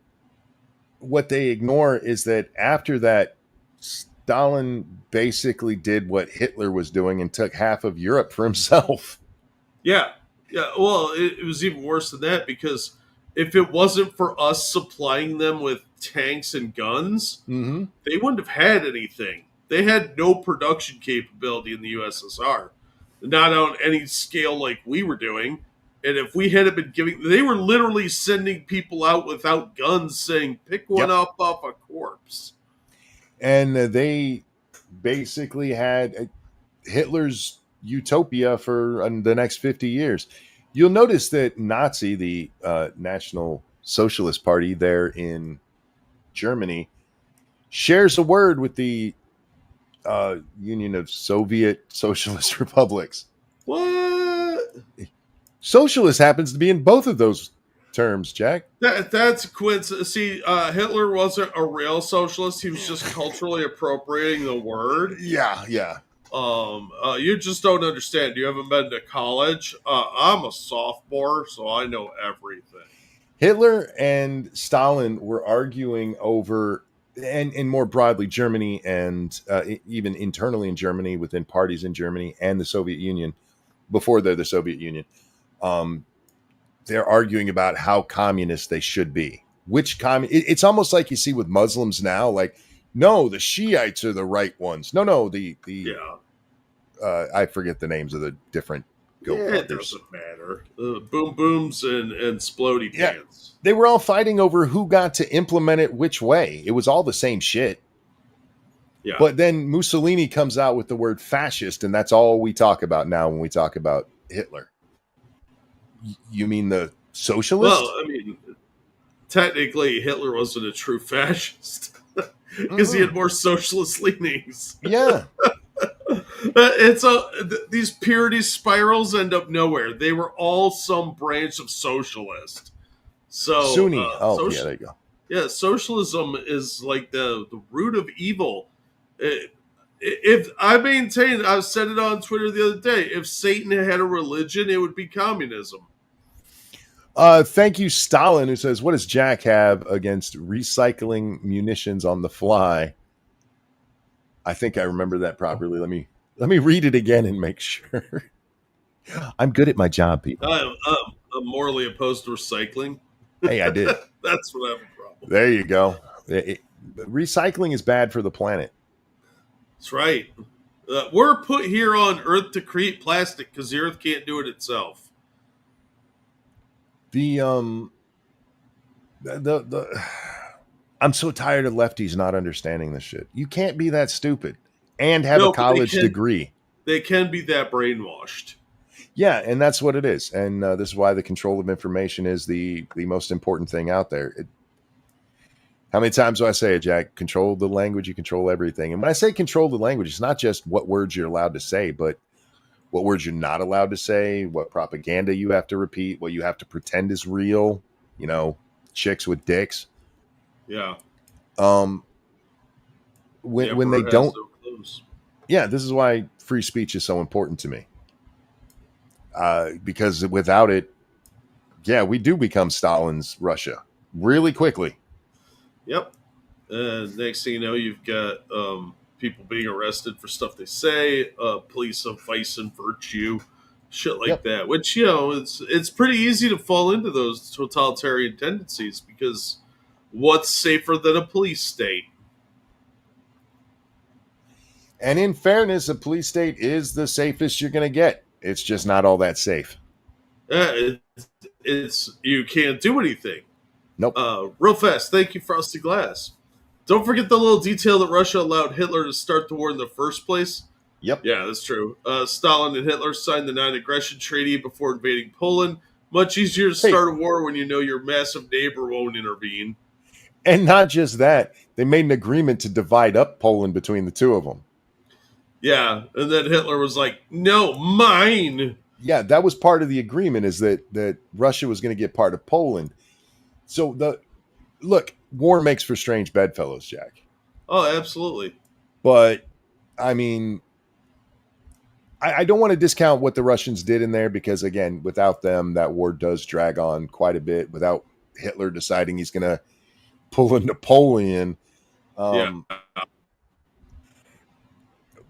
what they ignore is that after that, Stalin basically did what Hitler was doing and took half of Europe for himself. Yeah. Yeah. Well, it was even worse than that, because if it wasn't for us supplying them with tanks and guns, Mm-hmm. they wouldn't have had anything. They had no production capability in the USSR, not on any scale like we were doing. And if we had been giving, they were literally sending people out without guns, saying, "Pick one Yep. up off a corpse." And they basically had Hitler's utopia for the next 50 years. You'll notice that Nazi, the National Socialist Party there in Germany, shares a word with the Union of Soviet Socialist Republics. What? Socialist happens to be in both of those terms, Jack. That's a coincidence. See, Hitler wasn't a real socialist. He was just culturally appropriating the word. Yeah, yeah. You just don't understand. You haven't been to college. I'm a sophomore, so I know everything. Hitler and Stalin were arguing over, and more broadly, Germany and even internally in Germany, within parties in Germany and the Soviet Union, before they're the Soviet Union, they're arguing about how communist they should be. Which it's almost like you see with Muslims now, like No, the Shiites are the right ones. No, the Yeah. I forget the names of the different goat Yeah, it fuckers. doesn't matter. Boom booms and splody Yeah, pants. they were all fighting over who got to implement it which way. It was all the same shit. Yeah. But then Mussolini comes out with the word fascist, and that's all we talk about now when we talk about Hitler. You mean the Well, socialist? I mean, technically, Hitler wasn't a true fascist because he Mm-hmm. had more socialist leanings. Yeah. These purity spirals end up nowhere. They were all some branch of socialist. So, Sunni. Oh, yeah, there you go. yeah, socialism is like the root of evil. If I maintain, I said it on Twitter the other day, if Satan had a religion, it would be communism. Thank you, Stalin, who says, "What does Jack have against recycling munitions on the fly?" I think I remember that properly. Let me read it again and make sure. I'm good at my job, people. I'm morally opposed to recycling. Hey, I did. That's what I have a problem. There you go. Recycling is bad for the planet. That's right. We're put here on Earth to create plastic because the Earth can't do it itself. The I'm so tired of lefties not understanding this shit. You can't be that stupid and have a No, but college degree. they can be that brainwashed. Yeah, and that's what it is. And this is why the control of information is the most important thing out there. How many times do I say it, Jack? Control the language, you control everything. And when I say control the language, it's not just what words you're allowed to say, but what words you're not allowed to say, what propaganda you have to repeat, what you have to pretend is real, chicks with dicks. Yeah. When they don't, yeah, this is why free speech is so important to me. Because without it, yeah, we do become Stalin's Russia really quickly. Yep. Next thing you know, you've got people being arrested for stuff they say, police of vice and virtue, shit like that. Which it's pretty easy to fall into those totalitarian tendencies because what's safer than a police state? And in fairness, a police state is the safest you're going to get. It's just not all that safe. It's you can't do anything. Nope. Real fast. Thank you, Frosty Glass. Don't forget the little detail that Russia allowed Hitler to start the war in the first place. Yep. Yeah, that's true. Stalin and Hitler signed the non-aggression treaty before invading Poland. Much easier to start a war when you know your massive neighbor won't intervene. And not just that, they made an agreement to divide up Poland between the two of them. Yeah, and then Hitler was like, "No, mine." Yeah, that was part of the agreement, is that Russia was going to get part of Poland. So look, war makes for strange bedfellows, Jack. Oh, absolutely. But I mean, I don't want to discount what the Russians did in there, because again, without them, that war does drag on quite a bit. Without Hitler deciding he's going to pull a Napoleon. Yeah.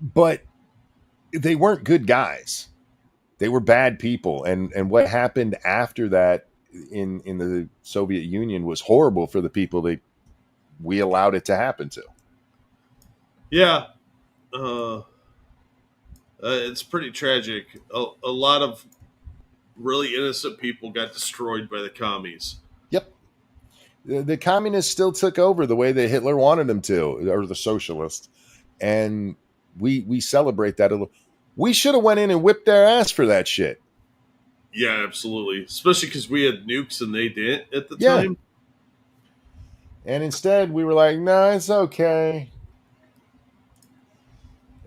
But they weren't good guys. They were bad people. And what happened after that in the Soviet Union was horrible for the people that we allowed it to happen to. Yeah. It's pretty tragic. A lot of really innocent people got destroyed by the commies. Yep. The communists still took over the way that Hitler wanted them to, or the socialists. And we celebrate that a little. We should have went in and whipped their ass for that shit. Yeah, absolutely. Especially because we had nukes and they didn't at the time. And instead, we were like, no, it's okay.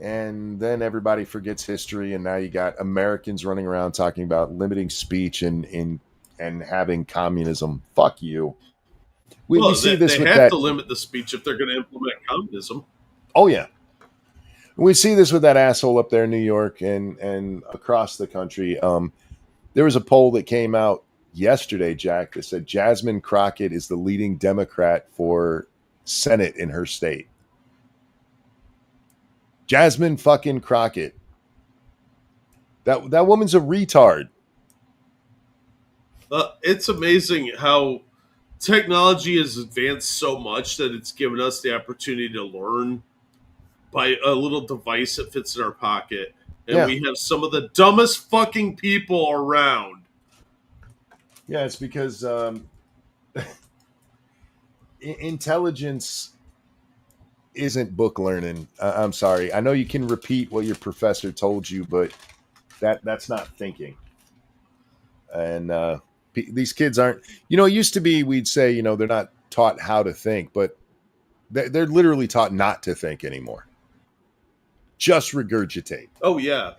And then everybody forgets history, and now you got Americans running around talking about limiting speech and having communism. Fuck you. We see this with they that. have to limit the speech if they're going to implement communism. Oh yeah, we see this with that asshole up there in New York and across the country. There was a poll that came out yesterday, Jack, that said Jasmine Crockett is the leading Democrat for Senate in her state. Jasmine fucking Crockett. That woman's a retard. It's amazing how technology has advanced so much that it's given us the opportunity to learn by a little device that fits in our pocket. And Yeah. we have some of the dumbest fucking people around. Yeah, it's because intelligence isn't book learning. I'm sorry. I know you can repeat what your professor told you, but that's not thinking. And these kids aren't. It used to be we'd say they're not taught how to think, but they're literally taught not to think anymore. Just regurgitate. Oh, yeah.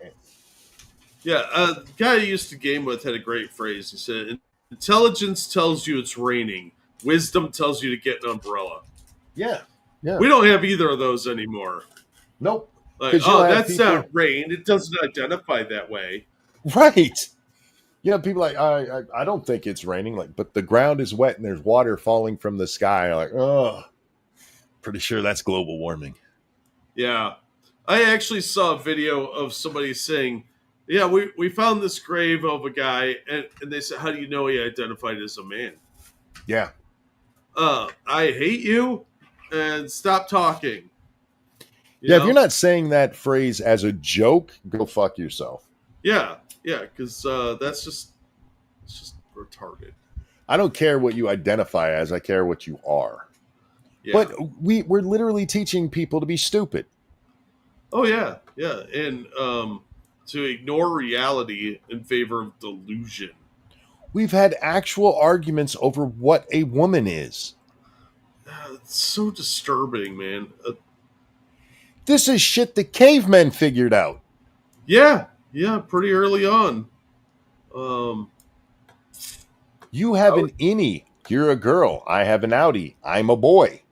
Yeah, the guy I used to game with had a great phrase. He said, "Intelligence tells you it's raining. Wisdom tells you to get an umbrella." Yeah, yeah. We don't have either of those anymore. Nope. Like, Because you'll oh, have that's people not rain. It doesn't identify that way. right. People like I don't think it's raining. Like, but the ground is wet and there's water falling from the sky. Like, oh, pretty sure that's global warming. Yeah. I actually saw a video of somebody saying, "Yeah, we found this grave of a guy," and they said, "How do you know he identified as a man?" Yeah. I hate you, and stop talking. Yeah, if you're not saying that phrase as a joke, go fuck yourself. Yeah, because it's just retarded. I don't care what you identify as. I care what you are. Yeah. But we're literally teaching people to be stupid. Oh yeah, and to ignore reality in favor of delusion. We've had actual arguments over what a woman is. It's so disturbing, man. This is shit the cavemen figured out. Yeah, pretty early on. You have an innie. You're a girl. I have an outie. I'm a boy.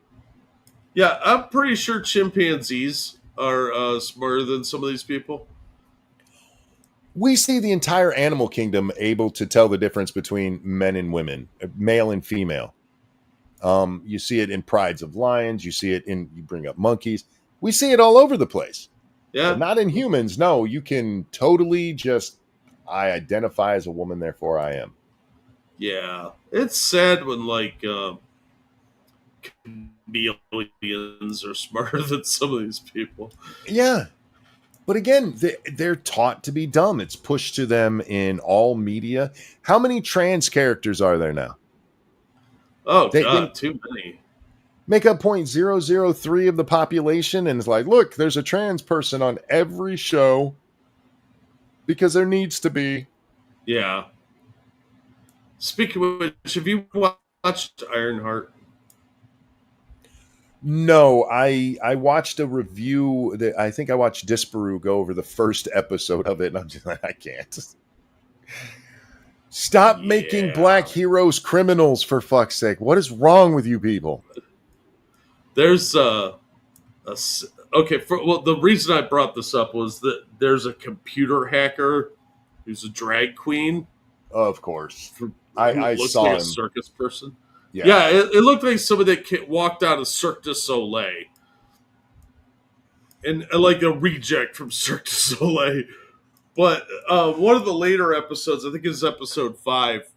Yeah, I'm pretty sure chimpanzees are smarter than some of these people. We see the entire animal kingdom able to tell the difference between men and women, male and female. You see it in prides of lions. You see it you bring up monkeys. We see it all over the place. Yeah. But not in humans. No, you can totally I identify as a woman, therefore I am. Yeah. It's sad when, chameleons are smarter than some of these people. Yeah. But again, they're taught to be dumb. It's pushed to them in all media. How many trans characters are there now? Oh, God, too many. Make up 0.003 of the population, and it's like, look, there's a trans person on every show because there needs to be. Yeah. Speaking of which, have you watched Ironheart? No, I watched a review that I think I watched Disparu go over the first episode of it, and I'm just like, I can't. Stop making black heroes criminals, for fuck's sake. What is wrong with you people? There's the reason I brought this up was that there's a computer hacker who's a drag queen. Of course. I saw like a circus person. Yeah, it looked like somebody that walked out of Cirque du Soleil. And like a reject from Cirque du Soleil. But one of the later episodes, I think it's episode 5,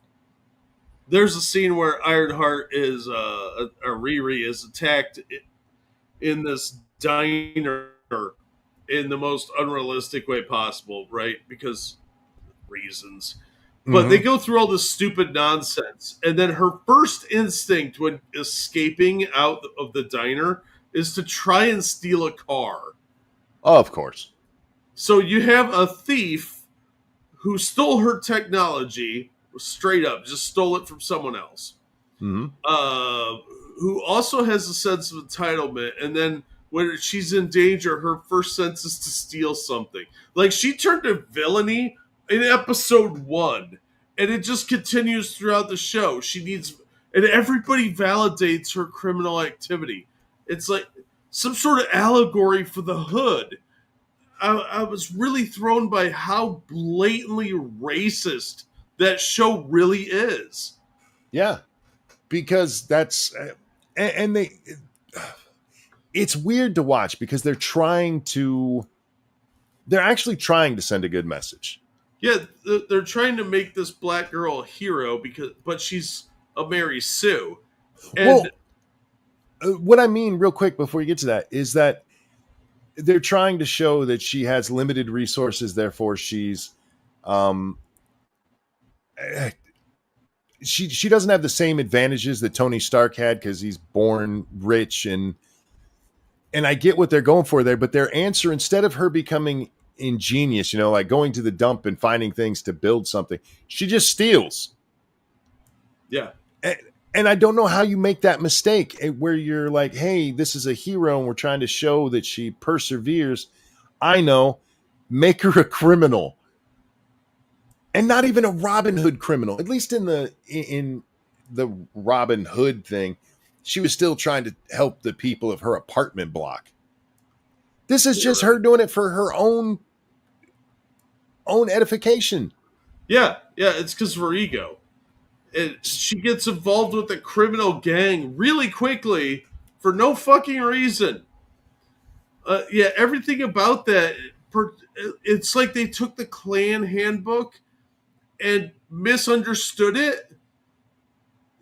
there's a scene where Ironheart is, Riri is attacked in this diner in the most unrealistic way possible, right? Because reasons. But they go through all this stupid nonsense. And then her first instinct when escaping out of the diner is to try and steal a car. Oh, of course. So you have a thief who stole her technology straight up, just stole it from someone else. Mm-hmm. Who also has a sense of entitlement. And then when she's in danger, her first sense is to steal something. Like, she turned to villainy in episode 1, and it just continues throughout the show. And everybody validates her criminal activity. It's like some sort of allegory for the hood. I was really thrown by how blatantly racist that show really is. Yeah, because that's and it's weird to watch because they're actually trying to send a good message. Yeah, they're trying to make this black girl a hero but she's a Mary Sue. And Well, what I mean, real quick, before you get to that, is that they're trying to show that she has limited resources, therefore she's um eh, she doesn't have the same advantages that Tony Stark had because he's born rich, and I get what they're going for there, but their answer, instead of her becoming ingenious, like going to the dump and finding things to build something, she just steals. yeah, And I don't know how you make that mistake where you're like, hey, this is a hero and we're trying to show that she perseveres. I know, make her a criminal. And not even a Robin Hood criminal. At least in the Robin Hood thing, she was still trying to help the people of her apartment block. This is just her doing it for her own edification. yeah, it's because of her ego. And she gets involved with the criminal gang really quickly for no fucking reason. Yeah, everything about that, it's like they took the Klan handbook and misunderstood it.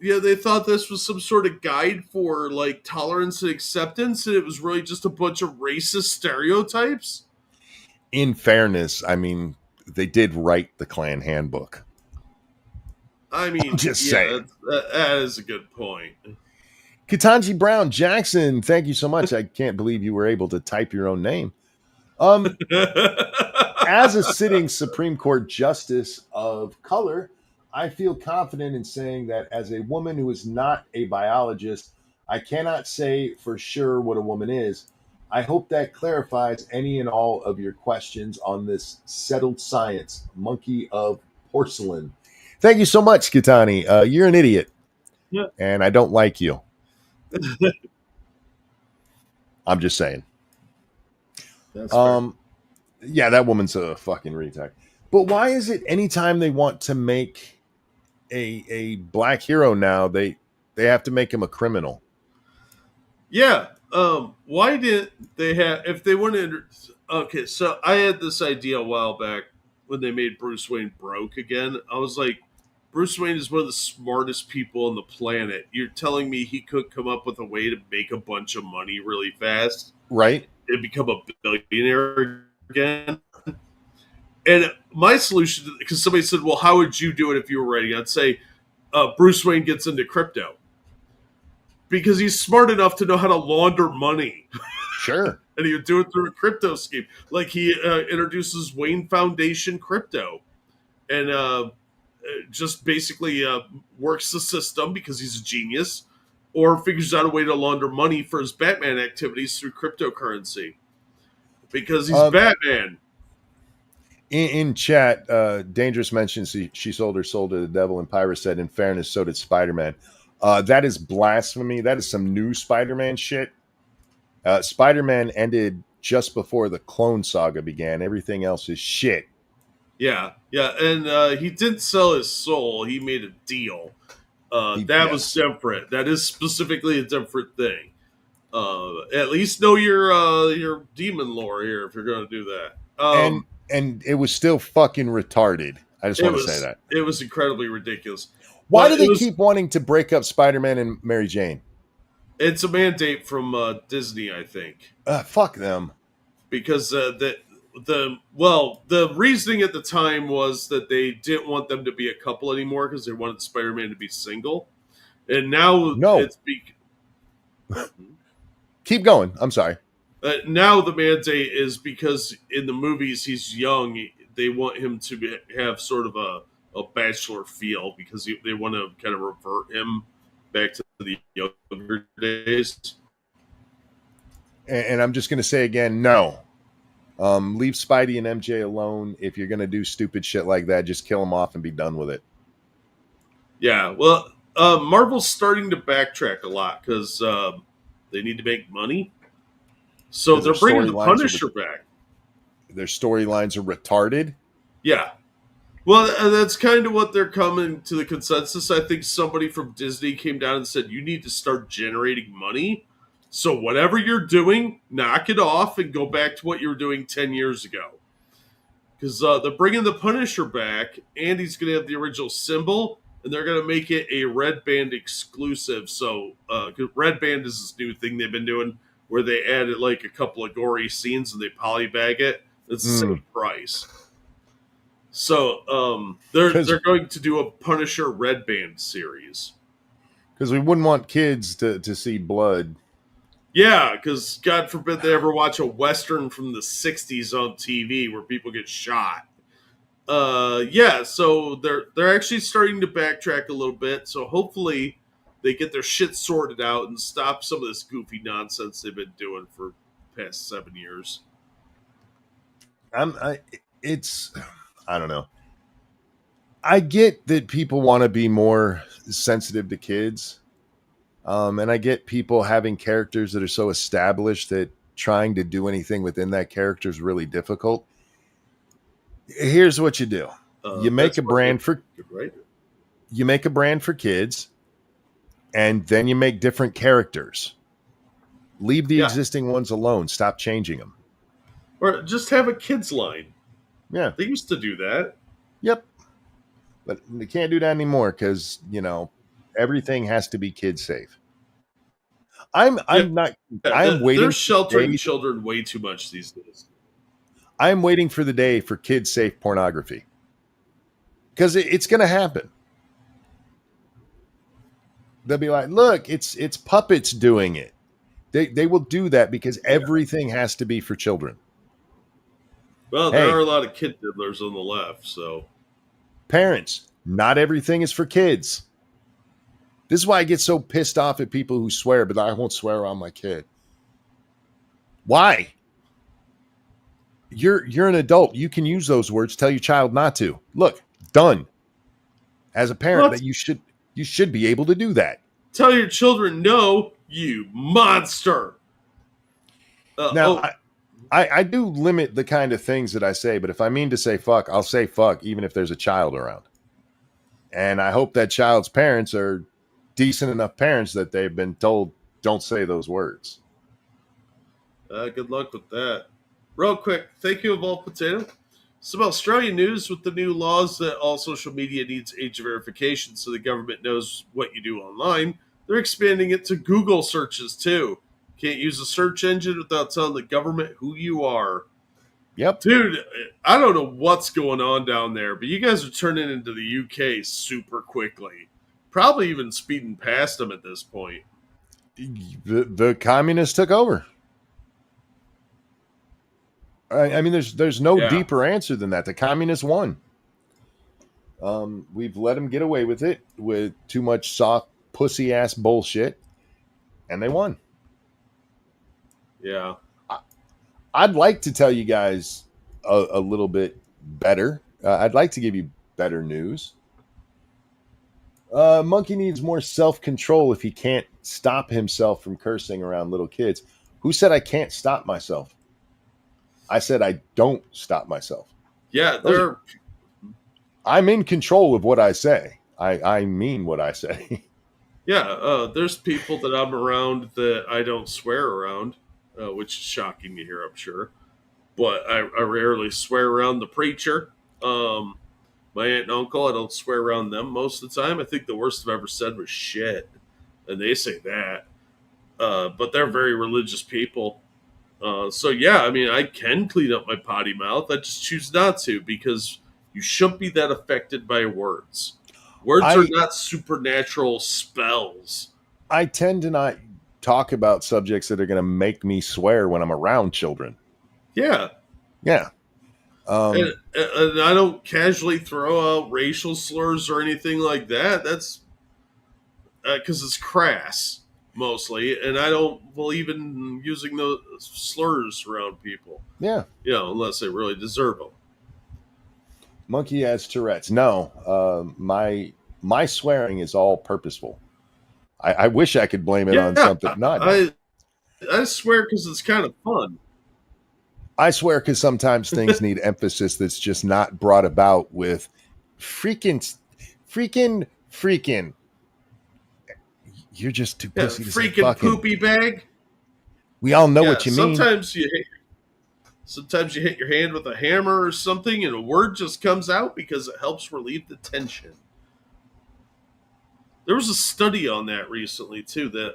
Yeah, they thought this was some sort of guide for like tolerance and acceptance, and it was really just a bunch of racist stereotypes. In fairness, I mean, they did write the Klan handbook. I mean, Just yeah, saying. that is a good point. Katanji Brown Jackson, thank you so much. I can't believe you were able to type your own name. As a sitting Supreme Court justice of color, I feel confident in saying that as a woman who is not a biologist, I cannot say for sure what a woman is. I hope that clarifies any and all of your questions on this settled science, monkey of porcelain. Thank you so much, Kitani. You're an idiot, Yeah. and I don't like you. I'm just saying. That's fair. Yeah, that woman's a fucking retard. But why is it anytime they want to make a black hero now, they have to make him a criminal? Yeah. Why did they have if they wanted? Okay, so I had this idea a while back when they made Bruce Wayne broke again. I was like, Bruce Wayne is one of the smartest people on the planet. You're telling me he could come up with a way to make a bunch of money really fast, Right? and become a billionaire again? And my solution, because somebody said, "Well, how would you do it if you were writing?" I'd say Bruce Wayne gets into crypto because he's smart enough to know how to launder money. Sure. And he would do it through a crypto scheme. Like he introduces Wayne Foundation crypto and just basically works the system because he's a genius, or figures out a way to launder money for his Batman activities through cryptocurrency because he's Batman. In chat, Dangerous mentions she sold her soul to the devil, and Pyra said, in fairness, so did Spider-Man. That is blasphemy. That is some new Spider-Man shit. Spider-Man ended just before the Clone Saga began. Everything else is shit. Yeah, and he didn't sell his soul. He made a deal. That was different. That is specifically a different thing. At least know your demon lore here if you're going to do that. And it was still fucking retarded. I just want to say that. It was incredibly ridiculous. Why do they keep wanting to break up Spider-Man and Mary Jane? It's a mandate from Disney, I think. Fuck them. Because the reasoning at the time was that they didn't want them to be a couple anymore because they wanted Spider-Man to be single. And now it's keep going. I'm sorry. Now the mandate is because in the movies he's young. They want him to have sort of a bachelor feel because they want to kind of revert him back to the younger days. And I'm just going to say again, no. Leave Spidey and MJ alone. If you're going to do stupid shit like that, just kill them off and be done with it. Yeah, well, Marvel's starting to backtrack a lot because they need to make money. So they're bringing the Punisher back. Their storylines are retarded. Yeah. Well, that's kind of what they're coming to the consensus. I think somebody from Disney came down and said, you need to start generating money. So whatever you're doing, knock it off and go back to what you were doing 10 years ago. Because they're bringing the Punisher back, and he's going to have the original symbol, and they're going to make it a Red Band exclusive. So, Red Band is this new thing they've been doing where they added like a couple of gory scenes and they polybag it. It's the same price. So, they're going to do a Punisher Red Band series. Because we wouldn't want kids to see blood. Yeah, because God forbid they ever watch a Western from the 60s on TV where people get shot. Yeah, so they're actually starting to backtrack a little bit. So hopefully they get their shit sorted out and stop some of this goofy nonsense they've been doing for the past 7 years. I don't know. I get that people want to be more sensitive to kids. And I get people having characters that are so established that trying to do anything within that character is really difficult. Here's what you do. You make a brand for kids, and then you make different characters. Leave the existing ones alone. Stop changing them. Or just have a kids line. Yeah. They used to do that. Yep. But they can't do that anymore because, everything has to be kid safe. I'm waiting. They're sheltering children way too much these days. I'm waiting for the day for kid safe pornography. Because it's going to happen. They'll be like, look, it's puppets doing it. They will do that because everything has to be for children. Well, there are a lot of kid diddlers on the left, so. Parents, not everything is for kids. This is why I get so pissed off at people who swear, but I won't swear around my kid. Why? You're an adult. You can use those words. Tell your child not to. Look, done. As a parent, that you should be able to do that. Tell your children no, you monster. I do limit the kind of things that I say, but if I mean to say fuck, I'll say fuck, even if there's a child around. And I hope that child's parents are decent enough parents that they've been told don't say those words. Good luck with that. Real quick, thank you, Evolved Potato. Some Australian news with the new laws that all social media needs age verification so the government knows what you do online. They're expanding it to Google searches too. Can't use a search engine without telling the government who you are. Yep. Dude, I don't know what's going on down there, but you guys are turning into the UK super quickly. Probably even speeding past them at this point. The communists took over. I mean, there's no deeper answer than that. The communists won. We've let them get away with it with too much soft pussy ass bullshit, and they won. Yeah. I'd like to tell you guys a little bit better. I'd like to give you better news. Monkey needs more self-control if he can't stop himself from cursing around little kids. Who said I can't stop myself? I said I don't stop myself. Yeah, I'm in control of what I say. I mean what I say. Yeah, there's people that I'm around that I don't swear around, which is shocking to hear, I'm sure. But I rarely swear around the preacher. My aunt and uncle, I don't swear around them most of the time. I think the worst I've ever said was shit. And they say that. But they're very religious people. So, yeah, I mean, I can clean up my potty mouth. I just choose not to because you shouldn't be that affected by words. Words are not supernatural spells. I tend to not talk about subjects that are going to make me swear when I'm around children. Yeah. Yeah. And I don't casually throw out racial slurs or anything like that. That's because it's crass, mostly. And I don't believe in using those slurs around people. Yeah. Unless they really deserve them. Monkey has Tourette's. No, my swearing is all purposeful. I wish I could blame it on something. Not. I swear because it's kind of fun. I swear because sometimes things need emphasis that's just not brought about with freaking. You're just too pussy to say fucking. Poopy bag. We all know what you mean. Sometimes you hit your hand with a hammer or something, and a word just comes out because it helps relieve the tension. There was a study on that recently too. That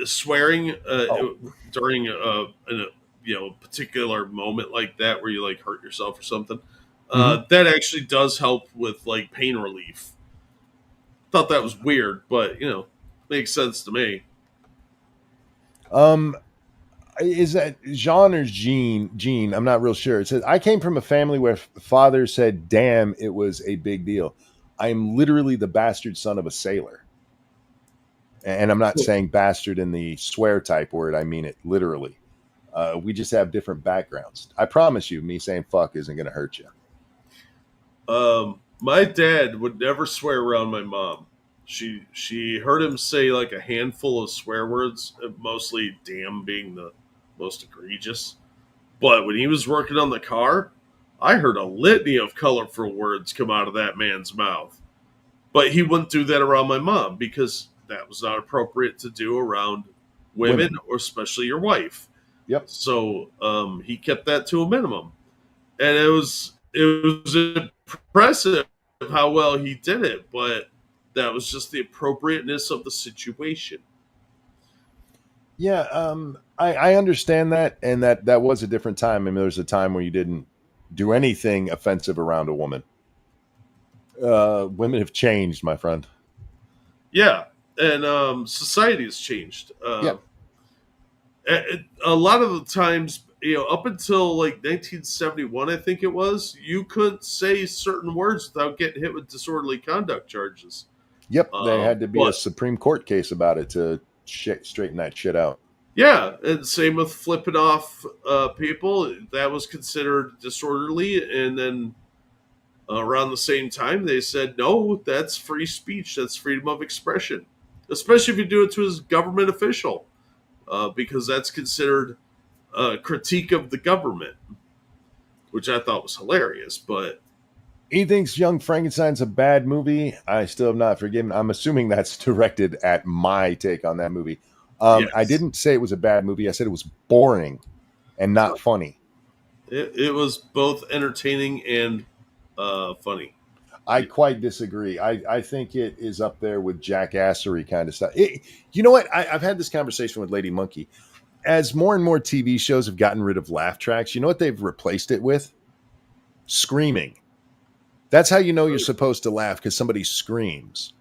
swearing Oh, during a particular moment like that where you like hurt yourself or something, hmm. that actually does help with like pain relief. Thought that was weird, but makes sense to me. Um, is that Jean or Jean? Jean, I'm not real sure. It says I came from a family where father said, "Damn, it was a big deal." I am literally the bastard son of a sailor, and I'm not saying bastard in the swear type word. I mean it literally. We just have different backgrounds. I promise you, me saying "fuck" isn't going to hurt you. My dad would never swear around my mom. She heard him say like a handful of swear words, mostly "damn" being the most egregious. But when he was working on the car, I heard a litany of colorful words come out of that man's mouth. But he wouldn't do that around my mom because that was not appropriate to do around women Women. or especially your wife. Yep. So he kept that to a minimum, and it was impressive how well he did it. But that was just the appropriateness of the situation. Yeah. I understand that, and that was a different time. I mean, there was a time where you didn't do anything offensive around a woman. Women have changed, my friend. Yeah, and society has changed. Yep. A lot of the times, up until like 1971, I think it was, you couldn't say certain words without getting hit with disorderly conduct charges. Yep. There had to be a But Supreme Court case about it to straighten that shit out. yeah, and same with flipping off people, that was considered disorderly. And then around the same time, they said, no, that's free speech, that's freedom of expression, especially if you do it to a government official, because that's considered a critique of the government, which I thought was hilarious. But He thinks Young Frankenstein's a bad movie. I still have not forgiven. I'm assuming that's directed at my take on that movie. I yes, didn't say it was a bad movie. I said it was boring and not funny. it was both entertaining and funny. I quite disagree. I think it is up there with jackassery kind of stuff. You know what? I've had this conversation with Lady Monkey. As more and more TV shows have gotten rid of laugh tracks, you know what they've replaced it with? Screaming. That's how you know you're supposed to laugh, because somebody screams.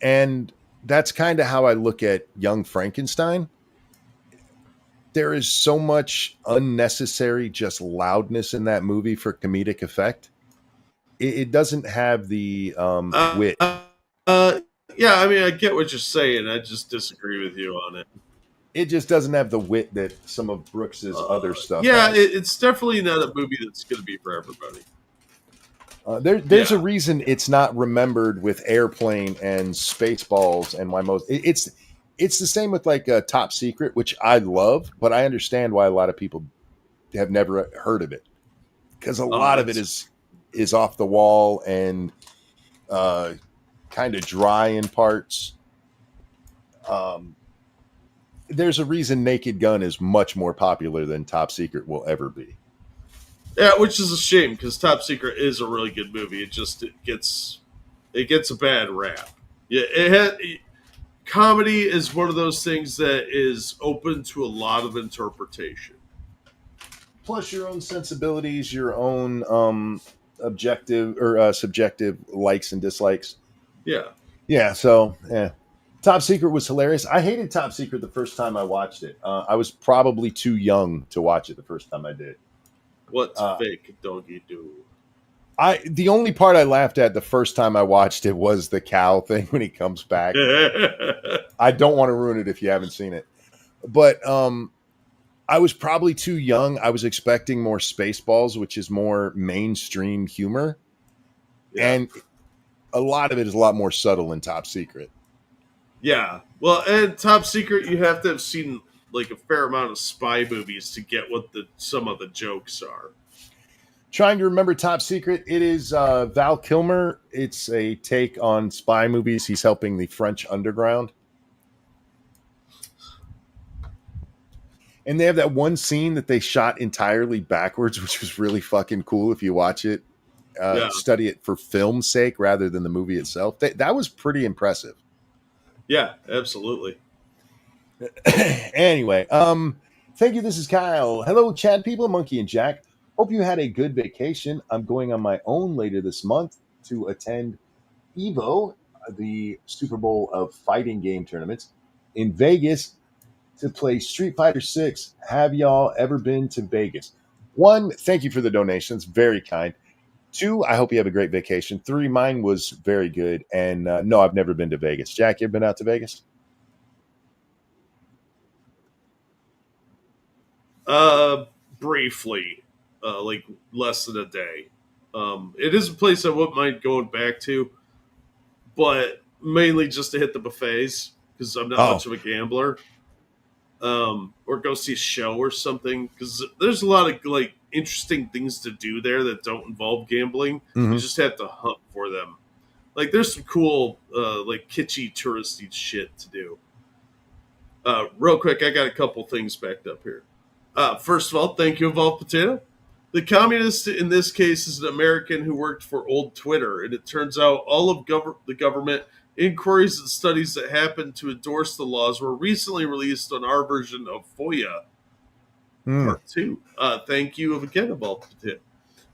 And that's kind of how I look at Young Frankenstein. There is so much unnecessary just loudness in that movie for comedic effect. It doesn't have the Uh, wit. uh, yeah, I mean, I get what you're saying. I just disagree with you on it. It just doesn't have the wit that some of Brooks's other stuff Yeah, has. it's definitely not a movie that's going to be for everybody. There's a Yeah, reason it's not remembered with Airplane and Spaceballs and why most it's the same with like Top Secret, which I love, but I understand why a lot of people have never heard of it, because a lot of it it's is off the wall and kind of dry in parts. Um, there's a reason Naked Gun is much more popular than Top Secret will ever be. yeah, which is a shame because Top Secret is a really good movie. It gets a bad rap. Yeah, comedy is one of those things that is open to a lot of interpretation. Plus your own sensibilities, your own objective or subjective likes and dislikes. Yeah, Yeah, so yeah. Top Secret was hilarious. I hated Top Secret the first time I watched it. I was probably too young to watch it the first time I did. what's Uh, fake doggy do? the only part I laughed at the first time I watched it was the cow thing when he comes back. I don't want to ruin it if you haven't seen it, but I was probably too young. I was expecting more Spaceballs, which is more mainstream humor, Yeah. and a lot of it is a lot more subtle in Top Secret. Yeah. Well, and Top Secret, you have to have seen like a fair amount of spy movies to get what some of the jokes are. Trying to remember Top Secret. It is Val Kilmer. It's a take on spy movies. He's helping the French underground. And they have that one scene that they shot entirely backwards, which was really fucking cool if you watch it. Yeah. study it for film's sake rather than the movie itself. That was pretty impressive. Yeah, absolutely. Anyway, thank you. This is Kyle. Hello, Chad people, Monkey and Jack. Hope you had a good vacation. I'm going on my own later this month to attend Evo, the Super Bowl of fighting game tournaments in Vegas to play Street Fighter 6. Have y'all ever been to Vegas? 1, thank you for the donations. Very kind. 2, I hope you have a great vacation. 3, mine was very good. And no, I've never been to Vegas. Jack, you ever been out to Vegas? Briefly, like less than a day. It is a place I wouldn't mind going back to, but mainly just to hit the buffets because I'm not much of a gambler. Or go see a show or something because there's a lot of like interesting things to do there that don't involve gambling. Mm-hmm. You just have to hunt for them. Like there's some cool, like kitschy touristy shit to do. Real quick, I got a couple things backed up here. First of all, thank you, Evolved Potato. The communist in this case is an American who worked for old Twitter, and it turns out all of the government inquiries and studies that happened to endorse the laws were recently released on our version of FOIA Part 2. Thank you again, Evolved Potato.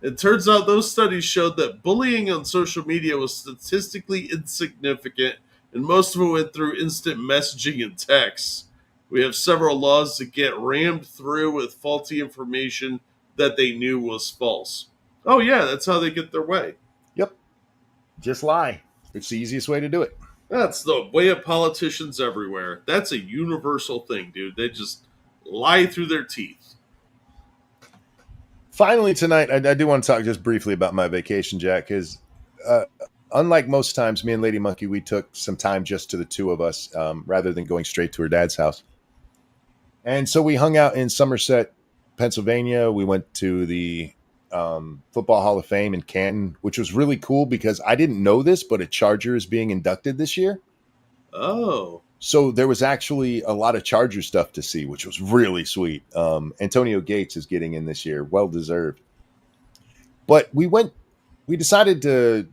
It turns out those studies showed that bullying on social media was statistically insignificant, and most of it went through instant messaging and texts. We have several laws that get rammed through with faulty information that they knew was false. Oh, yeah, that's how they get their way. Yep. Just lie. It's the easiest way to do it. That's the way of politicians everywhere. That's a universal thing, dude. They just lie through their teeth. Finally, tonight, I do want to talk just briefly about my vacation, Jack, because unlike most times, me and Lady Monkey, we took some time just to the two of us rather than going straight to her dad's house. And so we hung out in Somerset, Pennsylvania. We went to the Football Hall of Fame in Canton, which was really cool because I didn't know this, but a Charger is being inducted this year. Oh. So there was actually a lot of Charger stuff to see, which was really sweet. Antonio Gates is getting in this year. Well deserved. But we decided to,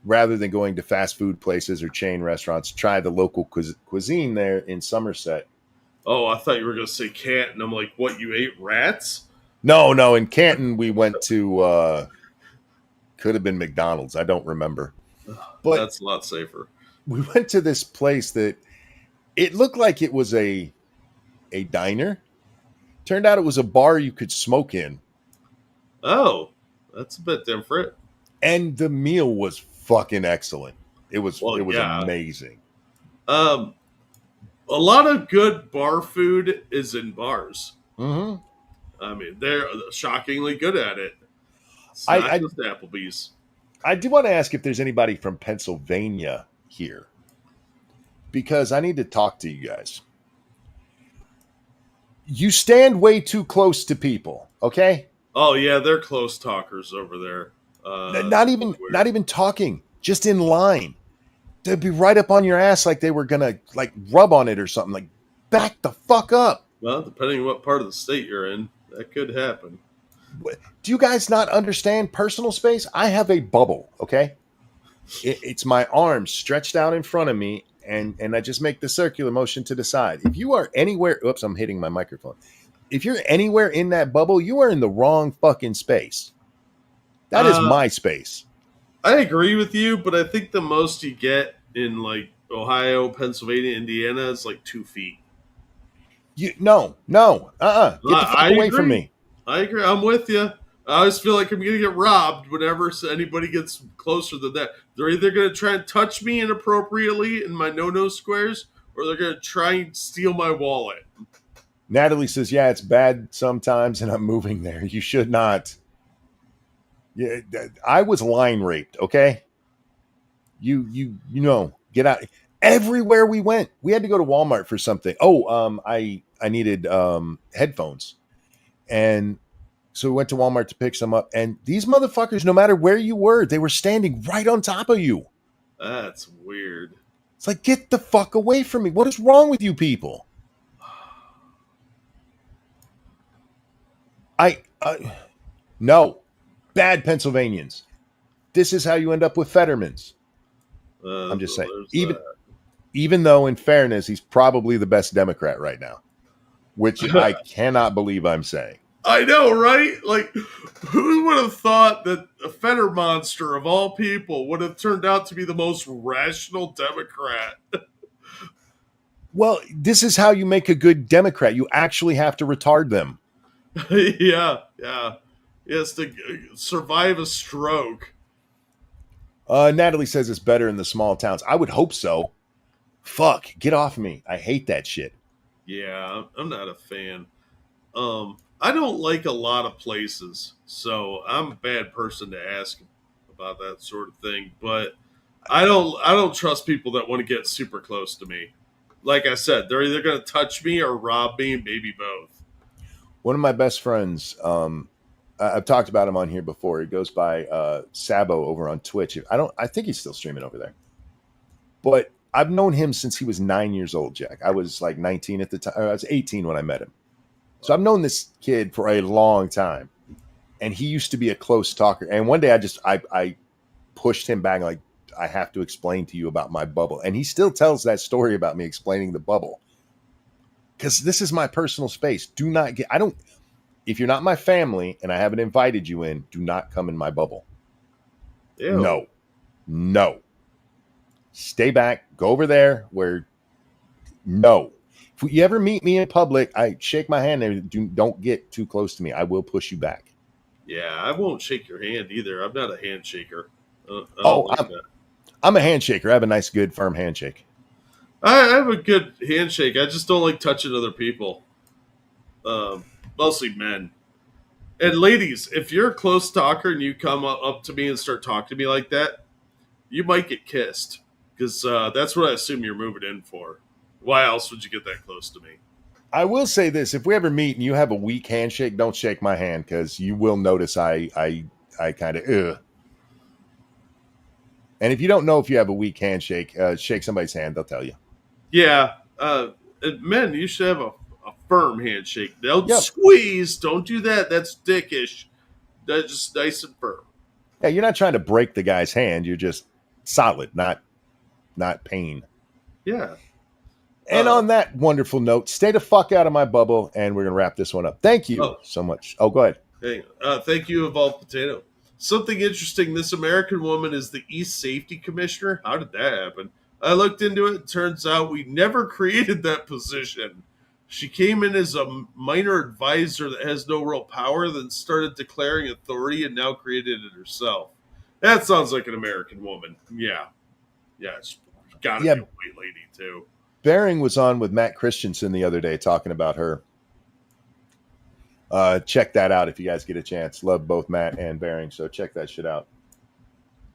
rather than going to fast food places or chain restaurants, try the local cuisine there in Somerset. Oh, I thought you were going to say Canton. I'm like, what, you ate rats? No. In Canton, we went to, could have been McDonald's. I don't remember. But that's a lot safer. We went to this place that it looked like it was a diner. Turned out it was a bar you could smoke in. Oh, that's a bit different. And the meal was fucking excellent. It was amazing. A lot of good bar food is in bars. Mm-hmm. I mean, they're shockingly good at it. It's not just Applebee's. I do want to ask if there's anybody from Pennsylvania here, because I need to talk to you guys. You stand way too close to people, okay? Oh yeah, they're close talkers over there. Not even talking, just in line. They'd be right up on your ass like they were gonna like rub on it or something. Like, back the fuck up. Well, depending on what part of the state you're in, that could happen. Do you guys not understand personal space? I have a bubble, okay? It's my arms stretched out in front of me, and I just make the circular motion to the side. If you are anywhere, oops, I'm hitting my microphone. If you're anywhere in that bubble, you are in the wrong fucking space. That is my space. I agree with you, but I think the most you get in like Ohio, Pennsylvania, Indiana is like 2 feet. No. Get the fuck away from me. I agree. I'm with you. I always feel like I'm going to get robbed whenever anybody gets closer than that. They're either going to try and touch me inappropriately in my no-no squares, or they're going to try and steal my wallet. Natalie says, yeah, it's bad sometimes, and I'm moving there. You should not. Yeah, I was line raped, okay? You know, get out. Everywhere we went, we had to go to Walmart for something. I needed headphones. And so we went to Walmart to pick some up. And these motherfuckers, no matter where you were, they were standing right on top of you. That's weird. It's like, get the fuck away from me. What is wrong with you people? No. Bad Pennsylvanians. This is how you end up with Fettermans. I'm just So saying. there's Even though, in fairness, he's probably the best Democrat right now, which I that. cannot believe I'm saying. I know, right? Like, who would have thought that a Feder monster of all people would have turned out to be the most rational Democrat? Well, this is how you make a good Democrat. You actually have to retard them. Yeah. He has to survive a stroke. Natalie says it's better in the small towns. I would hope so. Fuck, get off me. I hate that shit. Yeah, I'm not a fan. I don't like a lot of places, so I'm a bad person to ask about that sort of thing. But I don't trust people that want to get super close to me. Like I said, they're either going to touch me or rob me, maybe both. One of my best friends, I've talked about him on here before. He goes by Sabo over on Twitch. I think he's still streaming over there. But I've known him since he was 9 years old, Jack. I was like 19 at the time. I was 18 when I met him. So I've known this kid for a long time. And he used to be a close talker. And one day I pushed him back, like, I have to explain to you about my bubble. And he still tells that story about me explaining the bubble. Because this is my personal space. If you're not my family and I haven't invited you in, do not come in my bubble. Ew. No. Stay back. Go over there where, no. If you ever meet me in public, I shake my hand and don't get too close to me. I will push you back. Yeah, I won't shake your hand either. I'm not a handshaker. I'm a handshaker. I have a nice, good, firm handshake. I have a good handshake. I just don't like touching other people. Mostly men. And ladies, if you're a close talker and you come up to me and start talking to me like that, you might get kissed. Because that's what I assume you're moving in for. Why else would you get that close to me? I will say this: if we ever meet and you have a weak handshake, don't shake my hand because you will notice I kind of And if you don't know if you have a weak handshake, shake somebody's hand; they'll tell you. Yeah, men, you should have a firm handshake. Don't squeeze. Don't do that. That's dickish. That's just nice and firm. Yeah, you're not trying to break the guy's hand. You're just solid, not pain. Yeah. And on that wonderful note, stay the fuck out of my bubble, and we're going to wrap this one up. Thank you so much. Oh, go ahead. Hey, thank you, Evolved Potato. Something interesting, this American woman is the East Safety Commissioner. How did that happen? I looked into it. Turns out we never created that position. She came in as a minor advisor that has no real power, then started declaring authority and now created it herself. That sounds like an American woman. Yeah. It's got to be a white lady, too. Bering was on with Matt Christensen the other day talking about her. Check that out if you guys get a chance. Love both Matt and Bering, so check that shit out.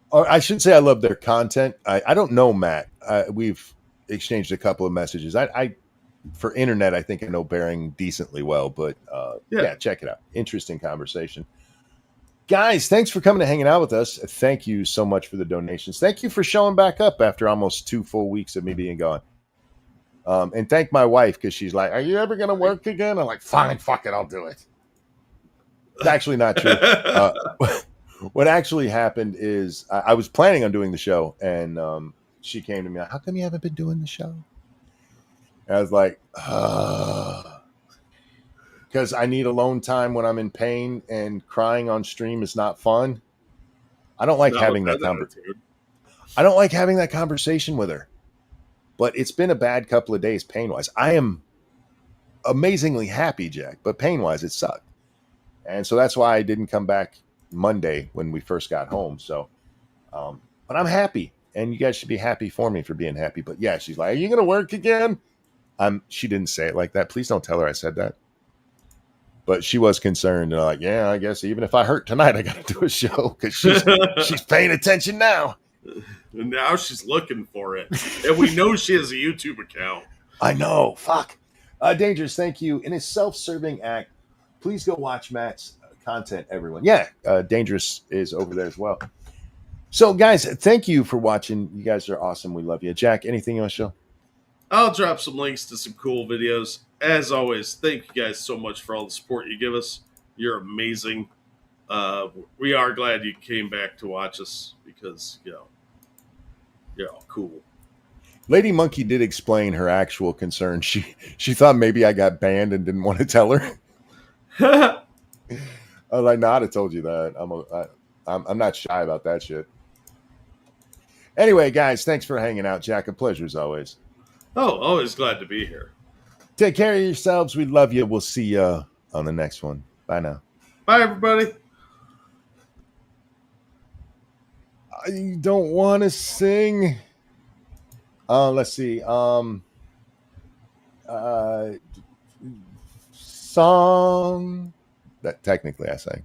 Or I should say I love their content. I don't know Matt. We've exchanged a couple of messages. I for internet, I think I know Bering decently well, but yeah, check it out. Interesting conversation. Guys, thanks for coming and hanging out with us. Thank you so much for the donations. Thank you for showing back up after almost 2 full weeks of me being gone. And thank my wife because she's like, "Are you ever going to work again?" I'm like, "Fine, fuck it, I'll do it." It's actually not true. What actually happened is I was planning on doing the show, and she came to me, "How come you haven't been doing the show?" And I was like, because I need alone time when I'm in pain, and crying on stream is not fun. I don't like having that conversation. I don't like having that conversation with her. But it's been a bad couple of days pain-wise. I am amazingly happy, Jack, but pain-wise, it sucked. And so that's why I didn't come back Monday when we first got home. So, but I'm happy, and you guys should be happy for me for being happy. But yeah, she's like, "Are you going to work again?" She didn't say it like that. Please don't tell her I said that. But she was concerned, and I'm like, "Yeah, I guess even if I hurt tonight, I got to do a show because she's paying attention now." And now she's looking for it. And we know she has a YouTube account. I know. Fuck. Dangerous, thank you. In a self-serving act, please go watch Matt's content, everyone. Yeah, Dangerous is over there as well. So, guys, thank you for watching. You guys are awesome. We love you. Jack, anything you want to show? I'll drop some links to some cool videos. As always, thank you guys so much for all the support you give us. You're amazing. we are glad you came back to watch us because cool. Lady Monkey did explain her actual concern. She thought maybe I got banned and didn't want to tell her. I was like, "Nah, I'd have told you that. I'm not shy about that shit." Anyway, guys, thanks for hanging out, Jack. A pleasure as always. Oh, always glad to be here. Take care of yourselves. We love you. We'll see you on the next one. Bye now. Bye, everybody. I don't want to sing. Let's see. Song that technically I sang.